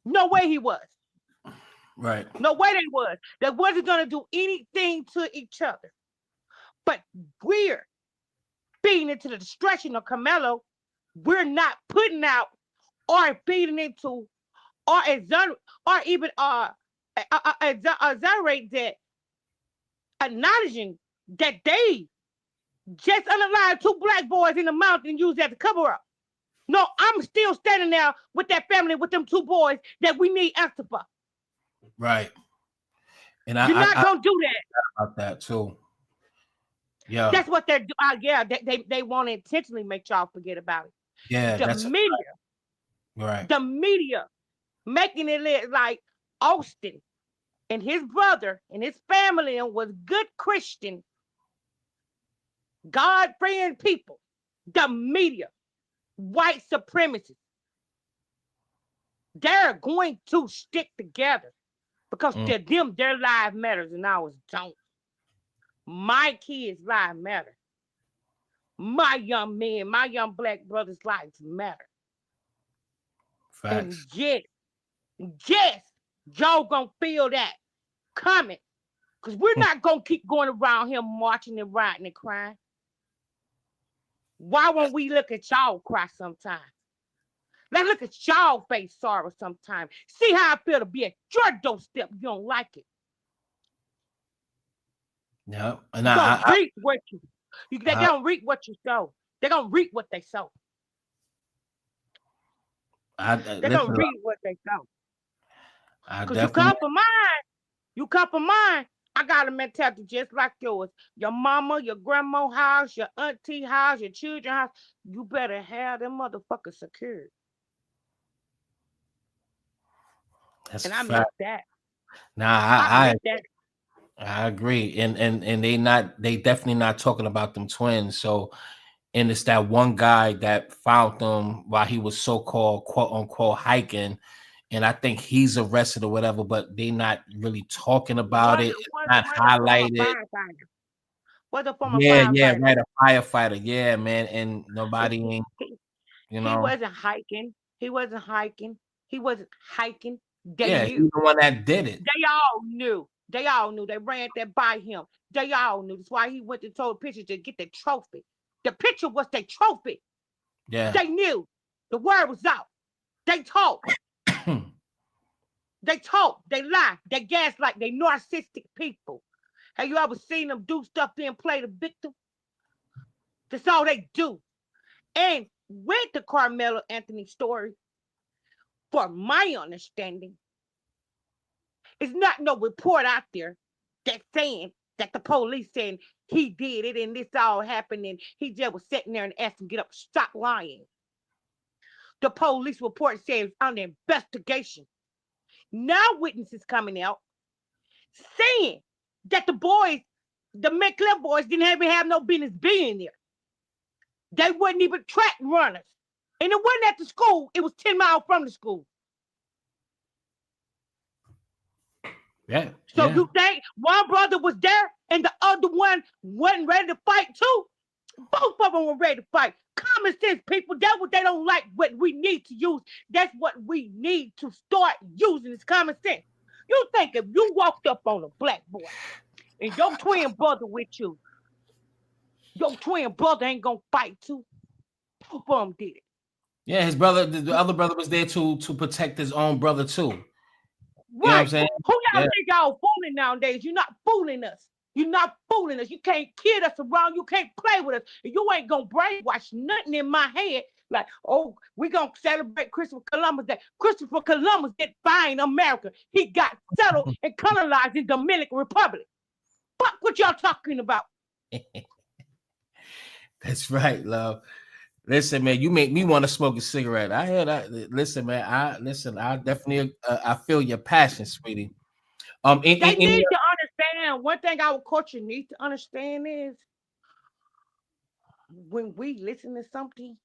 S14: No way he was.
S2: Right.
S14: No way they was. They wasn't gonna do anything to each other. But we're feeding into the distraction of Karmelo. We're not putting out or feeding into or even exaggerate that, acknowledging that they just unalive two black boys in the mountain and use that to cover up. No, I'm still standing there with that family, with them two boys that we need answer for.
S2: Right. And
S14: you're not gonna do that.
S2: About that too. Yeah.
S14: That's what they're doing. They want to intentionally make y'all forget about it.
S2: Yeah.
S14: The media.
S2: Right.
S14: The media making it look like Austin and his brother and his family was good Christian, God-fearing people. The media, white supremacists, they're going to stick together because to them, their life matters and ours don't. My kids' life matter. My young men, my young black brothers' lives matter.
S2: Facts.
S14: And yes, y'all gonna feel that coming. Because we're not gonna keep going around here marching and rioting and crying. Why won't we look at y'all cry sometime? Let's look at y'all face sorrow sometime. See how I feel to be at your doorstep. You don't like it.
S2: Yeah. And
S14: They don't reap what you sow. They're gonna reap what they sow. They're gonna reap what they sow. Because you come for mine. You come for mine. I got a mentality just like yours. Your mama, your grandma house, your auntie house, your children house. You better have them motherfuckers secured.
S2: That's
S14: And
S2: a
S14: I meant
S2: fact.
S14: that.
S2: Nah,
S14: I meant that.
S2: I agree. And they definitely not talking about them twins. So, and it's that one guy that found them while he was so-called quote unquote hiking. And I think he's arrested or whatever, but they not really talking about it. It's not highlighted.
S14: Was a former
S2: Yeah,
S14: firefighter.
S2: right. A firefighter. Yeah, man. And nobody ain't,
S14: He wasn't hiking. He wasn't hiking. He wasn't hiking. They
S2: Yeah, he's
S14: knew.
S2: the one that did it.
S14: They all knew. They all knew. They ran that by him. They all knew. That's why he went to told pictures to get the trophy. The picture was their trophy.
S2: Yeah.
S14: They knew. The word was out. They talked. They talk, they lie, they gaslight, they narcissistic people. Have you ever seen them do stuff then play the victim? That's all they do. And with the Karmelo Anthony story, for my understanding, it's not no report out there that's saying that the police saying he did it and this all happened and he just was sitting there and asked him to get up, stop lying. The police report says under investigation. Now witnesses coming out saying that the boys, the McClellan boys, didn't even have no business being there. They weren't even track runners. And it wasn't at the school. It was 10 miles from the school.
S2: Yeah.
S14: So you think one brother was there and the other one wasn't ready to fight too? Both of them were ready to fight. Common sense, people. That's what they don't like, what we need to use. That's what we need to start using is common sense. You think if you walked up on a black boy and your twin brother with you, your twin brother ain't gonna fight too? Both of them did it.
S2: Yeah, his brother, the other brother was there to protect his own brother too.
S14: Right.
S2: You know what I'm saying?
S14: Who y'all think y'all fooling nowadays? You're not fooling us. You're not fooling us. You can't kid us around. You can't play with us. You ain't gonna brainwash nothing in my head. Like, oh, we gonna celebrate Christopher Columbus Day. Christopher Columbus did fine America. He got settled and colonized in Dominican Republic. Fuck what y'all talking about?
S2: That's right, love. Listen, man, you make me want to smoke a cigarette. I hear that. Listen, man, I definitely I feel your passion, sweetie.
S14: They need to understand. One thing our culture needs to understand is when we listen to something,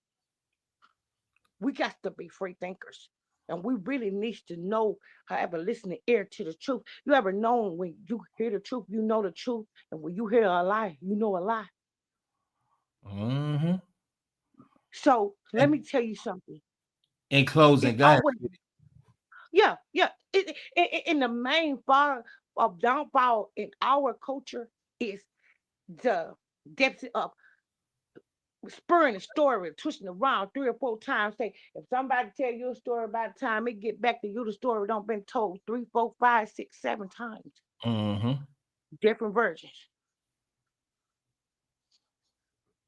S14: we got to be free thinkers. And we really need to know, however, listen to ear to the truth. You ever known when you hear the truth, you know the truth. And when you hear a lie, you know a lie.
S2: Mm-hmm.
S14: So let me tell you something.
S2: In closing, guys.
S14: Yeah. In the main part of downfall in our culture is the depth of spurring a story, twisting around 3 or 4 times. Say, if somebody tell you a story, by the time it get back to you, the story don't been told 3, 4, 5, 6, 7 times.
S2: Mm-hmm.
S14: Different versions.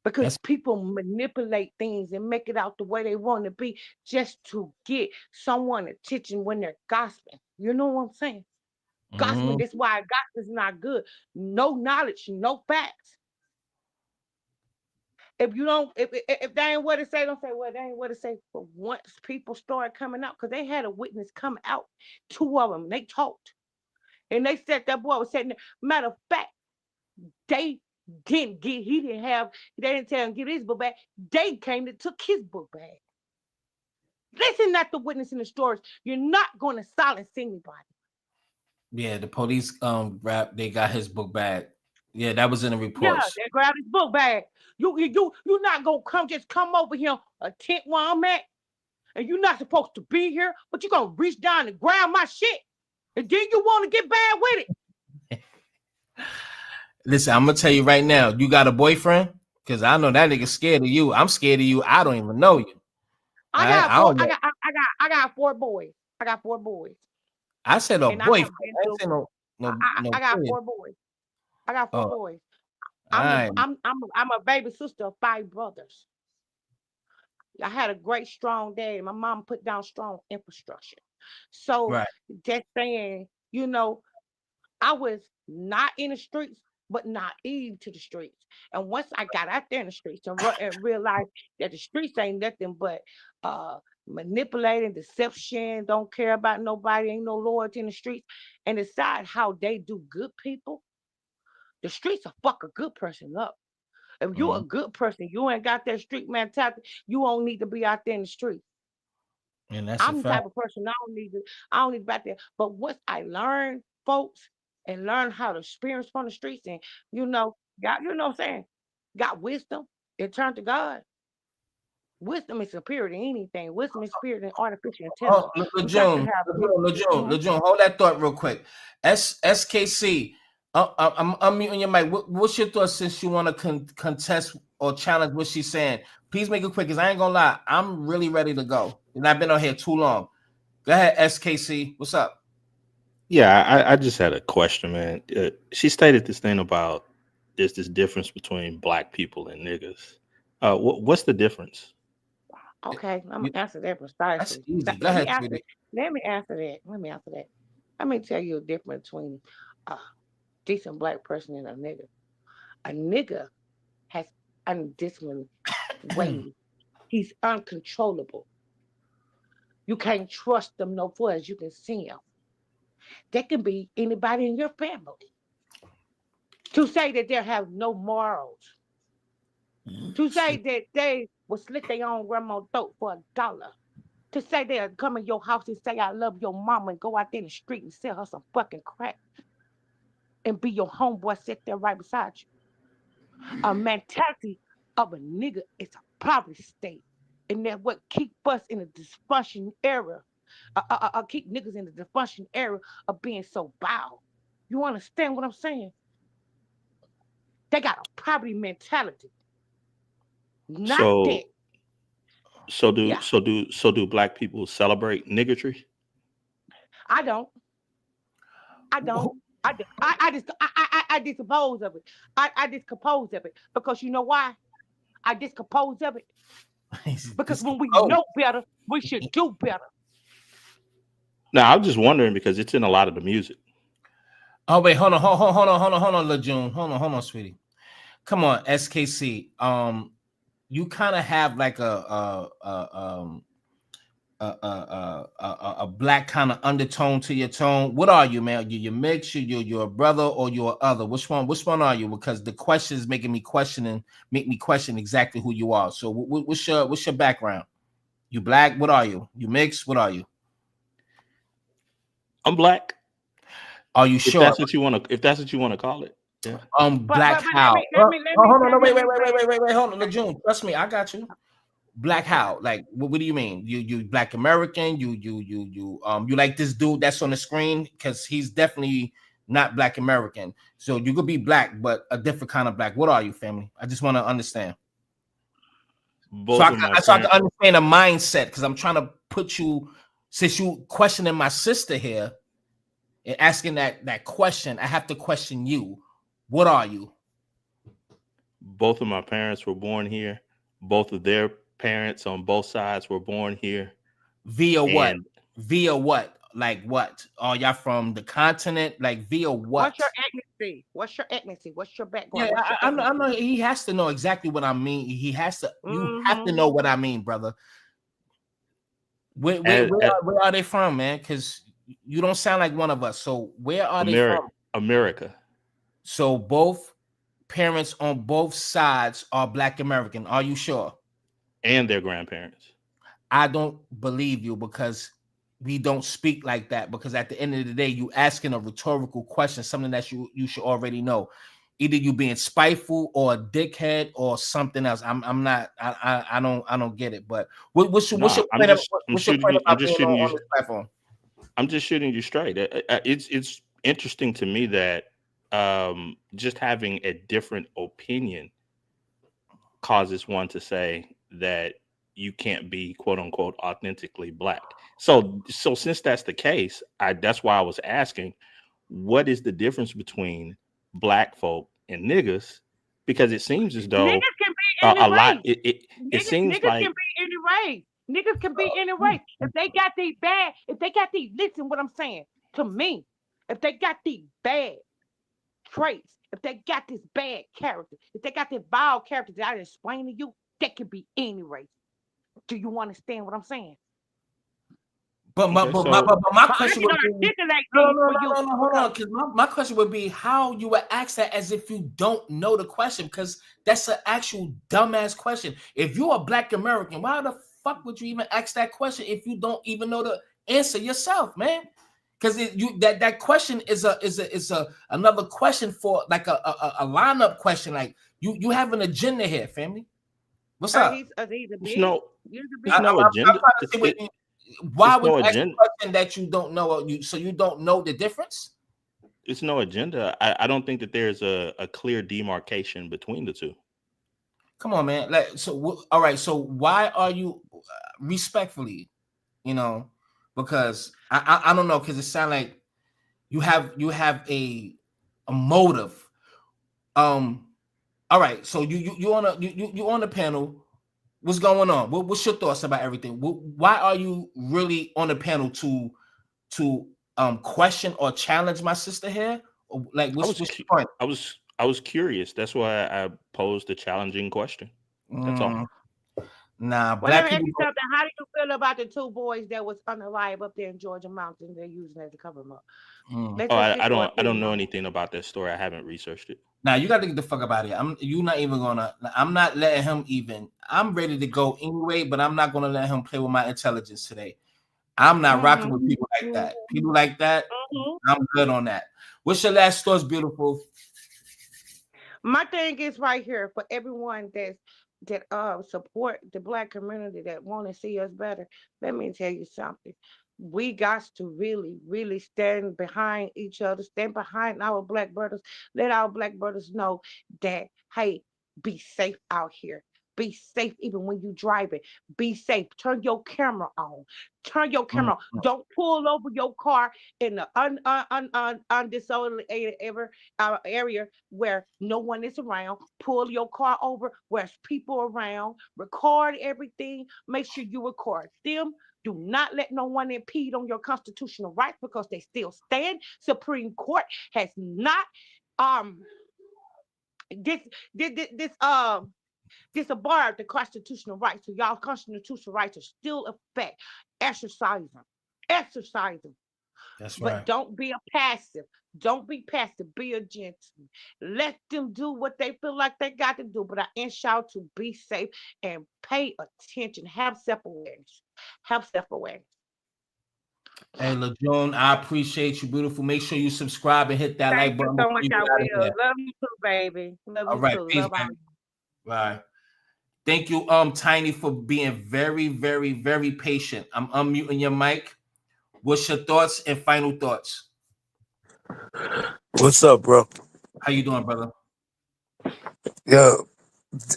S14: Because people manipulate things and make it out the way they want to be just to get someone attention when they're gossiping. You know what I'm saying? Gossiping, that's why gossip is not good. No knowledge, no facts. If you don't, if that ain't what it say, don't say, well, that ain't what it say. But once people started coming out, because they had a witness come out, 2 of them, they talked. And they said that boy was sitting there. Matter of fact, they didn't get, they didn't tell him to get his book back. They came and took his book back. Listen, not the witness in the stories. You're not going to silence anybody.
S2: Yeah, the police they got his book back. Yeah, that was in the reports.
S14: Yeah, they grabbed his book bag. You're not gonna come over here a tent where I'm at, and you're not supposed to be here, but you're gonna reach down and grab my shit, and then you want to get bad with it.
S2: Listen, I'm gonna tell you right now, you got a boyfriend? Because I know that nigga scared of you. I'm scared of you. I don't even know you.
S14: I got 4 boys. I got 4 boys.
S2: I said a boyfriend.
S14: I got 4 boys. I got 4 boys. I'm a baby sister of 5 brothers. I had a great, strong dad. My mom put down strong infrastructure. So
S2: Right.
S14: just saying, I was not in the streets, but naive to the streets. And once I got out there in the streets and realized that the streets ain't nothing but uh, manipulating, deception, don't care about nobody, ain't no loyalty in the streets, and decide how they do good people, the streets will fuck a good person up. If you're a good person, you ain't got that street mentality, you don't need to be out there in the street.
S2: And that's a
S14: I'm the
S2: fact.
S14: type of person I don't need to be out there. But once I learned, folks, and learn how to experience from the streets and got what I'm saying, got wisdom, it turned to God. Wisdom is superior to anything. Wisdom is superior to artificial
S2: Oh,
S14: intelligence. You got to
S2: Lejeune,
S14: have wisdom.
S2: Lejeune, hold that thought real quick. SKC, I'm unmuting your mic. What's your thoughts since you want to contest or challenge what she's saying? Please make it quick, because I ain't gonna lie, I'm really ready to go. And I've been on here too long. Go ahead, SKC. What's up?
S15: Yeah, I just had a question, man. She stated this thing about there's this difference between black people and niggas. What's the difference?
S14: Okay, I'm gonna answer that
S2: That's
S14: precisely.
S2: easy. Go
S14: Let me
S2: ahead,
S14: answer.
S2: sweetie.
S14: Let me answer that. Let me tell you a difference between a decent black person and a nigga. A nigga has undisciplined ways. He's uncontrollable. You can't trust them no far as you can see them. They can be anybody in your family. To say that they have no morals, to say that they will slit their own grandma's throat for $1, to say they'll come in your house and say, I love your mama, and go out there in the street and sell her some fucking crack and be your homeboy, sit there right beside you. A mentality of a nigga is a poverty state. And that what keep us in a dysfunction era, keep niggas in the dysfunction era of being so bow. You understand what I'm saying? They got a poverty mentality. Not that.
S15: So
S14: Yeah,
S15: so do black people celebrate niggatry?
S14: I don't. I don't. I dispose of it. I discompose of it. Because you know why? I discompose of it. Because when we know better, we should do better.
S15: Now, I'm just wondering because it's in a lot of the music.
S2: Oh wait, hold on, Lejeune. Hold on, sweetie. Come on, SKC. You kind of have like a black kind of undertone to your tone. What are you, man? You mix, you're a brother or you're other. Which one are you? Because the question is making me make me question exactly who you are. So what's your background? You black? What are you? You mix? What are you?
S15: I'm black.
S2: Are you sure?
S15: If that's what you want to call it. Yeah.
S2: Black how? Hold on, wait, hold on, Lejeune. Trust me, I got you. Black how? Like, what do you mean? You Black American? You like this dude that's on the screen? Because he's definitely not Black American. So you could be black, but a different kind of black. What are you, family? I just want to understand. So I can understand the mindset, because I'm trying to put you, since you questioning my sister here and asking that question, I have to question you. What are you?
S15: Both of my parents were born here. Both of their parents on both sides were born here.
S2: Via what? Via what? Like what? Are y'all from the continent? Like via what?
S14: What's your ethnicity? What's your background?
S2: Yeah, I know. He has to know exactly what I mean. He has to. You have to know what I mean, brother. Where are they from, man? Because you don't sound like one of us. So where are they from?
S15: America.
S2: So both parents on both sides are Black American. Are you sure?
S15: And their grandparents.
S2: I don't believe you, because we don't speak like that. Because at the end of the day, you asking a rhetorical question, something that you should already know. Either you being spiteful or a dickhead or something else. I don't get it. But what's your point about being on this platform?
S15: I'm just shooting you straight. It's interesting to me that just having a different opinion causes one to say that you can't be quote unquote authentically black. So since that's the case, that's why I was asking, what is the difference between black folk and niggas? because it seems as
S14: Niggas
S15: though
S14: can be any
S15: a lot.
S14: race.
S15: It seems
S14: Niggas can
S15: like
S14: be any race. Niggas can be any race. If they got listen what I'm saying to me. If they got these bad traits, if they got this bad character, if they got this vile character that I explained to you, they can be any race. Do you understand what I'm saying?
S2: But my,
S15: okay.
S2: but my,
S15: So
S2: but my
S14: But I
S2: question
S14: can
S2: would be,
S14: articulate
S2: no,
S14: things
S2: no,
S14: for
S2: no,
S14: you
S2: no, no, hold
S14: because
S2: on, because my question would be how you would ask that as if you don't know the question, because that's an actual dumbass question. If you're a Black American, why the fuck would you even ask that question if you don't even know the answer yourself, man? Because that question is a another question for like a lineup question. Like you have an agenda here, family. What's up?
S14: he's a
S15: it's
S14: B.
S15: no
S14: He's a
S15: it's
S14: B.
S15: no
S2: I'm
S15: agenda.
S2: trying to see what why
S15: It's
S2: would
S15: no
S2: you ask a
S15: agenda.
S2: question that you don't know? So you don't know the difference?
S15: It's no agenda. I don't think that there's a clear demarcation between the two.
S2: Come on, man. Like, so all right. So why are you respectfully? You know, because I don't know, because it sounds like you have a motive. All right. So you on the panel. What's going on? What's your thoughts about everything? Why are you really on the panel to question or challenge my sister here? Or, like,
S15: I
S2: what's
S15: was
S2: the
S15: cu-
S2: point?
S15: I was curious. That's why I posed a challenging question. That's all.
S2: Nah,
S14: Well, let
S2: Black
S14: me ask
S2: people.
S14: you something. How do you feel about the two boys that was unalive up there in Georgia Mountain? They're using as a cover up. Let's
S15: Oh,
S14: just get your
S15: I don't
S14: opinion
S15: know
S14: on it.
S15: anything about that story. I haven't researched it.
S2: Now you got to get the fuck about it. You're not even gonna. I'm not letting him even. I'm ready to go anyway, but I'm not gonna let him play with my intelligence today. I'm not rocking with people like that. People like that, I'm good on that. What's your last thoughts, beautiful?
S14: My thing is right here for everyone that support the Black community that want to see us better. Let me tell you something. We got to really, really stand behind each other, stand behind our Black brothers. Let our Black brothers know that, hey, be safe out here. Be safe even when you driving. Be safe. Turn your camera on. Turn your camera on. Don't pull over your car in the undesolated area where no one is around. Pull your car over where there's people around. Record everything. Make sure you record them. Do not let no one impede on your constitutional rights because they still stand. Supreme Court has not this this this disbarred the constitutional rights. So y'all constitutional rights are still effect. Exercise them. Exercise them.
S2: That's
S14: But
S2: right.
S14: don't be a passive. Don't be passive. Be a gentleman. Let them do what they feel like they got to do. But I ask y'all to be safe and pay attention. Have self-awareness. Have self-awareness.
S2: Hey, LeJune, I appreciate you, beautiful. Make sure you subscribe and hit that
S14: Thank
S2: like
S14: you
S2: button
S14: so
S2: before
S14: much.
S2: you
S14: I
S2: get out of
S14: will.
S2: here.
S14: Love you too, baby. Love
S2: All
S14: you
S2: right,
S14: too.
S2: peace,
S14: Love all
S2: man.
S14: you.
S2: Bye. Thank you, Tiny, for being very, very, very patient. I'm unmuting your mic. What's your thoughts and final thoughts?
S16: What's up, bro?
S2: How you doing, brother?
S16: Yeah,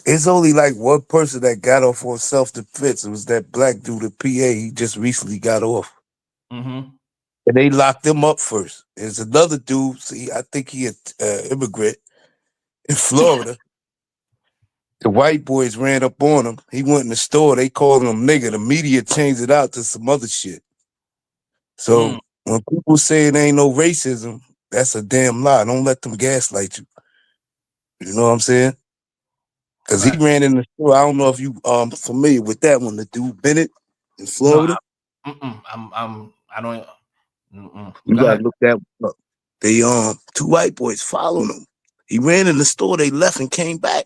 S16: it's only like one person that got off on self-defense. It was that black dude at PA. He just recently got off.
S2: Mm-hmm.
S16: And they locked him up first. There's another dude, see, I think he an immigrant in Florida. The white boys ran up on him. He went in the store. They called him nigga. The media changed it out to some other shit. So when people say it ain't no racism, that's a damn lie. Don't let them gaslight you. You know what I'm saying? Because he ran in the store. I don't know if you familiar with that one, the dude Bennett in Florida.
S2: No, I don't.
S16: You
S2: Go
S16: gotta
S2: ahead.
S16: look that up. They two white boys following him. He ran in the store, they left and came back.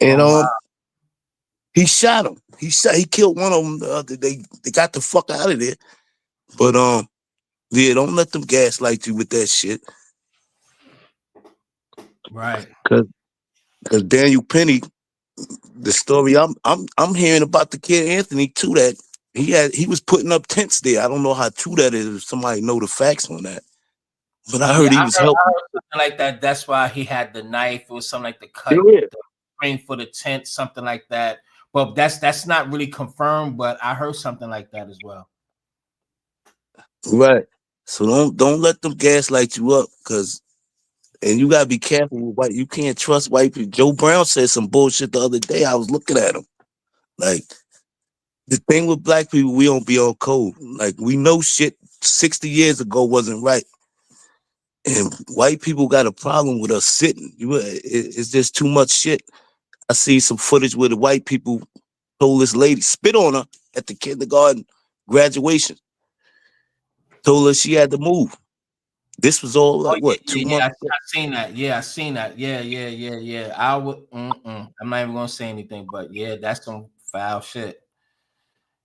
S16: And
S2: Oh, wow.
S16: he shot him. He killed one of them the other day. They got the fuck out of there. But yeah, don't let them gaslight you with that shit.
S2: Right.
S16: Cause Daniel Penny, the story I'm hearing about the kid Anthony too, that he was putting up tents there. I don't know how true that is, if somebody know the facts on that. But I heard
S2: Yeah,
S16: he
S2: I
S16: was
S2: heard
S16: helping.
S2: something like that. That's why he had the knife. It was something like the cut,
S16: Yeah.
S2: the frame for the tent, something like that. But that's not really confirmed. But I heard something like that as well.
S16: Right. So don't let them gaslight you up, because And you gotta be careful with white. You can't trust white people. Joe Brown said some bullshit the other day. I was looking at him. Like, the thing with black people, we don't be on code. Like, we know shit 60 years ago wasn't right. And white people got a problem with us sitting. It's just too much shit. I see some footage where the white people told this lady, spit on her at the kindergarten graduation. Told her she had to move. This was all
S2: Oh
S16: like, what, 2
S2: yeah.
S16: months
S2: I
S16: ago?
S2: seen that. Yeah, I seen that. Yeah. I would. I'm not even gonna say anything, but yeah, that's some foul shit.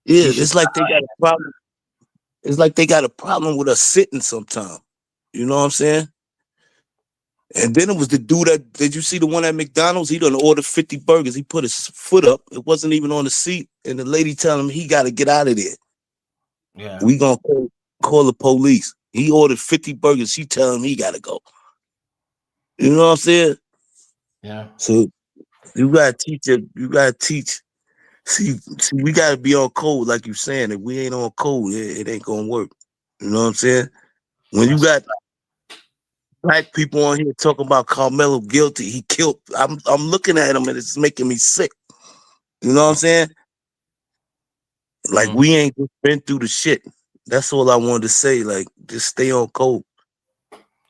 S16: Yeah,
S2: She should.
S16: it's like they got a problem. It's like they got a problem with us sitting sometime. You know what I'm saying? And then it was the dude that, did you see the one at McDonald's? He done ordered 50 burgers. He put his foot up. It wasn't even on the seat. And the lady telling him he got to get out of there.
S2: Yeah.
S16: We gonna call the police. He ordered 50 burgers. She telling him he got to go. You know what I'm saying?
S2: Yeah.
S16: So you gotta teach it. You gotta teach. See, we gotta be on code, like you saying. If we ain't on code, it ain't gonna work. You know what I'm saying? When you got black people on here talking about Karmelo guilty, he killed. I'm looking at him and it's making me sick. You know what I'm saying? Like, we ain't just been through the shit. That's all I wanted to say. Like, just stay on code.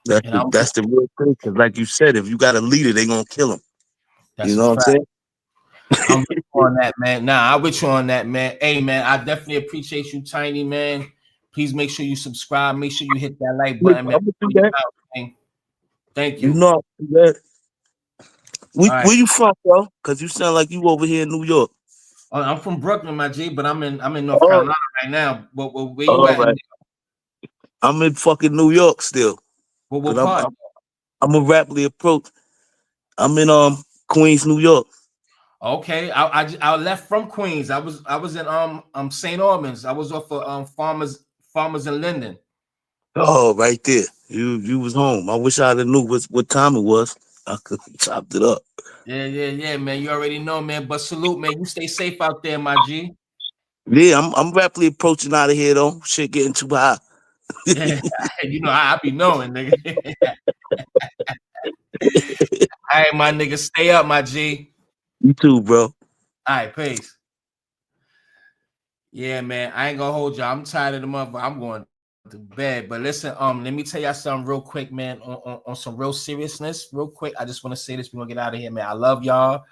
S16: That's the real thing. 'Cause like you said, if you got a leader, they gonna kill him.
S2: That's
S16: You
S2: a
S16: know what I'm
S2: fact.
S16: saying?
S2: I'm with you on that, man. Nah, I'm with you on that, man. Hey, man, I definitely appreciate you, Tiny, man. Please make sure you subscribe. Make sure you hit that like button, man.
S16: I'm gonna do that.
S2: Thank
S16: You
S2: you.
S16: know, that.
S2: All right.
S16: Where you from, bro? Cause you sound like you over here in New York.
S2: I'm from Brooklyn, my G, but I'm in North
S16: Oh,
S2: Carolina right now. But where you
S16: all
S2: at?
S16: right. I'm in fucking New York still.
S2: What
S16: But
S2: part?
S16: I'm a rapidly approach. I'm in Queens, New York.
S2: Okay, I left from Queens. I was in St. Albans. I was off of Farmers and Linden.
S16: Oh, right there. You was home. I wish I'd have knew what time it was. I could have chopped it up.
S2: Yeah, man. You already know, man. But salute, man. You stay safe out there, my G.
S16: Yeah, I'm rapidly approaching out of here though. Shit getting too high.
S2: Yeah, you know, I be knowing, nigga. All right, my nigga, stay up, my G.
S16: You too, bro.
S2: All right, peace. Yeah, man. I ain't gonna hold y'all. I'm tired of the month, but I'm going to bed. But listen, let me tell y'all something real quick, man. On some real seriousness, real quick. I just want to say this. We're gonna get out of here, man. I love y'all.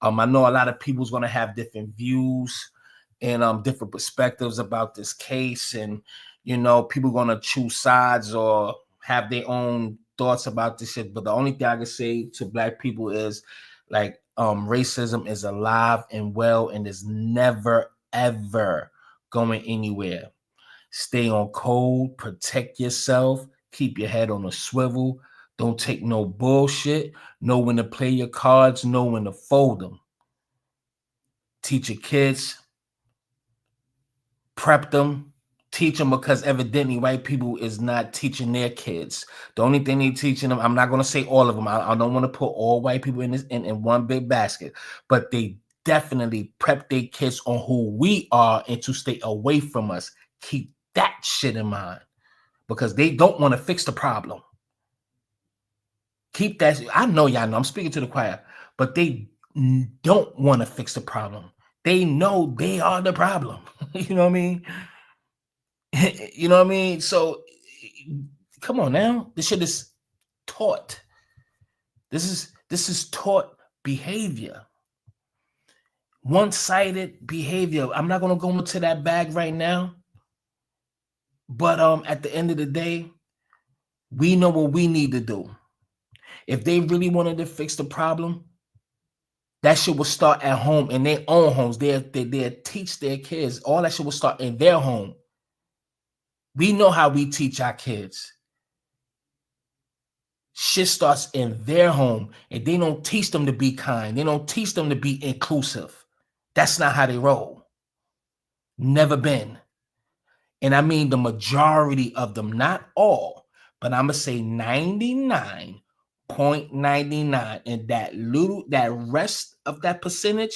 S2: I know a lot of people's gonna have different views and different perspectives about this case, and you know, people gonna choose sides or have their own thoughts about this shit. But the only thing I can say to black people is like racism is alive and well and is never ever going anywhere. Stay on code, protect yourself, keep your head on a swivel, don't take no bullshit, know when to play your cards, know when to fold them. Teach your kids, prep them, teach them, because evidently white people is not teaching their kids. The only thing they teaching them, I'm not going to say all of them. I don't want to put all white people in this in one big basket, but they definitely prep their kids on who we are and to stay away from us. Keep that shit in mind because they don't want to fix the problem. Keep that. I know y'all know I'm speaking to the choir, but they don't want to fix the problem. They know they are the problem. You know what I mean? You know what I mean? So come on now. This shit is taught. This is taught behavior. One-sided behavior. I'm not gonna go into that bag right now. But at the end of the day, we know what we need to do. If they really wanted to fix the problem, that shit will start at home in their own homes. They'll teach their kids. All that shit will start in their home. We know how we teach our kids. Shit starts in their home, and they don't teach them to be kind. They don't teach them to be inclusive. That's not how they roll. Never been. And I mean the majority of them, not all, but I'm gonna say 99.99, and that rest of that percentage,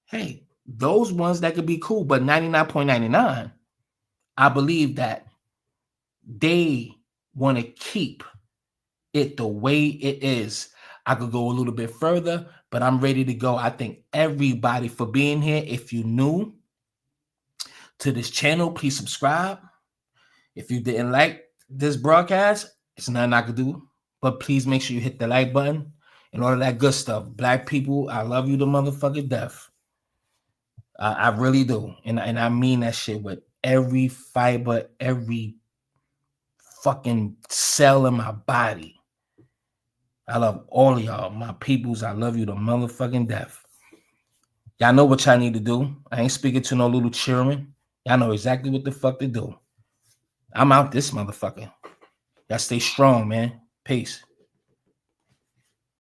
S2: hey, those ones that could be cool, but 99.99, I believe that they want to keep it the way it is. I could go a little bit further, but I'm ready to go. I thank everybody for being here. If you're new to this channel, please subscribe. If you didn't like this broadcast, it's nothing I could do, but please make sure you hit the like button and all of that good stuff. Black people, I love you to motherfucking death. I really do. And I mean that shit with every fiber, every fucking cell in my body. I love all of y'all, my peoples. I love you to motherfucking death. Y'all know what y'all need to do. I ain't speaking to no little children. Y'all know exactly what the fuck to do. I'm out this motherfucker. Y'all stay strong, man. Peace.